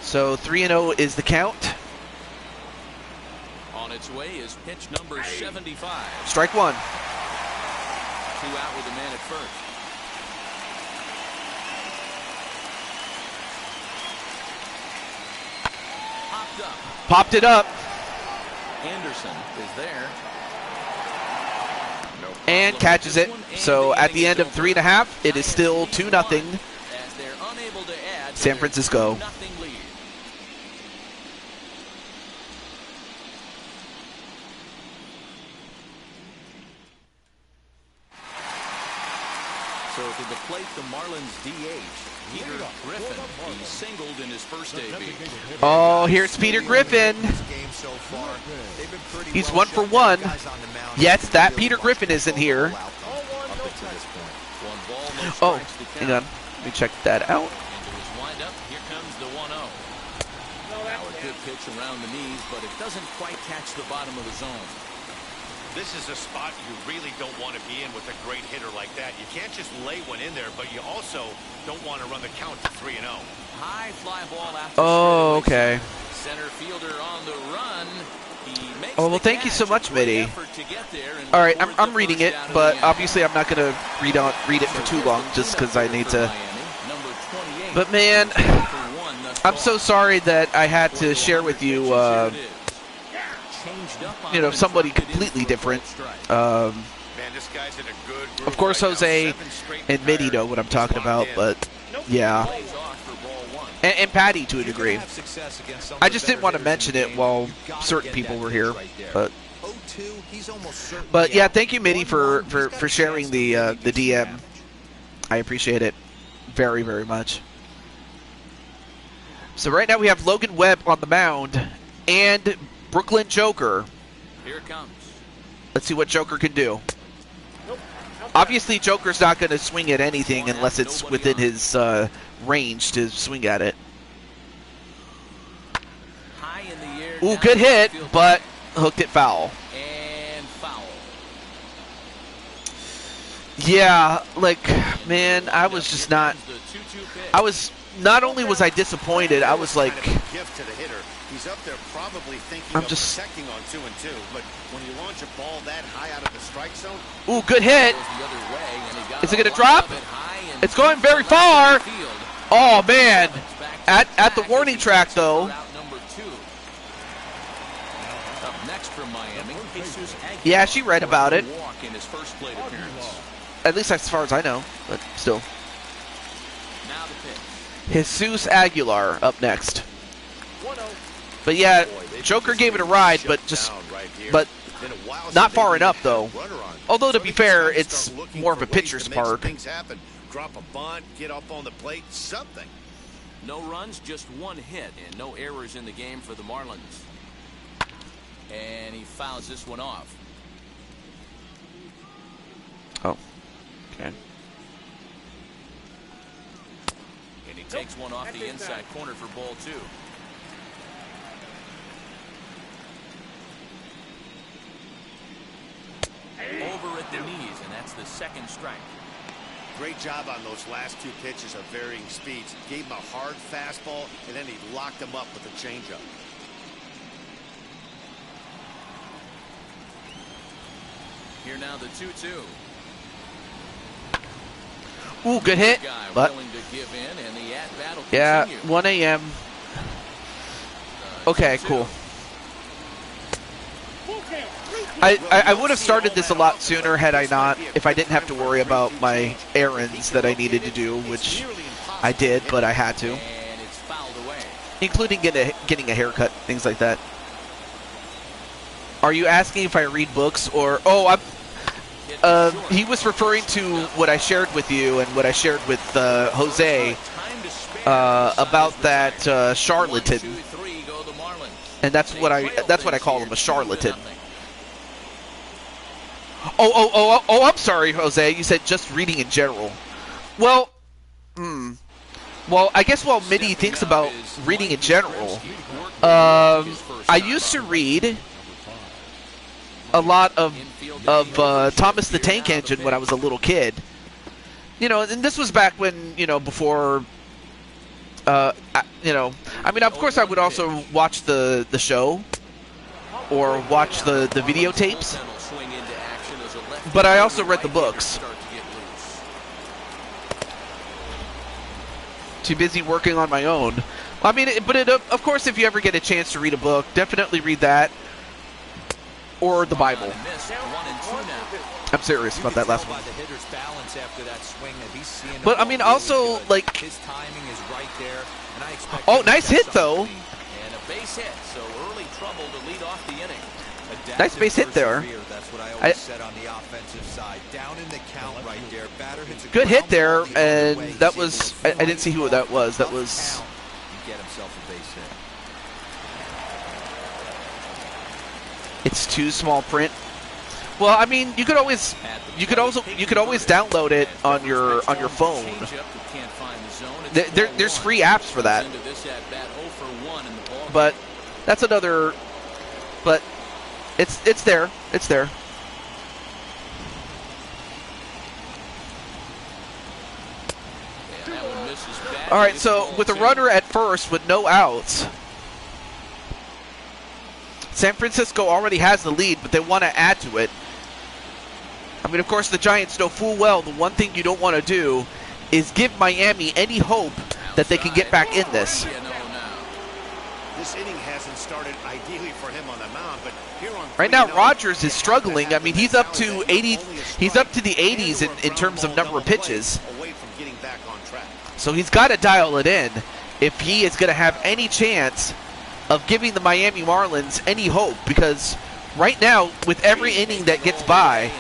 So 3-0 is the count. On its way is pitch number 75. Strike one. 2 out with a man at first. Popped up. Popped it up. Anderson is there. And catches it. So at the end of 3.5, it is still 2-0. As they're unable to add to San their Francisco. 2-0 lead. So to the plate, the Marlins DH, Peter Griffin. He singled in his first debut. Oh, here's Peter Griffin. He's 1 for 1. Yes, that Peter Griffin isn't here. One ball, no Oh, strikes to hang count. on. Let me check that out. Into his windup, here comes the 1-0. Now a good pitch around the knees, but it doesn't quite catch the bottom of the zone. This is a spot you really don't want to be in with a great hitter like that. You can't just lay one in there, but you also don't want to run the count to 3-0. High fly ball after Oh, straightaway. okay. Center fielder on the run. He makes Oh, well, the thank you so catch. much, A great Mitty. effort to get there and All right, record I'm the reading first it, out of but the inning. obviously I'm not going to read it for too long just because I need to. Number 28. But man, For one thus I'm far. so sorry that I had to share with you, Changed up on you know, him, somebody dropped it in completely for a different. ball strike. Man, this guy's in a good groove Of course, right now. Jose 7 straight and Mitty retired. know what I'm He's talking locked about, in. but yeah, Plays off for ball one. and Patty to a degree. I just didn't want to mention it while certain people were here, but yeah, thank you, Mitty, for sharing the DM. I appreciate it very, very much. So right now we have Logan Webb on the mound and Brooklyn Joker. Here it comes. Let's see what Joker can do. Obviously, Joker's not going to swing at anything unless it's within his range to swing at it. High in the air. Ooh, down good the hit, field. but hooked it foul. And foul. Yeah, like, man, I was just not. The 2-2 pitch. I was. Not only was I disappointed, I was like, Kind of a gift to the hitter. He's up there probably thinking I'm of just- protecting on 2-2, but when you launch a ball that high out of the strike zone, ooh, good hit. Goes the other way, and he got Is it a gonna lot drop? of it high and It's going deep very to left far. field. Oh man, Back to at the back warning as he track takes though. over route number 2. Up next from Miami, Jesus Aguilar. Yeah, she read about it. Walk in his first plate appearance. At least as far as I know, but still. Now the pitch. Jesus Aguilar up next. But yeah, Joker gave it a ride, but just, but not far enough though. Although to be fair, it's more of a pitcher's park. things happen. Drop a bunt, get up on the plate, something. No runs, just one hit, and no errors in the game for the Marlins. And he fouls this one off. Oh, okay. And he takes one off the inside corner for ball 2. Over at the knees, and that's the second strike. Great job on those last 2 pitches of varying speeds. Gave him a hard fastball, and then he locked him up with a changeup. Here now the 2-2. Ooh, good hit, Guy but willing to give in, and the at-bat will yeah, continue. 1 a.m. Okay, 2-2. cool. I would have started this a lot sooner had I not, if I didn't have to worry about my errands that I needed to do, which I did, but I had to, And it's fouled away. including getting a haircut, things like that. Are you asking if I read books or? Oh, he was referring to what I shared with you and what I shared with Jose about that charlatan, 1, 2, 3 go the Marlins. and that's what I call him, a charlatan. Oh, I'm sorry, Jose. You said just reading in general. Well, well, I guess while Mitty thinks about reading in general, I used to read a lot of Thomas the Tank Engine when I was a little kid. You know, and this was back when, you know, before you know, I mean, of course I would also watch the show or watch the videotapes, but I also read the books. Too busy working on my own. I mean, of course, if you ever get a chance to read a book, definitely read that or the Bible. I'm serious about that last one. But I mean, also like, his timing is right there, and I expect. Oh, nice hit though. And a base hit, so early trouble to lead off the inning. Nice base hit there. That's what I always said on the offensive side. Down in the count right there. Batter hits a Good hit there, ground ball the other and way. that was I didn't see who that was. That was. Get himself a base hit. It's too small print. Well, I mean, you could always download it on your phone. There's free apps for that. But that's another. But it's there. It's there. All right, so with a runner at first with no outs, San Francisco already has the lead, but they want to add to it. I mean, of course, the Giants know full well the one thing you don't want to do is give Miami any hope that they can get back in this. This inning hasn't started ideally for him on the mound, but here on right now Rogers is struggling. I mean, he's up to 80. He's up to the 80s in terms of number of pitches. Away from getting back on track. So he's got to dial it in if he is going to have any chance of giving the Miami Marlins any hope, because right now, with every inning that gets by,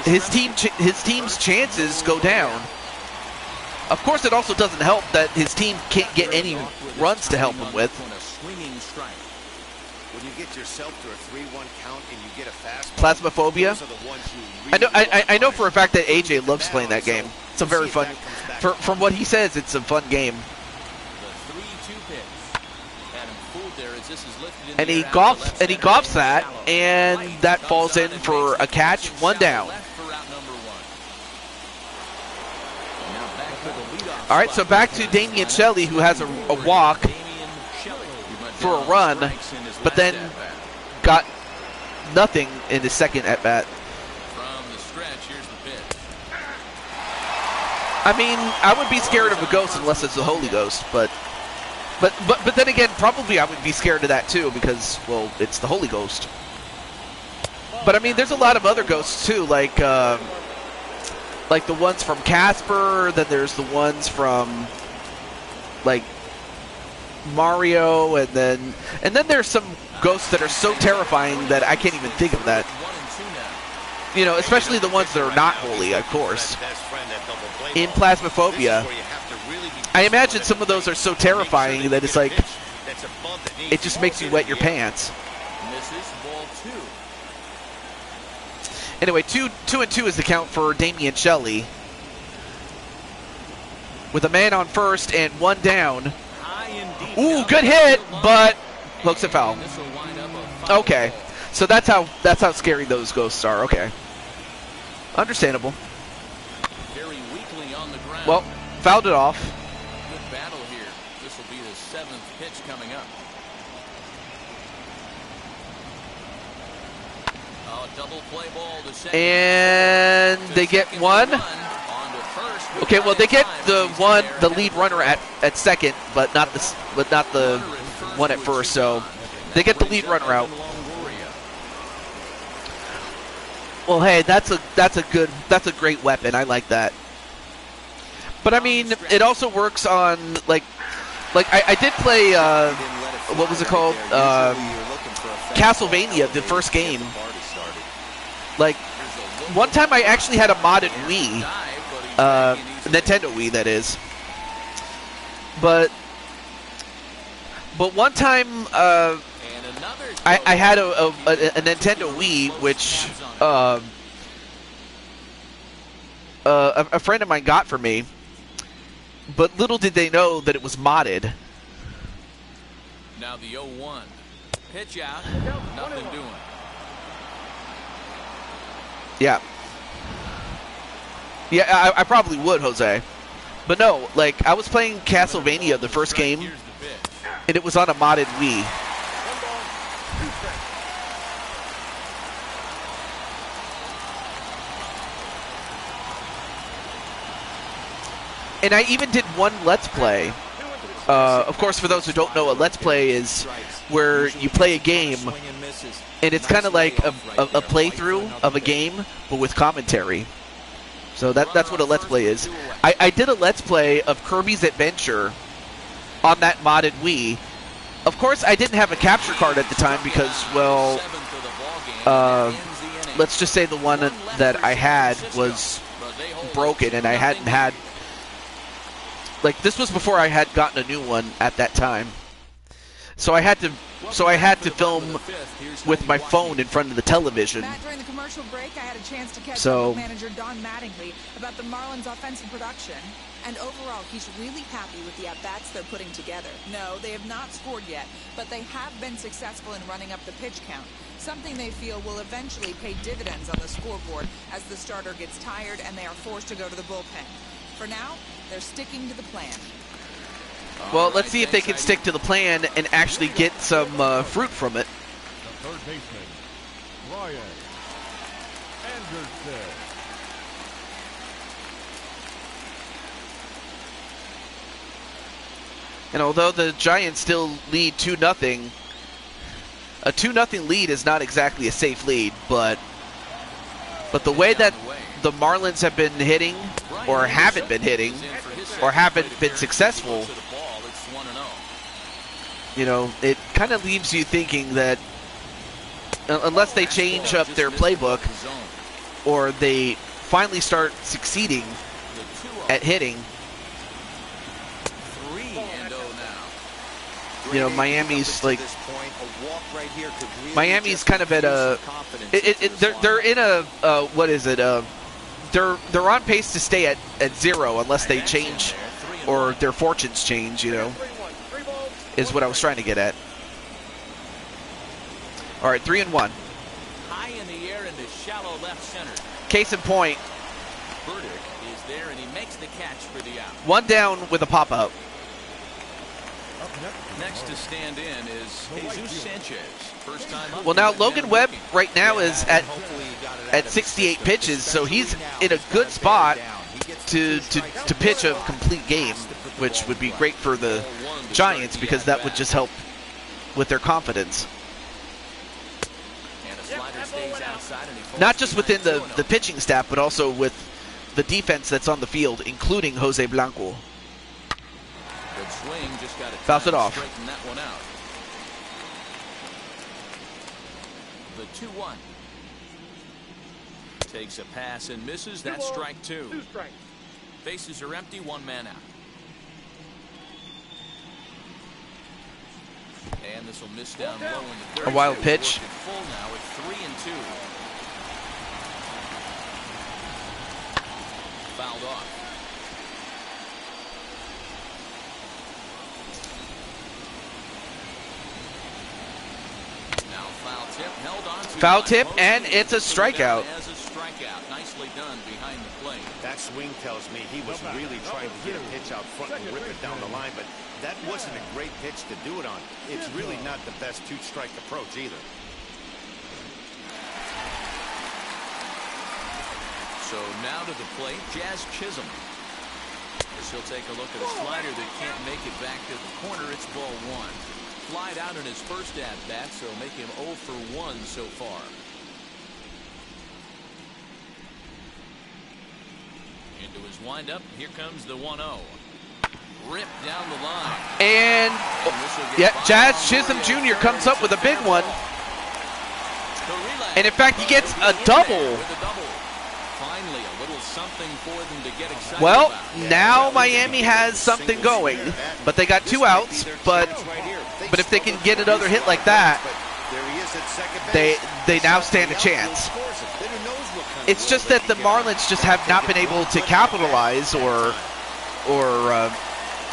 his team's chances go down. Of course, it also doesn't help that his team can't get any runs to help him with. When you get yourself to a 3-1 count and you get a fast Plasmaphobia. I know for a fact that AJ loves playing that game. It's a very fun. From what he says, it's a fun game. And he golfs that, and that falls in for a catch. 1 down. All right, so back to Damian Shelley, who has a walk for a run, but then got nothing in his second at bat. I mean, I would be scared of a ghost unless it's the Holy Ghost, but then again, probably I would be scared of that too, because, well, it's the Holy Ghost. But I mean, there's a lot of other ghosts too, like the ones from Casper. Then there's the ones from like Mario, and then there's some ghosts that are so terrifying that I can't even think of that. You know, especially the ones that are not holy, of course. In Plasmaphobia, I imagine some of those are so terrifying that it's like, it just makes you wet your pants. Anyway, 2-2 is the count for Damian Shelley, with a man on first and 1 down. Ooh, good hit, but looks a foul. Okay, so that's how scary those ghosts are. Okay, understandable. Well, fouled it off. Good battle here. This will be the 7th pitch coming up. Double play ball to second. And they get 1. Okay, well, they get the lead runner at second, but not the one at first. So they get the lead runner out. Well, hey, that's a great weapon. I like that. But I mean, it also works on like I did play what was it called? Castlevania, the first game. Like, one time I actually had a modded Wii, Nintendo Wii, that is. But one time I had a Nintendo Wii, which a friend of mine got for me. But little did they know that it was modded. Now the 0-1. Pitch out. Nothing doing. Yeah. Yeah, I probably would, Jose. But no, like, I was playing Castlevania the first game, and it was on a modded Wii. 1 ball, 2 strikes. And I even did one Let's Play. Of course, for those who don't know, a Let's Play is where you play a game, and it's kind of like a playthrough of a game, but with commentary. So that's what a Let's Play is. I did a Let's Play of Kirby's Adventure on that modded Wii. Of course, I didn't have a capture card at the time because, well, let's just say the one that I had was broken, and I hadn't had... Like, this was before I had gotten a new one at that time. So I had to film with my phone in front of the television. Matt, during the commercial break, I had a chance to catch So- up with manager Don Mattingly about the Marlins' offensive production. And overall, he's really happy with the at-bats they're putting together. No, they have not scored yet, but they have been successful in running up the pitch count, something they feel will eventually pay dividends on the scoreboard as the starter gets tired and they are forced to go to the bullpen. For now, they're sticking to the plan. Well, let's see if they can stick to the plan and actually get some fruit from it. The third baseman, Ryan Anderson. And although the Giants still lead 2-0, a 2-0 lead is not exactly a safe lead, but the way that the Marlins have been hitting, or haven't been hitting, or haven't been successful, you know, it kind of leaves you thinking that unless they change up their playbook, or they finally start succeeding at hitting, you know, Miami's like, Miami's kind of at a, they're in a, what is it, they're on pace to stay at 0 unless they change, or their fortunes change, you know, is what I was trying to get at. All right, 3-1. High in the air into shallow left center. Case in point, Burdick is there, and he makes the catch for the out. one down with a pop-up. Next to stand in is Jesus Sanchez. First time up. Well, now Logan Webb right now is at 68 pitches, so he's in a good spot to pitch a complete game, which would be great for the Giants because that would just help with their confidence. Not just within the pitching staff, but also with the defense that's on the field, including Jose Blanco. Good swing, just got Fouls it off. Straighten that one out. The 2-1. Takes a pass and misses. That's strike 2. 2 strikes. Bases are empty, 1 man out. And this will miss down low in the third. A wild pitch. Full now at 3-2. Fouled off. Now foul tip, held on to Foul tip, and it's a strikeout. As a strikeout, nicely done behind the plate. That swing tells me he was really trying to get a pitch out front and rip it down the line, but that wasn't a great pitch to do it on. It's really not the best 2-strike approach either. So now to the plate, Jazz Chisholm. He'll take a look at a slider that can't make it back to the corner. It's ball 1. Flied out in his first at-bat, so make him 0 for 1 so far. Into his windup, here comes the 1-0. Ripped down the line. And yeah, Jazz Chisholm Jr. comes up with a big one. And in fact, he gets a double. Finally, a little something for them to get excited Well, about. now Miami has something going, but they got 2 outs. But if they can get another hit like that, they now stand a chance. It's just that the Marlins just have not been able to capitalize or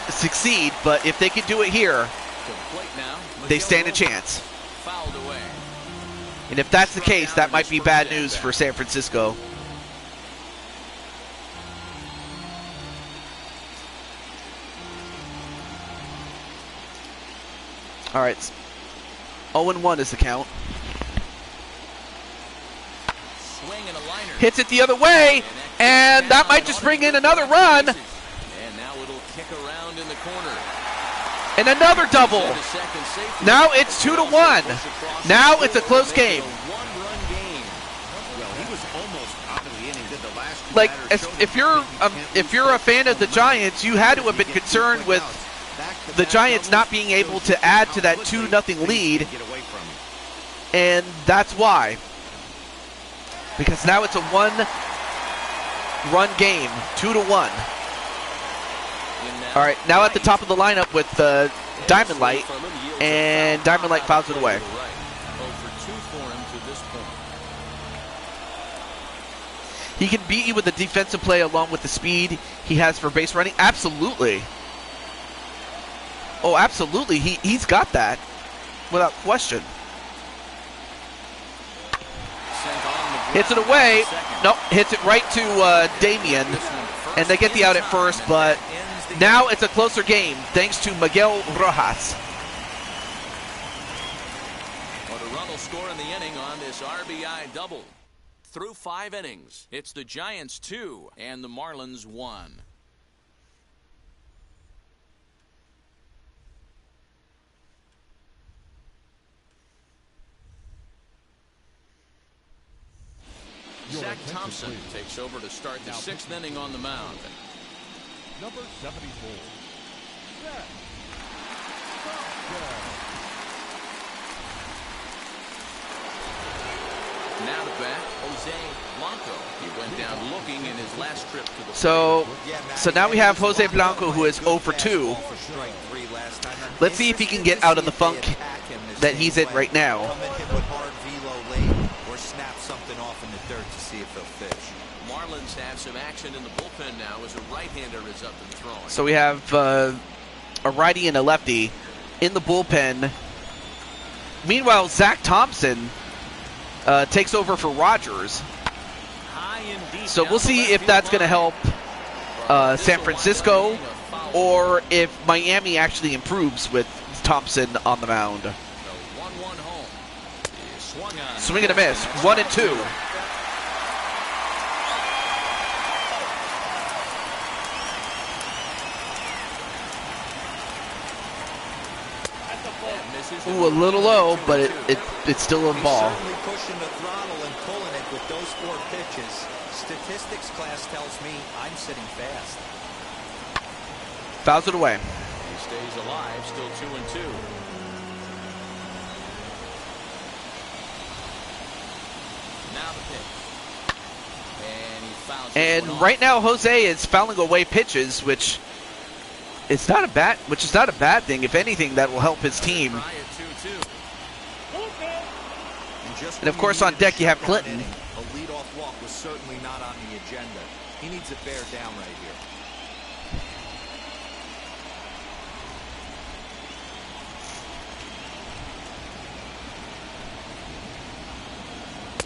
succeed. But if they can do it here, they stand a chance. Fouled away. And if that's the case, that might be bad news for San Francisco. All right. 0-1 is the count. Swing and a liner. Hits it the other way, and that might just bring in another run. And now it'll kick around in the corner. And another double. Now it's 2-1. Now it's a close game. One-run game. Well, he was almost out of the inning. Did the last two Like, batters show if you're a fan of the Giants, you had to have been concerned with the Giants not being able to add to that 2-0 lead, get away from him. and that's why. Because now it's a one-run game, 2-1. All right, now at the top of the lineup with Diamond Light, and Diamond Light fouls it away. He can beat you with the defensive play along with the speed he has for base running. Absolutely. Oh, absolutely. He's got that without question. Hits it away. Nope, hits it right to Damian. And they get the out at first, but now it's a closer game thanks to Miguel Rojas. But a run will score in the inning on this RBI double. Through 5 innings, it's the Giants 2 and the Marlins 1. Zach Thompson takes over to start the 6th inning on the mound. Number 74. Zach Thompson. Now to bat, Jose Blanco. He went down looking in his last trip to the So now we have Jose Blanco, who is 0 for 2. Let's see if he can get out of the funk that he's in right now. Or snap something off in the dirt to see if he'll fish. Marlins have some action in the bullpen now as a right-hander is up and throwing. So we have a righty and a lefty in the bullpen. Meanwhile, Zach Thompson takes over for Rogers. So we'll see if that's going to help San Francisco or if Miami actually improves with Thompson on the mound. Swing and a miss. 1-2. Ooh, a little low, but it's still a ball. Certainly pushing the throttle and pulling it with those 4 pitches. Statistics class tells me I'm sitting fast. Fouls it away. He stays alive, still 2-2. Now the pitch. And he fouls this one off. Right now, Jose is fouling away pitches, which is not a bad thing. If anything, that will help his team. And of course, on deck you have Clinton. A leadoff walk was certainly not on the agenda. He needs to bear down right here.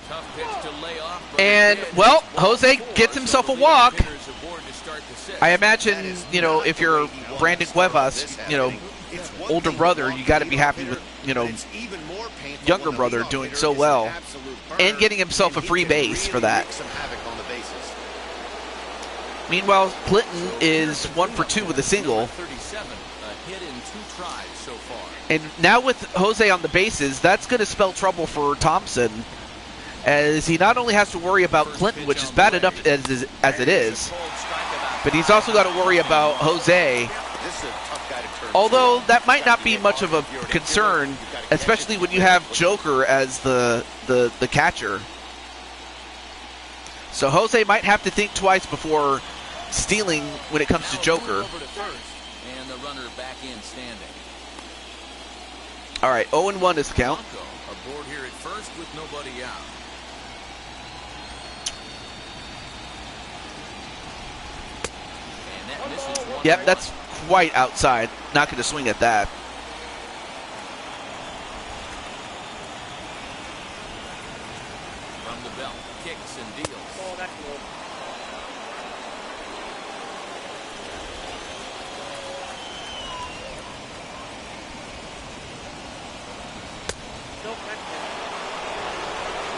Tough pitch to lay off, but And, well, Jose gets himself a walk. I imagine, if you're Brandon Cuevas, older brother, you got to be happy with, younger brother doing so well and getting himself a free base for that. Meanwhile, Clinton is 1 for 2 with a single. And now with Jose on the bases, that's going to spell trouble for Thompson, as he not only has to worry about Clinton, which is bad enough as it is, but he's also got to worry about Jose. Although that might not be much of a concern, especially when you have Joker as the catcher. So Jose might have to think twice before stealing when it comes to Joker. And the runner back in standing. All right, 0-1 is the count. Aboard here at first with nobody out. And that misses one. Yep, that's quite outside. Not going to swing at that. From the belt, kicks and deals. Oh, that's good.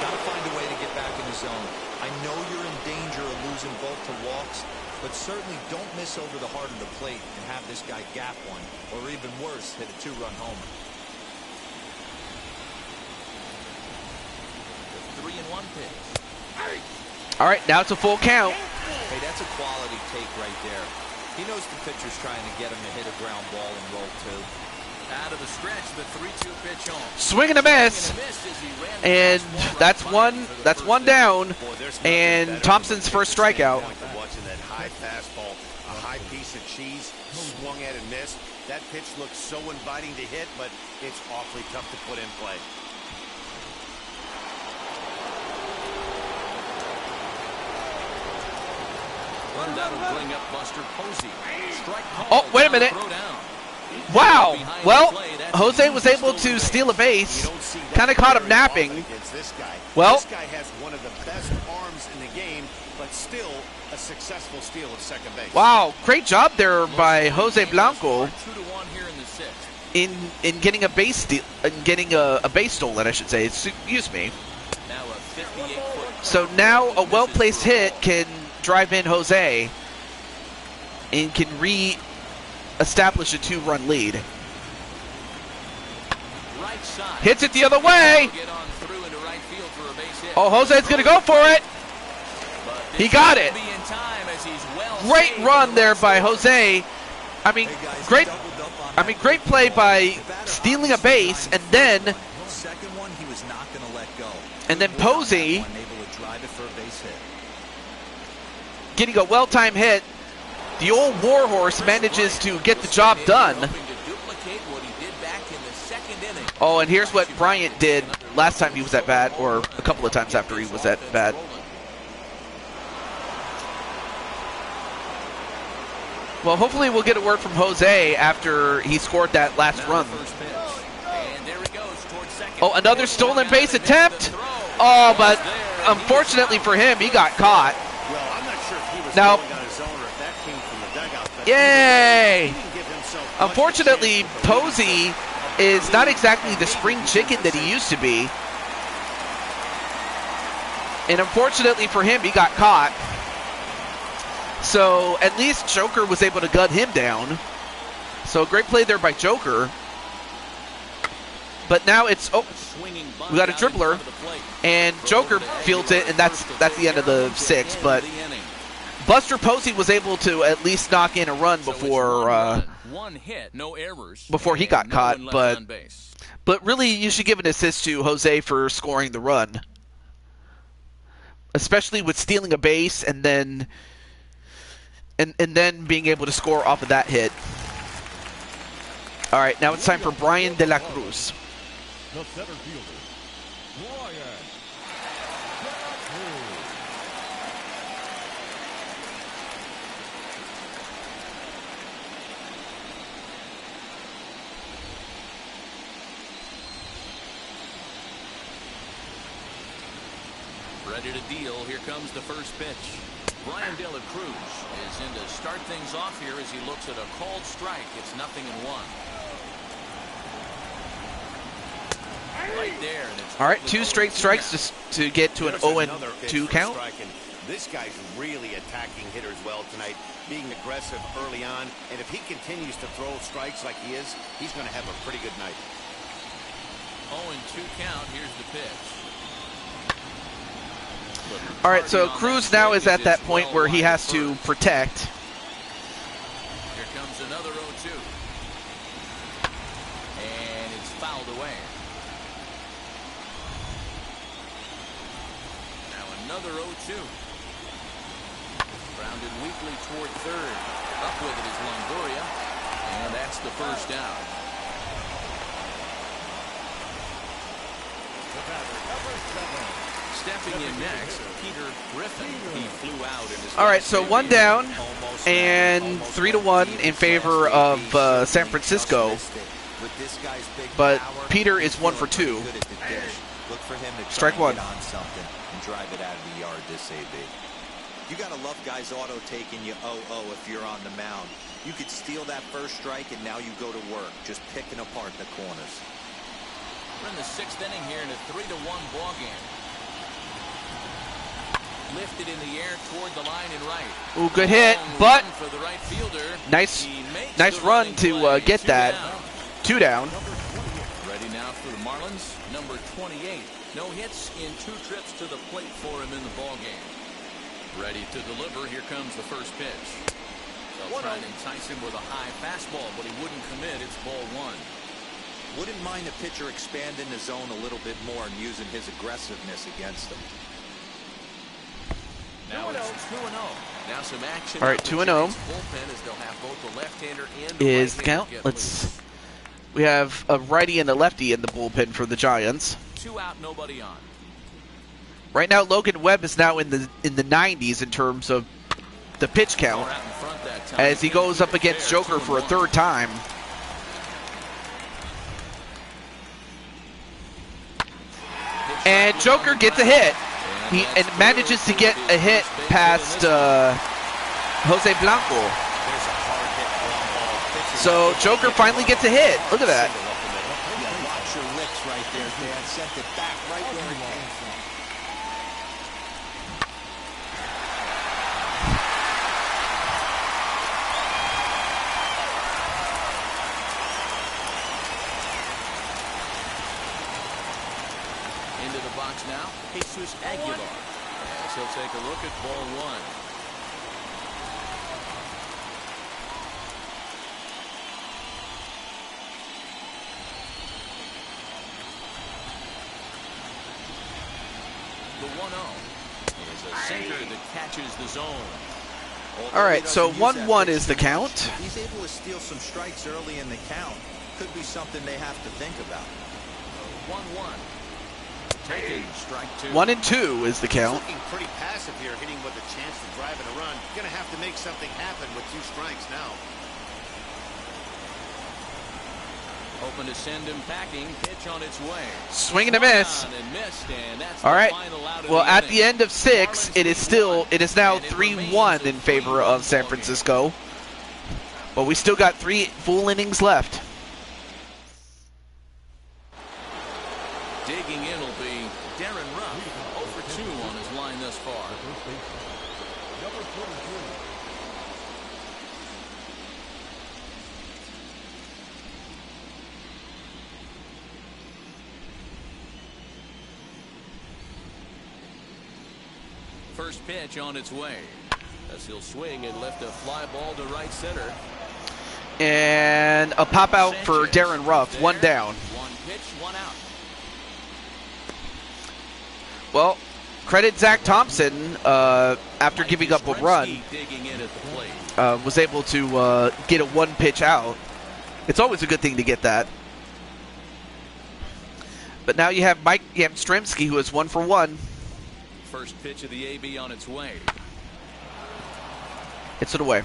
Gotta find a way to get back in the zone. I know you're in danger of losing both to walks, but certainly don't miss over the heart of the plate and have this guy gap one, or even worse, hit a 2-run homer. The 3-1 pitch. All right, now it's a full count. Hey, that's a quality take right there. He knows the pitcher's trying to get him to hit a ground ball and roll two. Out of the stretch, the 3-2 pitch home. Swing and a miss. And that's one down. And Thompson's first strikeout. Watching that high fastball, a high piece of cheese, swung at and missed. That pitch looks so inviting to hit, but it's awfully tough to put in play. Run that'll bring up Buster Posey. Strike Oh, wait a minute. Wow. Well, Jose was able to steal a base. Kind of caught him napping. Well, this guy has one of the best arms in the game, but still a successful steal of second base. Wow, great job there by Jose Blanco in getting a base steal, getting a base stolen, I should say. Excuse me. So now a well-placed hit can drive in Jose and can re-establish a 2-run lead. Hits it the other way. Oh, Jose's going to go for it. He got it. Great run there by Jose. I mean, great play by stealing a base, and then Posey getting a well-timed hit. The old Warhorse manages to get the job done. Oh, and here's what Bryant did last time he was at bat, or a couple of times after he was at bat. Well, hopefully we'll get a word from Jose after he scored that last run. Oh, another stolen base attempt. Oh, but unfortunately for him, he got caught. Now, yay! Unfortunately, Posey is not exactly the spring chicken that he used to be. And unfortunately for him, he got caught. So at least Joker was able to gut him down. So great play there by Joker. But now it's, oh, we got a dribbler. And Joker fields it, and that's the end of the 6th. But Buster Posey was able to at least knock in a run before before he got caught. But really, you should give an assist to Jose for scoring the run, especially with stealing a base and then being able to score off of that hit. All right, now it's time for Brian De La Cruz. The center fielder, Brian De La Cruz. Ready to deal. Here comes the first pitch. Brian De La Cruz is in to start things off here as he looks at a called strike. It's 0-1. Right there. All right, 2 straight strikes to get to an 0-2 count. This guy's really attacking hitters well tonight, being aggressive early on. And if he continues to throw strikes like he is, he's going to have a pretty good night. 0-2 count. Here's the pitch. All right, so Cruz now is at that point where he has to protect. Here comes another 0-2. And it's fouled away. Now another 0-2. Grounded weakly toward third. Up with it is Longoria. And that's the first out. Stepping in next, Peter Griffin. He flew out in his. All right, so 1 down and 3-1 in favor of San Francisco. But Peter is 1 for 2. Strike 1. And drive it out of the yard this AB. You gotta love guys auto taking you 0-0 if you're on the mound. You could steal that first strike and now you go to work just picking apart the corners. We're in the 6th inning here in a 3-1 ball game. Lifted in the air toward the line and right. Ooh, good hit, Long but run for the right fielder. nice He makes nice the run running to play. get that. 2 down. Ready now for the Marlins, number 28. No hits in 2 trips to the plate for him in the ball game. Ready to deliver. Here comes the first pitch. They'll try and entice him with a high fastball, but he wouldn't commit. It's ball 1. Wouldn't mind a pitcher expanding the zone a little bit more and using his aggressiveness against him. Now it's 2-0. Now some action. All right, 2-0 bullpen as they'll have both the left-hander and the is the right-hander count. get Let's. We have a righty and a lefty in the bullpen for the Giants. 2 out, nobody on. Right now, Logan Webb is now in the 90s in terms of the pitch count, Out in front that time. as he goes up against Joker for a 3rd time. And Joker gets a hit. He manages to get a hit past Jose Blanco. So Joker finally gets a hit. Look at that. Yeah, watch your lips right there, Dan. Sent it back right where it came from. Into the box now, Jesus Aguilar. As he'll take a look at ball 1. The 1-0 is a sinker that catches the zone. All right, so 1-1 is the count. He's able to steal some strikes early in the count. Could be something they have to think about. 1-1. Taking strike 2. 1 and 2 is the count. Looking pretty passive here, hitting with a chance to drive in a run. Going to have to make something happen with 2 strikes now. Hoping to send him packing. Pitch on its way. Swing and a miss. And missed, and that's All the right. final out of Well, the at inning. the end of 6, it is now And it 3-1 in remains a favor of San 3-1 Francisco. But we still got 3 full innings left. Digging in will be Darren Ruff. 0 for 2 on his line thus far. Number 43. First pitch on its way. As he'll swing and lift a fly ball to right center. And a pop out for Darren Ruff. 1 down. 1 pitch, 1 out. Well, credit Zach Thompson, after giving up a run, Digging in at the plate. was able to get a 1 pitch out. It's always a good thing to get that. But now you have Mike Yastrzemski, who is 1 for 1. First pitch of the AB on its way. Hits it away.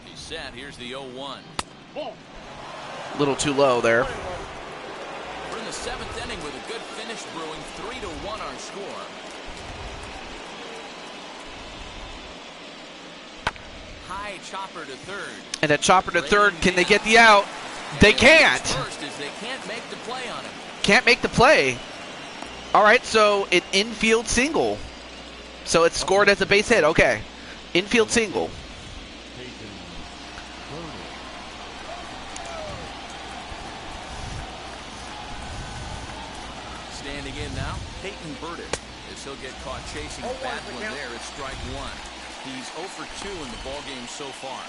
He's set. Here's the 0-1. A little too low there. We're in the 7th inning with a good finish brewing. 3-1 our score. High chopper to third. And a chopper to third. Can they get the out? They can't. First is they can't make the play on him. Can't make the play. All right, so an infield single. So it's scored as a base hit. Okay. Infield single. Standing in now, Peyton Burdick. As he'll get caught chasing a bad one there, it's strike 1. He's 0 for 2 in the ballgame so far.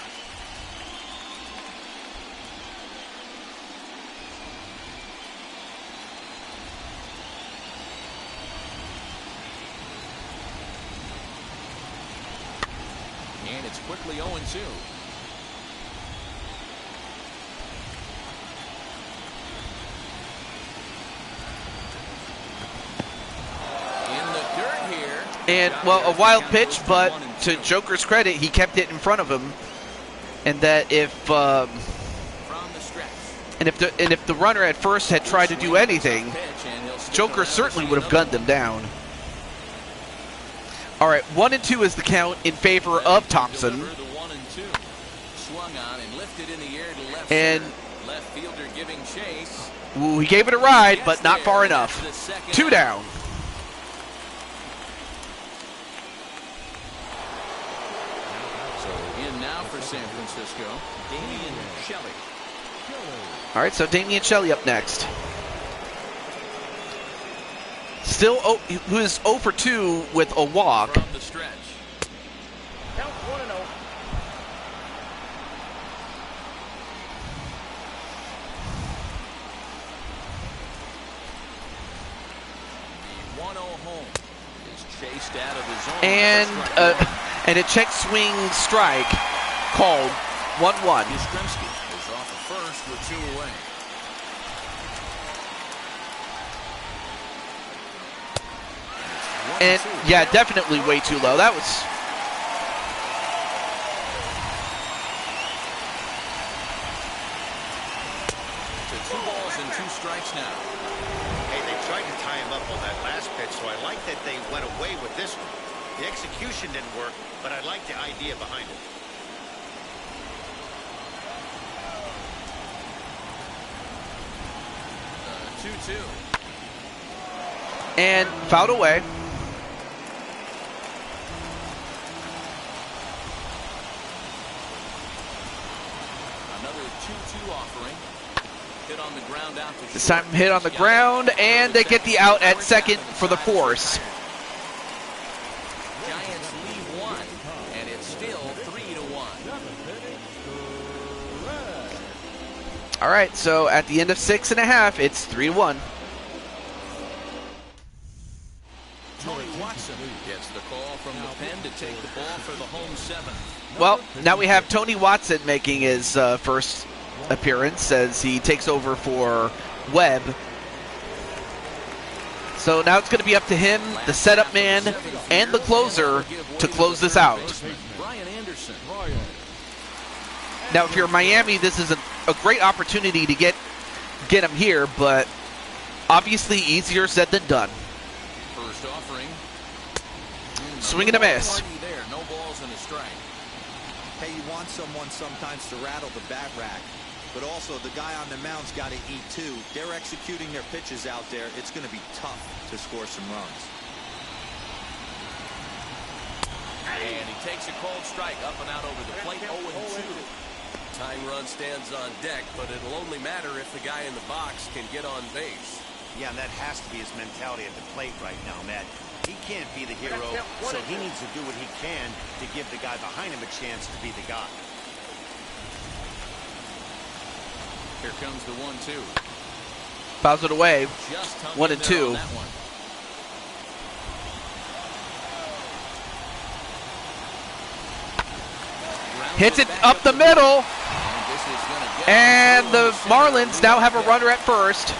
And it's quickly 0-2. And, well, a wild pitch, but to Joker's credit, he kept it in front of him. And that if if the runner at first had tried to do anything, Joker certainly would have gunned him down. All right, 1 and 2 is the count in favor of Thompson. swung on and lifted in the air to left And center. Left fielder giving chase. ooh, he gave it a ride, but not far enough. 2 down. So in now for San Francisco, Damian Shelley. All right, so Damian Shelley up next. Still, who is 0 for 2 with a walk. From the stretch. Count 1-0. The 1-0 home is chased out of the zone. And a check swing strike called 1-1. Yastrzemski is off the first with 2 away. And yeah, definitely way too low. That was. To 2 balls and 2 strikes now. Hey, they tried to tie him up on that last pitch, so I like that they went away with this one. The execution didn't work, but I like the idea behind it. The 2-2. And fouled away. Another 2-2 offering. Hit on the ground out to This short. time hit on the ground, and they get the out at second for the force. Giants lead 1, and it's still 3-1. All right, so at the end of 6.5, it's 3-1. Tony Watson gets the call from the pen to take the ball for the home 7th. Well, now we have Tony Watson making his first appearance as he takes over for Webb. So now it's going to be up to him, the setup man, and the closer to close this out. Brian Anderson. Now, if you're Miami, this is a great opportunity to get him here, but obviously easier said than done. First offering. Swing and a miss. There, no balls and a strike. Hey, you want someone sometimes to rattle the bat rack, but also the guy on the mound's got to eat too. They're executing their pitches out there. It's going to be tough to score some runs. And he takes a cold strike up and out over the plate, 0-2. Tying run stands on deck, but it'll only matter if the guy in the box can get on base. Yeah, and that has to be his mentality at the plate right now, Matt. He can't be the hero, so he needs to do what he can to give the guy behind him a chance to be the guy. Here comes the 1-2. Fouls it away. Just hung 1 in and there 2. on that one. Hits it up the middle. And the Marlins now have a runner at first.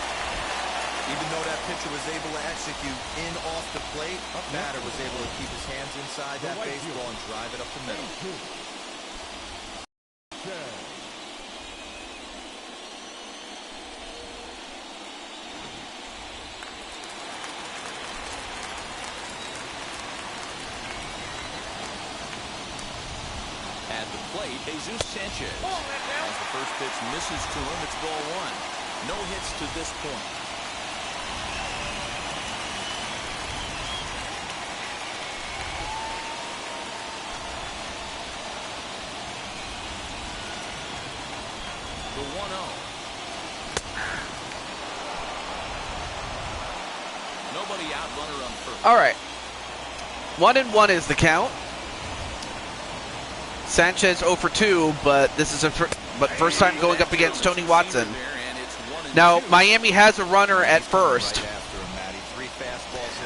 Even though that pitcher was able to execute in off the plate, batter was able to keep his hands inside that baseball and drive it up the middle. At the plate, Jesus Sanchez. As the first pitch misses to him, it's ball 1. No hits to this point. The 1-0. Nobody out, runner on first. All right. 1-1 is the count. Sanchez 0 for 2, but this is first time going up against Tony Watson. Now, Miami has a runner at first.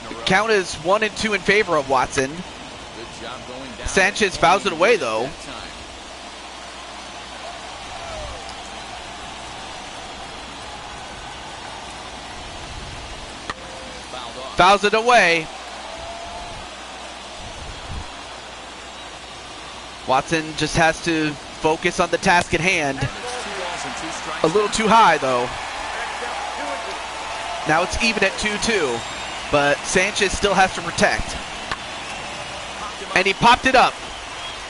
The count is 1-2 in favor of Watson. Sanchez fouls it away, though. Fouls it away. Watson just has to focus on the task at hand. A little too high, though. Now it's even at 2-2, but Sanchez still has to protect. And he popped it up.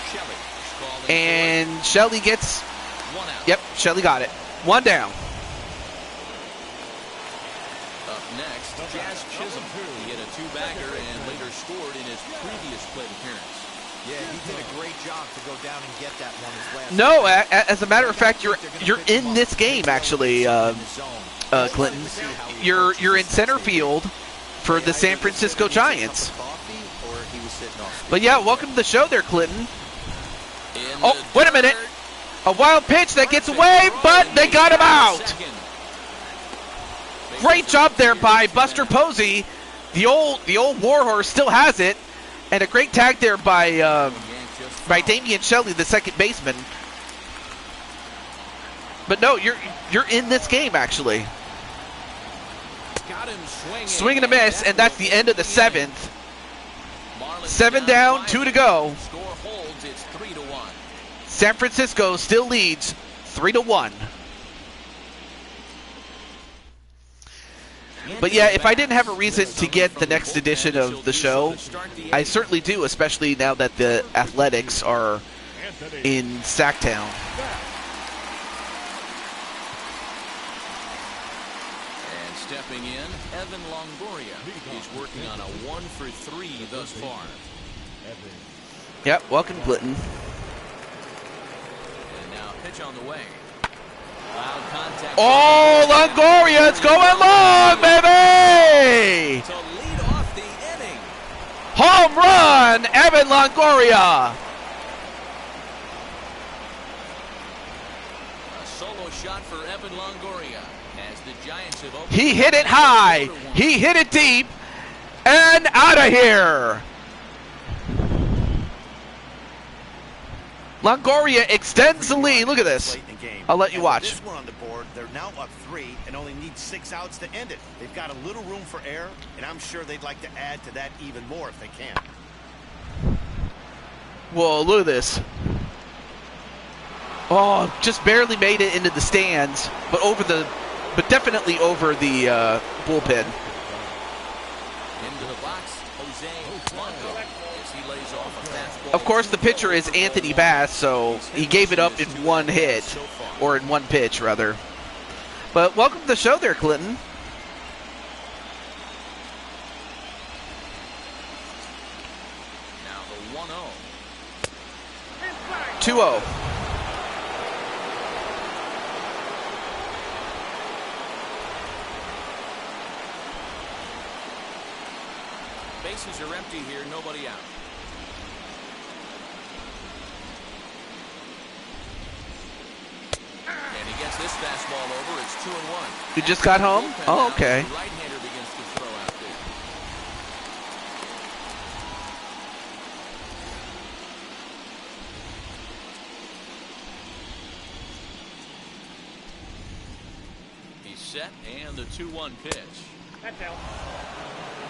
Shelley called And Shelly gets, One out. yep, Shelly got it. One down. Up next, Jazz Chisholm. He hit a two-bagger and later scored in his previous plate appearance. Yeah, he did a great job to go down and get that one his last. No, as a matter of fact, you're in this game actually, Clinton. You're in center field for the San Francisco Giants. But yeah, welcome to the show there, Clinton. Oh, wait a minute. A wild pitch that gets away, but they got him out. Great job there by Buster Posey. The old warhorse still has it, and a great tag there by Damian Shelley, the second baseman. But no, you're in this game actually. Got him Swing and a miss, and that's the end of the seventh. 7 down, 2 to go. Score holds, it's 3-1. San Francisco still leads 3-1. But yeah, if I didn't have a reason to get the next edition of the show, I certainly do, especially now that the Athletics are in Sacktown. And stepping in, Evan Longoria. He's working on a 1-for-3 thus far. Yep, welcome Clinton. And now pitch on the way. Loud contact. Oh, Longoria, it's going long, baby! To lead off the inning. Home run, Evan Longoria. A solo shot for Evan Longoria as the Giants have opened. He hit it high, he hit it deep, and out of here. Longoria extends the lead. Look at this. I'll let you watch. This one on the board, they're now up 3 and only need 6 outs to end it. They've got a little room for error, and I'm sure they'd like to add to that even more if they can. Whoa, look at this. Oh, just barely made it into the stands, but definitely over the bullpen. Into the box, Jose Blanco as he lays off a fastball. Of course, the pitcher is Anthony Bass, so he gave it up in one hit, or in one pitch, rather. But welcome to the show there, Clinton. Now the 1-0. 2-0. Bases are empty here, nobody out. And he gets this fastball over. It's 2-1. You just got home? Oh, okay. The right-hander begins to throw out there. He's set, and the 2-1 pitch. That's out.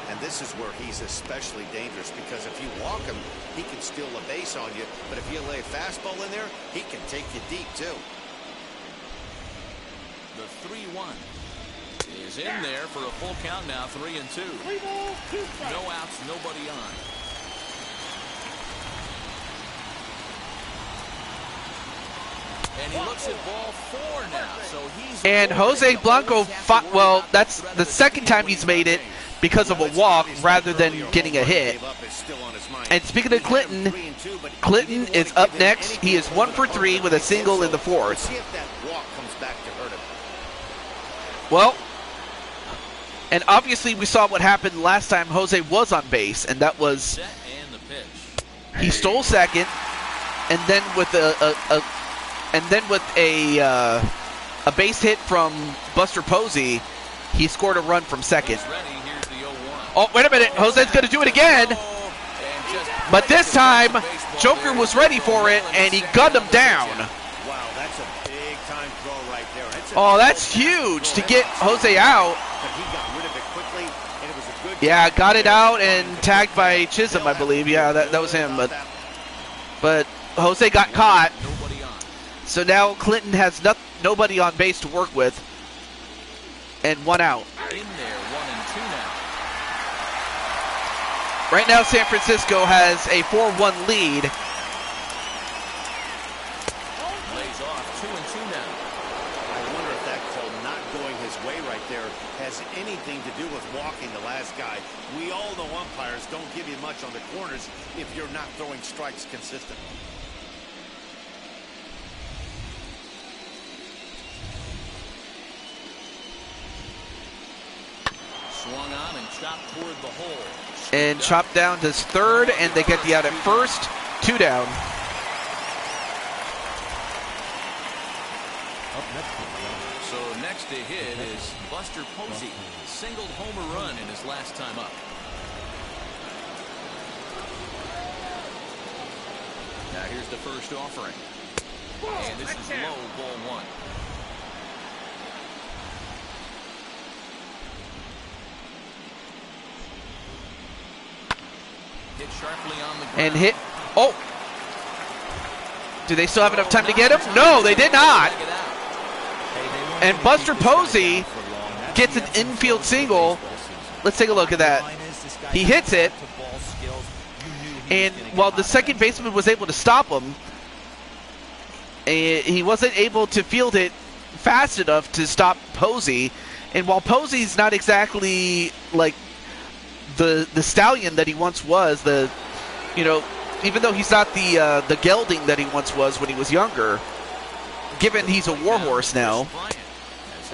And this is where he's especially dangerous, because if you walk him, he can steal a base on you. But if you lay a fastball in there, he can take you deep, too. The 3-1 is in there for a full count now, 3-2. 3 balls, 2 strikes. No outs, nobody on. And he looks at ball 4 now, so he's... And Jose Blanco, well, that's the second time he's made it because of a walk rather than getting a hit. And speaking of Clinton, Clinton is up next. He is 1 for 3 with a single in the 4th. Well, and obviously we saw what happened last time Jose was on base, and that was he stole second, and then with a base hit from Buster Posey, he scored a run from second. Oh, wait a minute, Jose's going to do it again, but this time Joker was ready for it, and he gunned him down. Wow, that's a big time throw right there. Oh, that's huge to get Jose out. But he got rid of it quickly, and it was a good... Yeah, got it out and tagged by Chisholm, I believe. Yeah, that was him. But Jose got caught. So now Clinton has nobody on base to work with. And 1 out. In there, 1 and 2 now. Right now, San Francisco has a 4-1 lead. there has anything to do with walking the last guy. We all know umpires don't give you much on the corners if you're not throwing strikes consistently. Swung on and chopped toward the hole. And chopped down to third, and they get the out at first. 2 down. So next to hit is Buster Posey. Singled homer run in his last time up. Now here's the first offering. And this is low, ball 1. Hit sharply on the ground. And hit. Oh! Do they still have enough time to get him? No, they did not. And Buster Posey gets an infield single. Let's take a look at that. He hits it. And while the second baseman was able to stop him, he wasn't able to field it fast enough to stop Posey. And while Posey's not exactly like the stallion that he once was, even though he's not the gelding that he once was when he was younger, given he's a warhorse now,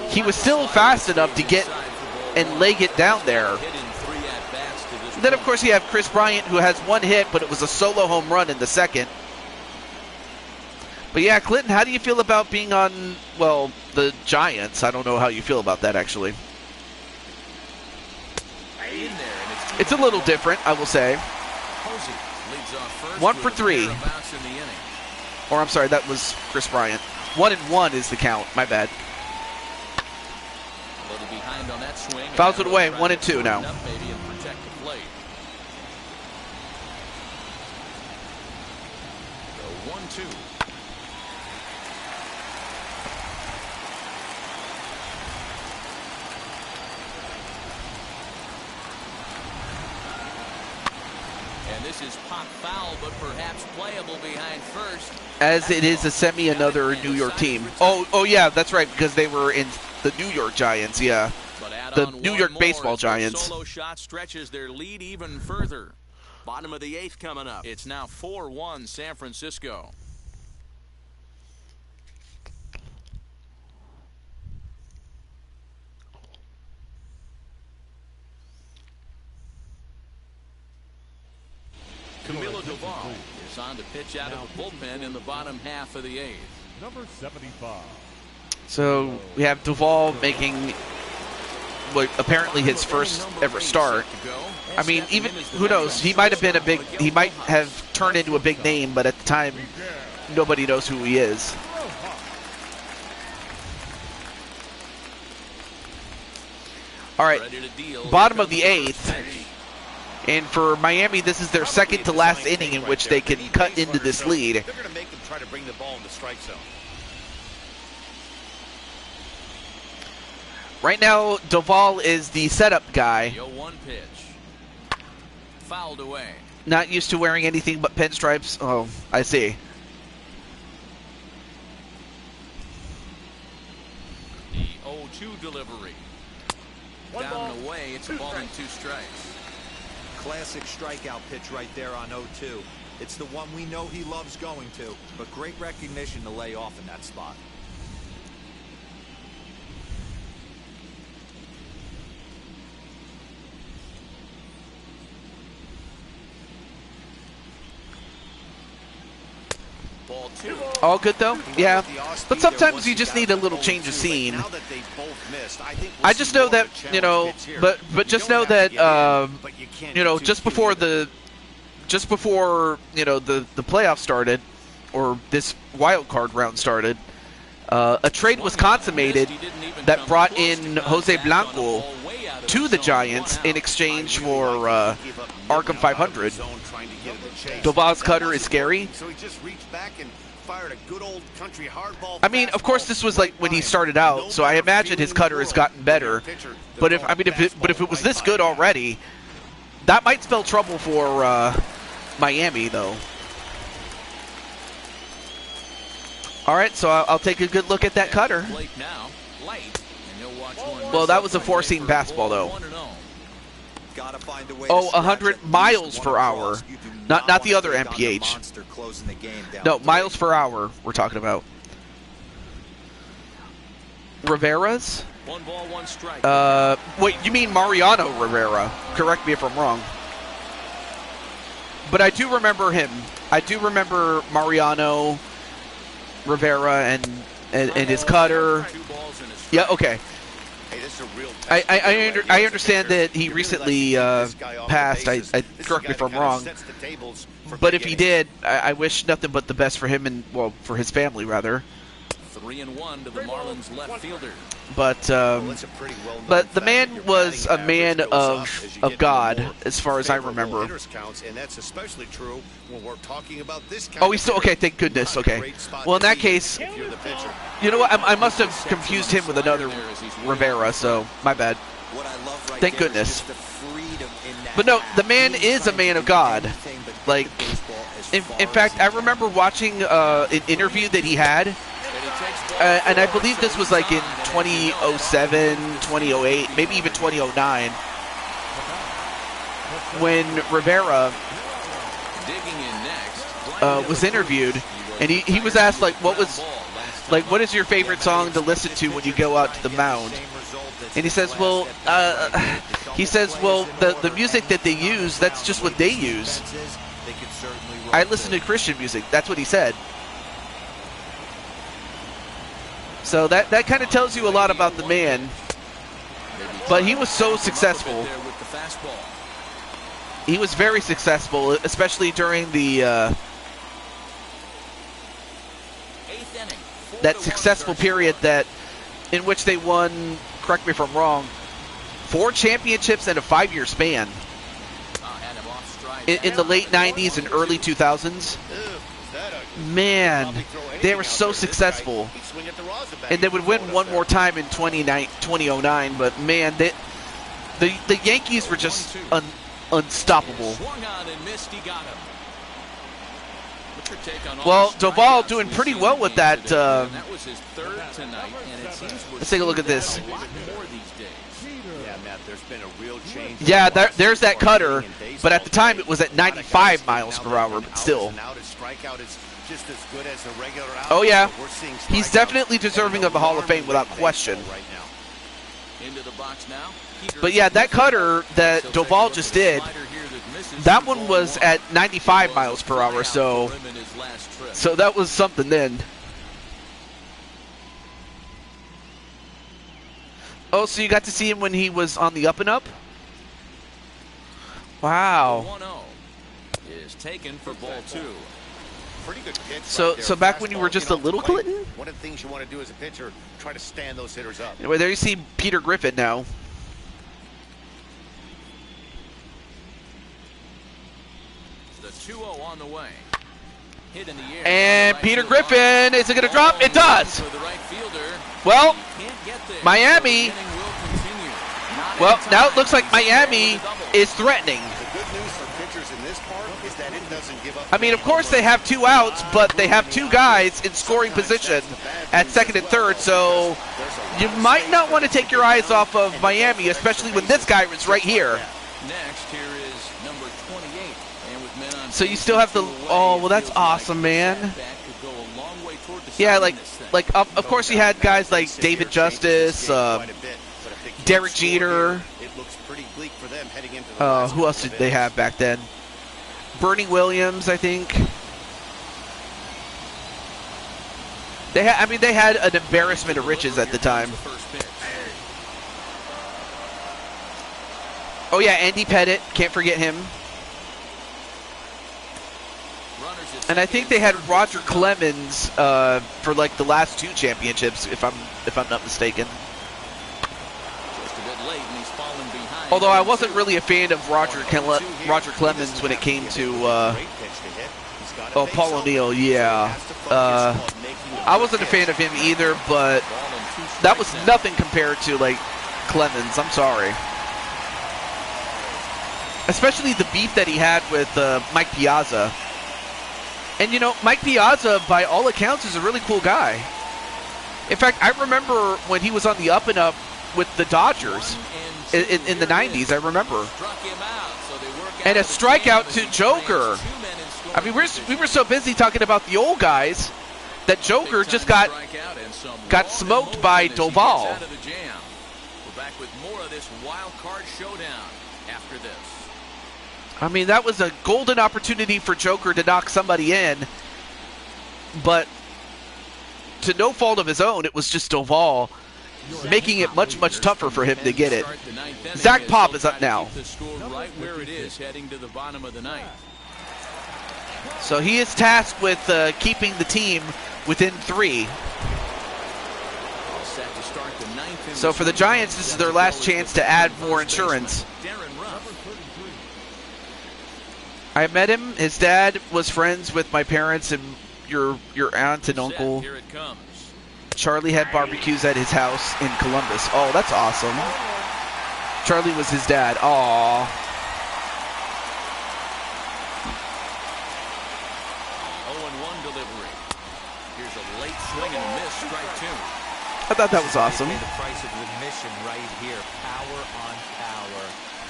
he was still fast enough to get and leg it down there. And then, of course, you have Chris Bryant, who has 1 hit, but it was a solo home run in the second. But yeah, Clinton, how do you feel about being on, well, the Giants? I don't know how you feel about that, actually. It's a little different, I will say. 1 for 3. Or, I'm sorry, that was Chris Bryant. 1-1 is the count. My bad. Fouls it away. 1-2 now. This is pop foul, but perhaps playable behind first. As it is another New York team. Oh yeah, that's right, because they were in the New York Giants, yeah. The New York baseball Giants. Solo shot stretches their lead even further. Bottom of the 8th coming up. It's now 4-1 San Francisco. Camilo Doval is on to pitch out of the bullpen in the bottom half of the 8th. Number 75. So we have Doval making what apparently his first ever start. I mean, even who knows? He might have turned into a big name, but at the time, nobody knows who he is. All right, bottom of the 8th. And for Miami, this is their second to last inning in which they can cut into this lead. They're going to make them try to bring the ball in the strike zone. Right now, Doval is the setup guy. 0-1 pitch. Fouled away. Not used to wearing anything but pinstripes. Oh, I see. The 0-2 delivery. Down and away. It's a ball and 2 strikes. Classic strikeout pitch right there on 0-2. It's the one we know he loves going to, but great recognition to lay off in that spot. Ball 2. All good though? Yeah. But sometimes you just need a little change of scene. I just know that, but just know that, just before the playoffs started, or this wild card round started, a trade was consummated that brought in Jose Blanco to the Giants in exchange for Arkham 500. Doval's cutter is scary. I mean, of course, this was like when he started out, so I imagine his cutter has gotten better. But if it was this good already, that might spell trouble for Miami, though. All right, so I'll take a good look at that cutter. Well, that was a four-seam basketball, though. Gotta find a way Oh, to 100 scratch at miles least per one hour. across. You do Not want the to other take on the MPH. monster closing the game down No, 3. miles per hour we're talking about. Rivera's? 1 ball, 1 strike. Wait, you mean Mariano Rivera? Correct me if I'm wrong. But I do remember him. I do remember Mariano Rivera and his cutter. 2 balls and a strike. Yeah, okay. Hey, this is a real I understand that he recently passed. Correct me if I'm wrong. But if he did, I wish nothing but the best for him and, well, for his family, rather. 3-1 to the Marlins left fielder. But the man was a man of God, as far as I remember. And that's especially true when we're talking about this kind Oh, he's still okay. Thank goodness. Okay. Well, in that case, you know what? I must have confused him with another Rivera. So my bad. What I love right Thank there is goodness. just the freedom in that But no, bat. the man He's is a trying man to of do God. anything but hit Like, the baseball as in far fact, as I he remember watching an interview that he had. And I believe this was like in 2007, 2008, maybe even 2009, when Rivera was interviewed, and he was asked like, what is your favorite song to listen to when you go out to the mound? And he says, well, the music that they use, that's just what they use. I listen to Christian music. That's what he said. So that kind of tells you a lot about the man. But he was so successful. He was very successful, especially during the that successful period in which they won, correct me if I'm wrong, 4 championships in a 5-year span. In the late 90s and early 2000s. Man, they were so successful. And they would win one more time in 2009, but man, the Yankees were just unstoppable. Well, Doval doing pretty well with that. Let's take a look at this. Yeah, Matt, there's been a real change. Yeah, there's that cutter, but at the time it was at 95 miles per hour, but still. Oh yeah, he's definitely deserving of the Hall of Fame without question. But yeah, that cutter that Doval just did, that one was at 95 miles per hour, so that was something then. Oh, so you got to see him when he was on the up and up? Wow. Is taken for ball 2. Pretty good pitch So back when you were just a little Clinton? One of the things you want to do as a pitcher, try to stand those hitters up. Anyway, there you see Peter Griffin now. The 2-0 on the way. Hit in the air. And Peter Griffin, is it going to drop? It does. Well, Miami. Well, now it looks like Miami is threatening. The good news for pitchers in this part is that it doesn't give up. I mean, of course they have 2 outs, but they have 2 guys in scoring position at second and third, so you might not want to take your eyes off of Miami, especially when this guy is right here. Next, here is number 28. And with men on So you still have to, oh, well, that's awesome, man. Yeah, like of course you had guys like David Justice, Derek Jeter. Who else did they have back then? Bernie Williams, I think. They had an embarrassment of riches at the time. Oh yeah, Andy Pettit, can't forget him. And I think they had Roger Clemens for like the last 2 championships, if I'm not mistaken. Although I wasn't really a fan of Roger Clemens when it came to Paul O'Neill. Yeah, I wasn't a fan of him either, but that was nothing compared to like Clemens. I'm sorry. Especially the beef that he had with Mike Piazza. And, you know, Mike Piazza, by all accounts, is a really cool guy. In fact, I remember when he was on the up and up with the Dodgers in the 90s, I remember. Struck him out, so they work out And a of the strikeout jam to as he Joker. brings 2 men in scoring I mean, we position. were so busy talking about the old guys that Joker just got smoked by Doval. Out of the jam. We're back with more of this wild card showdown after this. I mean, that was a golden opportunity for Joker to knock somebody in, but to no fault of his own, it was just Doval making it much, much tougher for him to get it. Zach Pop is up now. The score right where it is, heading to the bottom of the ninth. So he is tasked with keeping the team within 3. All set to start the ninth. So for the Giants, this is their last chance to add more insurance. I met him. His dad was friends with my parents and your aunt and uncle. Here it comes. Charlie had barbecues at his house in Columbus. Oh, that's awesome. Charlie was his dad. Aww. 0-1 delivery. Here's a late swing and a miss, strike 2. I thought that was awesome. The price of admission right here. Power on power.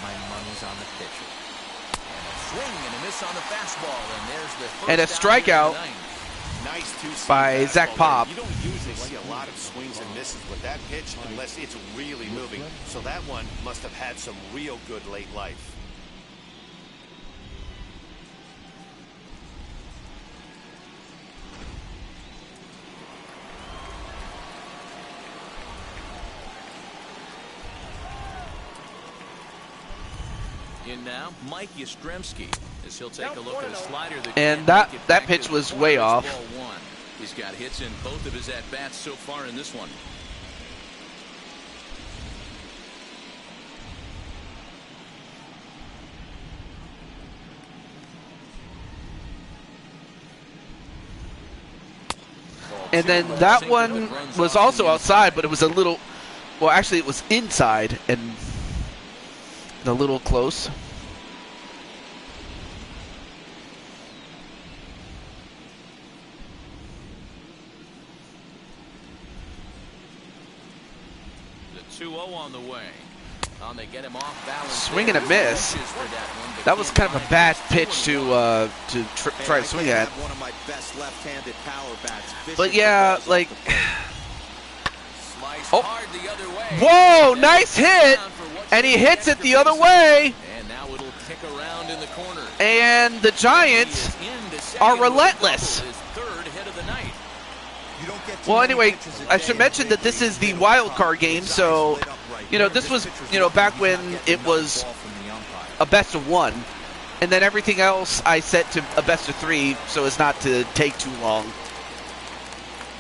My money's on the pitcher. Swing and a miss on the fastball, and there's the first And a out strikeout here in the ninth. Nice two-seam by Zach fastball Pop. there. You don't usually see a lot of swings and misses with that pitch unless it's really moving. So that one must have had some real good late life. In now, Mike Yastrzemski, as he'll take a look at a slider that And can't make it that back pitch to the was corner. way It's off. ball 1. He's got hits in both of his at-bats so far in this one. And then that one was also outside, but it was a little, well, actually it was inside and a little close. The 2-0 on the way. They get him off balance. Swing and a miss. That was kind of a bad pitch to try to swing at. One of my best left-handed power bats. But yeah, like, Oh. whoa, nice hit, and he hits it the other way. And now it'll kick around in the corner. And the Giants are relentless. Well, anyway, I should mention that this is the wild card game, so, you know, this was, you know, back when it was a best of 1, and then everything else I set to a best of 3 so as not to take too long,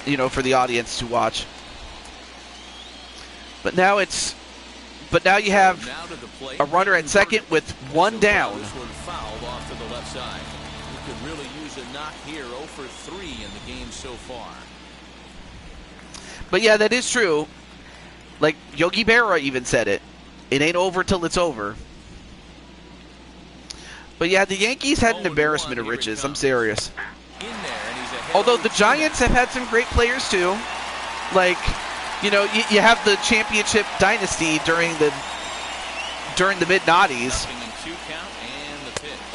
you know, for the audience to watch. But now you have a runner at second with 1 down. This one fouled off to the left side. He could really use a knock here. 0 for 3 in the game so far. But yeah, that is true. Like Yogi Berra even said it. It ain't over till it's over. But yeah, the Yankees had an embarrassment of riches. I'm serious. Although the Giants have had some great players too. Like, you know, you have the championship dynasty during the mid-noughties.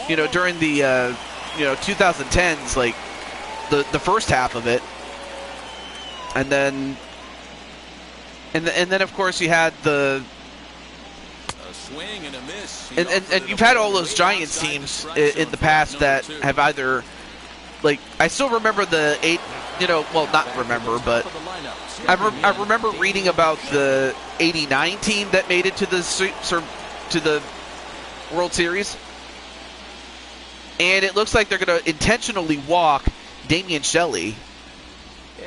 You know, during the 2010s, like the first half of it, and then of course you had the swing and a miss. And you've had all those Giants teams in the past that have either, like, I still remember the 8, you know, well, not remember, but I remember reading about the '89 team that made it to the World Series, and it looks like they're going to intentionally walk Damian Shelley.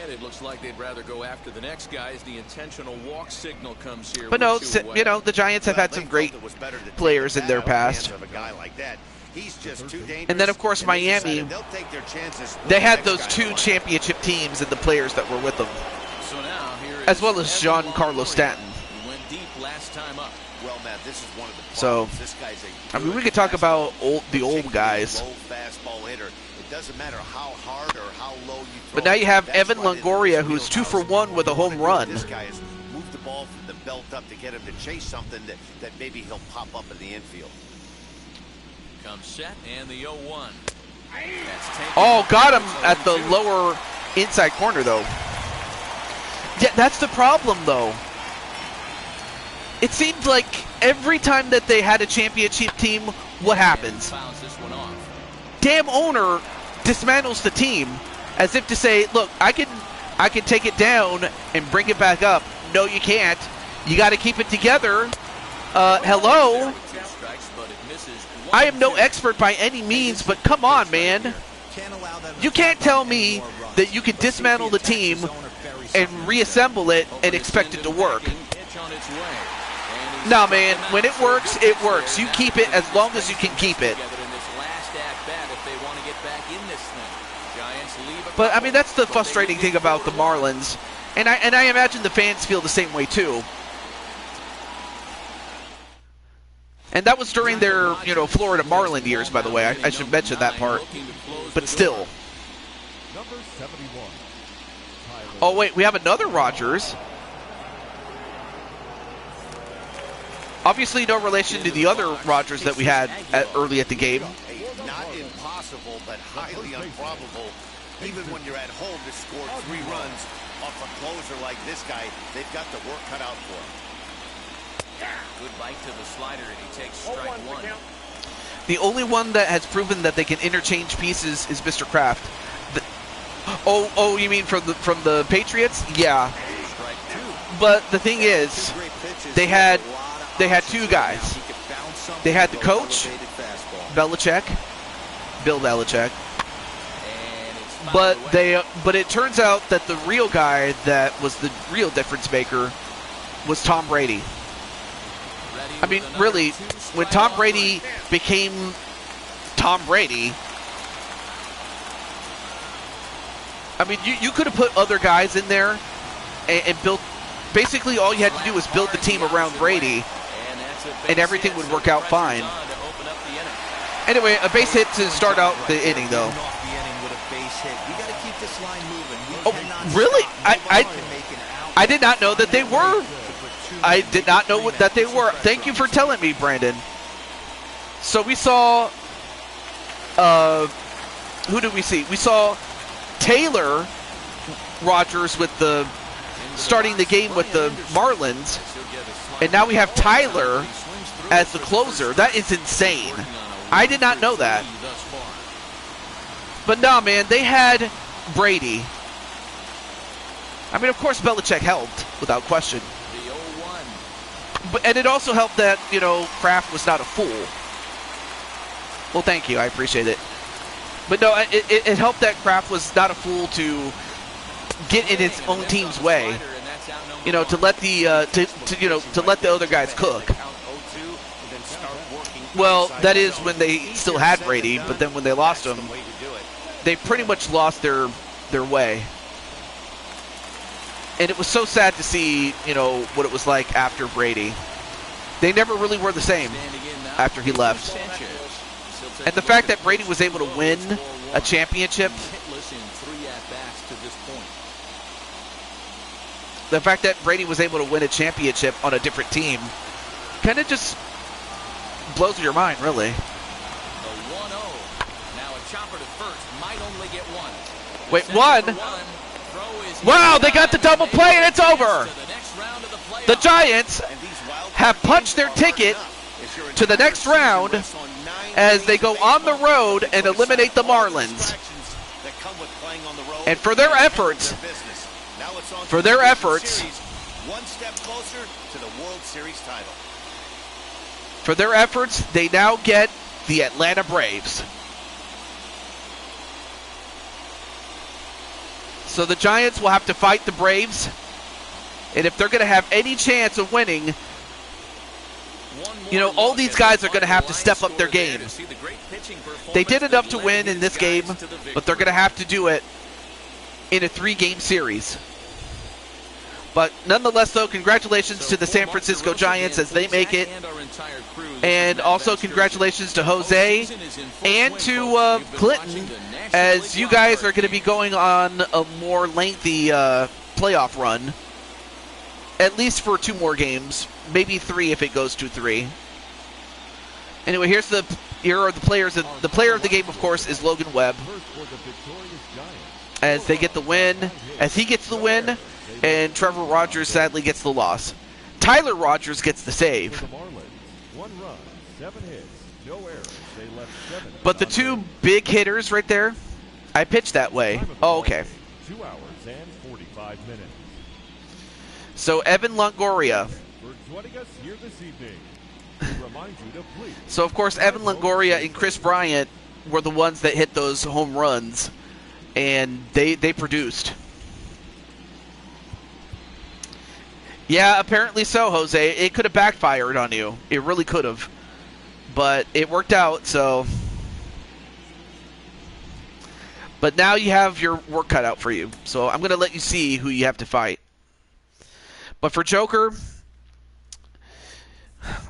And it looks like they'd rather go after the next guy as the intentional walk signal comes here. But no, you know, the Giants have had some great players in their past. And then, of course, Miami, they had those 2 championship teams and the players that were with them, as well as Giancarlo Stanton. Went deep last time up. Well, Matt, this is one of the So, I mean, we could talk about the old guys. It doesn't matter how hard or how low you throw. But now you have Evan Longoria, who's 2 for 1 with a home run. This guy has moved the ball from the developed up to get him to chase something that maybe he'll pop up in the infield. Comes set and the 0-1. Oh, got him at the lower inside corner, though. Yeah, that's the problem, though. It seemed like every time that they had a championship team, what happens? Damn owner dismantles the team as if to say, look, I can take it down and bring it back up. No, you can't. You got to keep it together. Hello? I am no expert by any means, but come on, man. You can't tell me that you can dismantle the team and reassemble it and expect it to work. No, man, when it works, it works. You keep it as long as you can keep it. But, I mean, that's the frustrating thing about the Marlins. And I imagine the fans feel the same way, too. And that was during their, Florida Marlin years, by the way. I should mention that part. But still. Oh, wait, we have another Rogers. Obviously, no relation to the other Rogers that we had early at the game. Not impossible, but highly improbable. Even when you're at home to score 3 runs off a closer like this guy, they've got the work cut out for him. Good bite to the slider, and he takes strike 1. The only one that has proven that they can interchange pieces is Mr. Kraft. Oh, you mean from the Patriots? Yeah. But the thing is, they had 2 guys. They had the coach, Bill Belichick. But it turns out that the real guy that was the real difference maker was Tom Brady. I mean, really, when Tom Brady became Tom Brady, I mean, you could have put other guys in there and built. Basically, all you had to do was build the team around Brady, and everything would work out fine. Anyway, a base hit to start out the inning, though. Oh, really? I did not know that they were. I did not know that they were. Thank you for telling me, Brandon. So we saw, who did we see? We saw Taylor Rogers with starting the game with the Marlins, and now we have Tyler as the closer. That is insane. I did not know that. But no, man, they had Brady. I mean, of course, Belichick helped, without question. And it also helped that, Kraft was not a fool. Well, thank you. I appreciate it. But no, it helped that Kraft was not a fool to get in his own team's way. To let to let the other guys cook. Well, that is when they still had Brady, but then when they lost him, they pretty much lost their way. And it was so sad to see, what it was like after Brady. They never really were the same after he left. And the fact that Brady was able to win a championship, the fact that Brady was able to win a championship on a different team kind of just blows your mind, really. Wait, 1? Wow, they got the double play and it's over. The Giants have punched their ticket to the next round as they go on the road and eliminate the Marlins. And for their efforts, one step closer to the World Series title. For their efforts, they now get the Atlanta Braves. So the Giants will have to fight the Braves. And if they're going to have any chance of winning, all these guys are going to have to step up their game. They did enough to win in this game, but they're going to have to do it in a 3-game series. But nonetheless, though, congratulations to the San Francisco Giants as they make it. And also congratulations to Jose and to Clinton, as you guys are going to be going on a more lengthy playoff run. at least for 2 more games, maybe 3 if it goes to 3. Anyway, here are the players. The player of the game, of course, is Logan Webb. As they get the win, as he gets the win, and Trevor Rogers sadly gets the loss. Tyler Rogers gets the save. But the 2 big hitters right there, I pitched that way. Oh, okay. 2 hours and 45 minutes. So Evan Longoria. For joining us here this evening, we remind you to please. So of course Evan Longoria and Chris Bryant were the ones that hit those home runs, and they produced. Yeah, apparently so, Jose. It could have backfired on you. It really could have. But it worked out, so. But now you have your work cut out for you. So I'm going to let you see who you have to fight. But for Joker,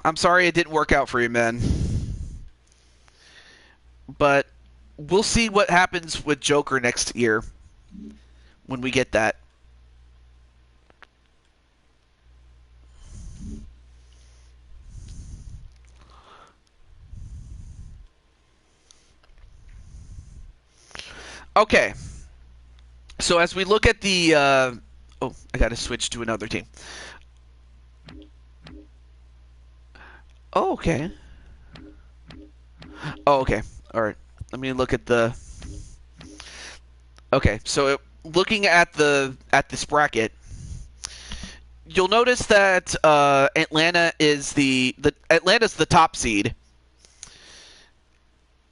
I'm sorry it didn't work out for you, man. But we'll see what happens with Joker next year when we get that. Okay, so as we look at the, oh, I got to switch to another team. Oh, okay. Oh, okay. All right. Let me look at the. Okay, so looking at this bracket, you'll notice that Atlanta is Atlanta's the top seed,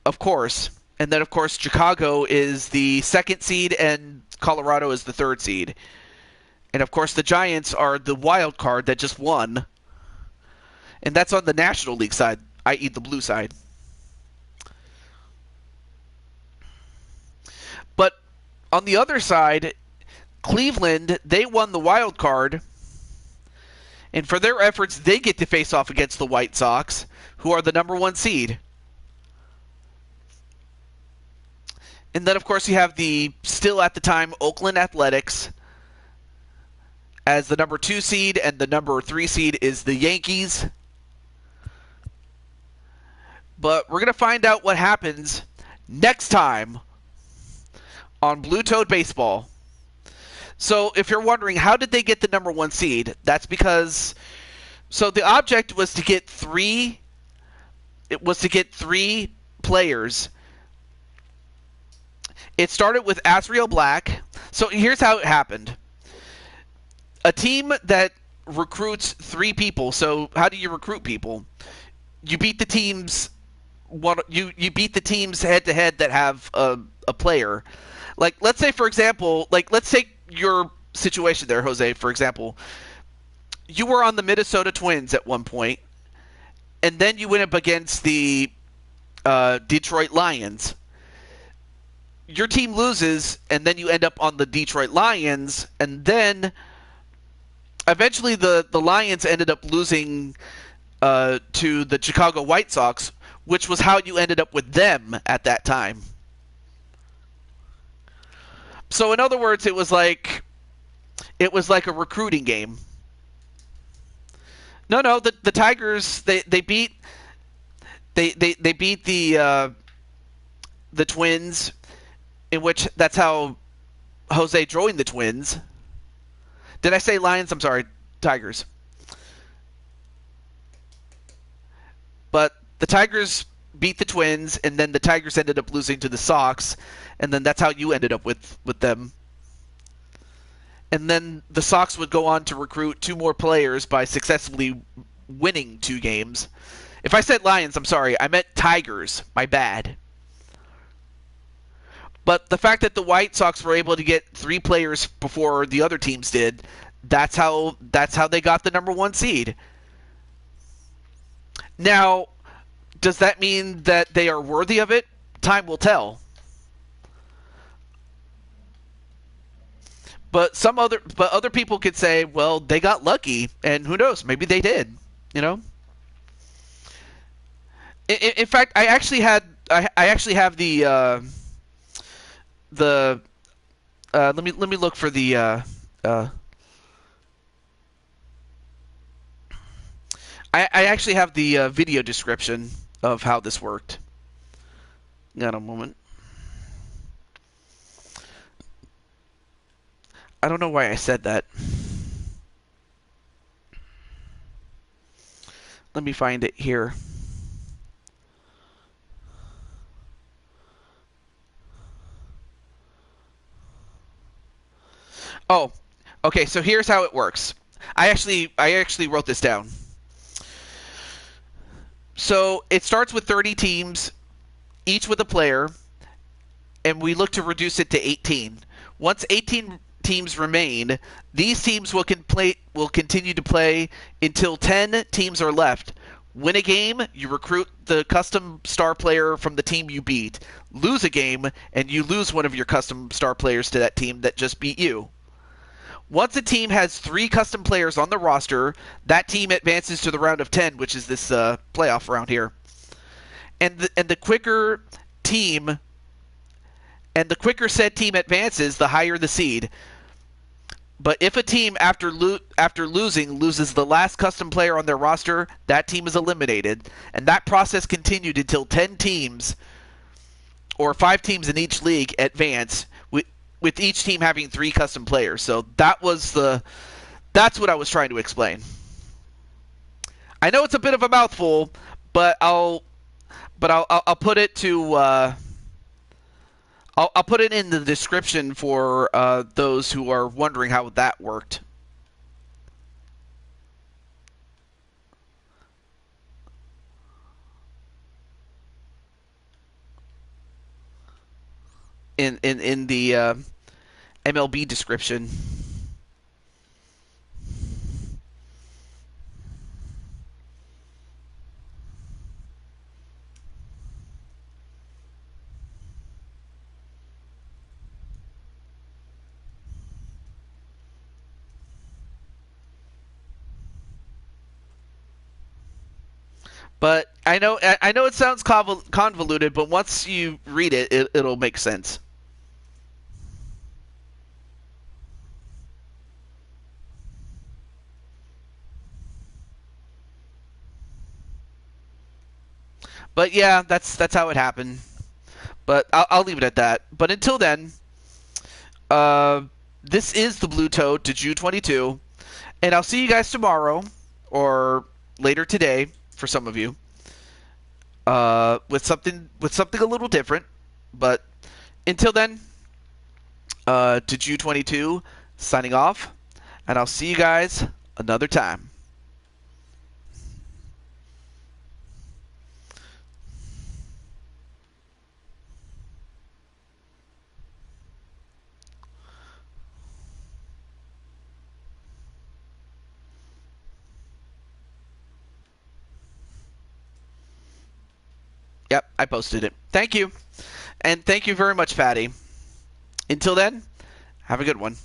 of course. And then, of course, Chicago is the 2nd seed, and Colorado is the 3rd seed. And, of course, the Giants are the wild card that just won. And that's on the National League side, i.e. the blue side. But on the other side, Cleveland, they won the wild card. And for their efforts, they get to face off against the White Sox, who are the number 1 seed. And then, of course, you have the, still at the time, Oakland Athletics as the number 2 seed, and the number 3 seed is the Yankees. But we're going to find out what happens next time on Blue Toad Baseball. So if you're wondering, how did they get the number 1 seed? That's because, so the object was to get 3 players. It started with Azriel Black. So here's how it happened. A team that recruits 3 people. So how do you recruit people? You beat the teams. You beat the teams head to head that have a player. Like, let's say, for example, let's take your situation there, Jose. For example, you were on the Minnesota Twins at one point, and then you went up against the Detroit Lions. Your team loses, and then you end up on the Detroit Lions, and then eventually the Lions ended up losing to the Chicago White Sox, which was how you ended up with them at that time. So in other words, it was like a recruiting game. No, the Tigers they beat the Twins, in which that's how Jose joined the Twins. Did I say Lions? I'm sorry, Tigers. But the Tigers beat the Twins, and then the Tigers ended up losing to the Sox, and then that's how you ended up with them. And then the Sox would go on to recruit 2 more players by successfully winning 2 games. If I said Lions, I'm sorry. I meant Tigers. My bad. But the fact that the White Sox were able to get 3 players before the other teams did, that's how they got the number 1 seed. Now, does that mean that they are worthy of it? Time will tell. But other people could say, well, they got lucky, and who knows? Maybe they did. You know. In fact, I actually have the let me look for the I actually have the video description of how this worked. Got a moment. I don't know why I said that. Let me find it here. Oh, okay, so here's how it works. I actually wrote this down. So it starts with 30 teams, each with a player, and we look to reduce it to 18. Once 18 teams remain, these teams will continue to play until 10 teams are left. Win a game, you recruit the custom star player from the team you beat. Lose a game, and you lose one of your custom star players to that team that just beat you. Once a team has 3 custom players on the roster, that team advances to the round of 10, which is this playoff round here. And the quicker said team advances, the higher the seed. But if a team after losing loses the last custom player on their roster, that team is eliminated, and that process continued until 10 teams or 5 teams in each league advance, with each team having 3 custom players. So that's what I was trying to explain. I know it's a bit of a mouthful, but I'll put it to I'll put it in the description for those who are wondering how that worked. In the MLB description. But I know it sounds convoluted, but once you read it, it'll make sense. But yeah, that's how it happened. But I'll leave it at that. But until then, this is the Blue Toad to Jew 22, and I'll see you guys tomorrow or later today for some of you with something a little different. But until then, to Jew 22 signing off, and I'll see you guys another time. Yep, I posted it. Thank you. And thank you very much, Patty. Until then, have a good one.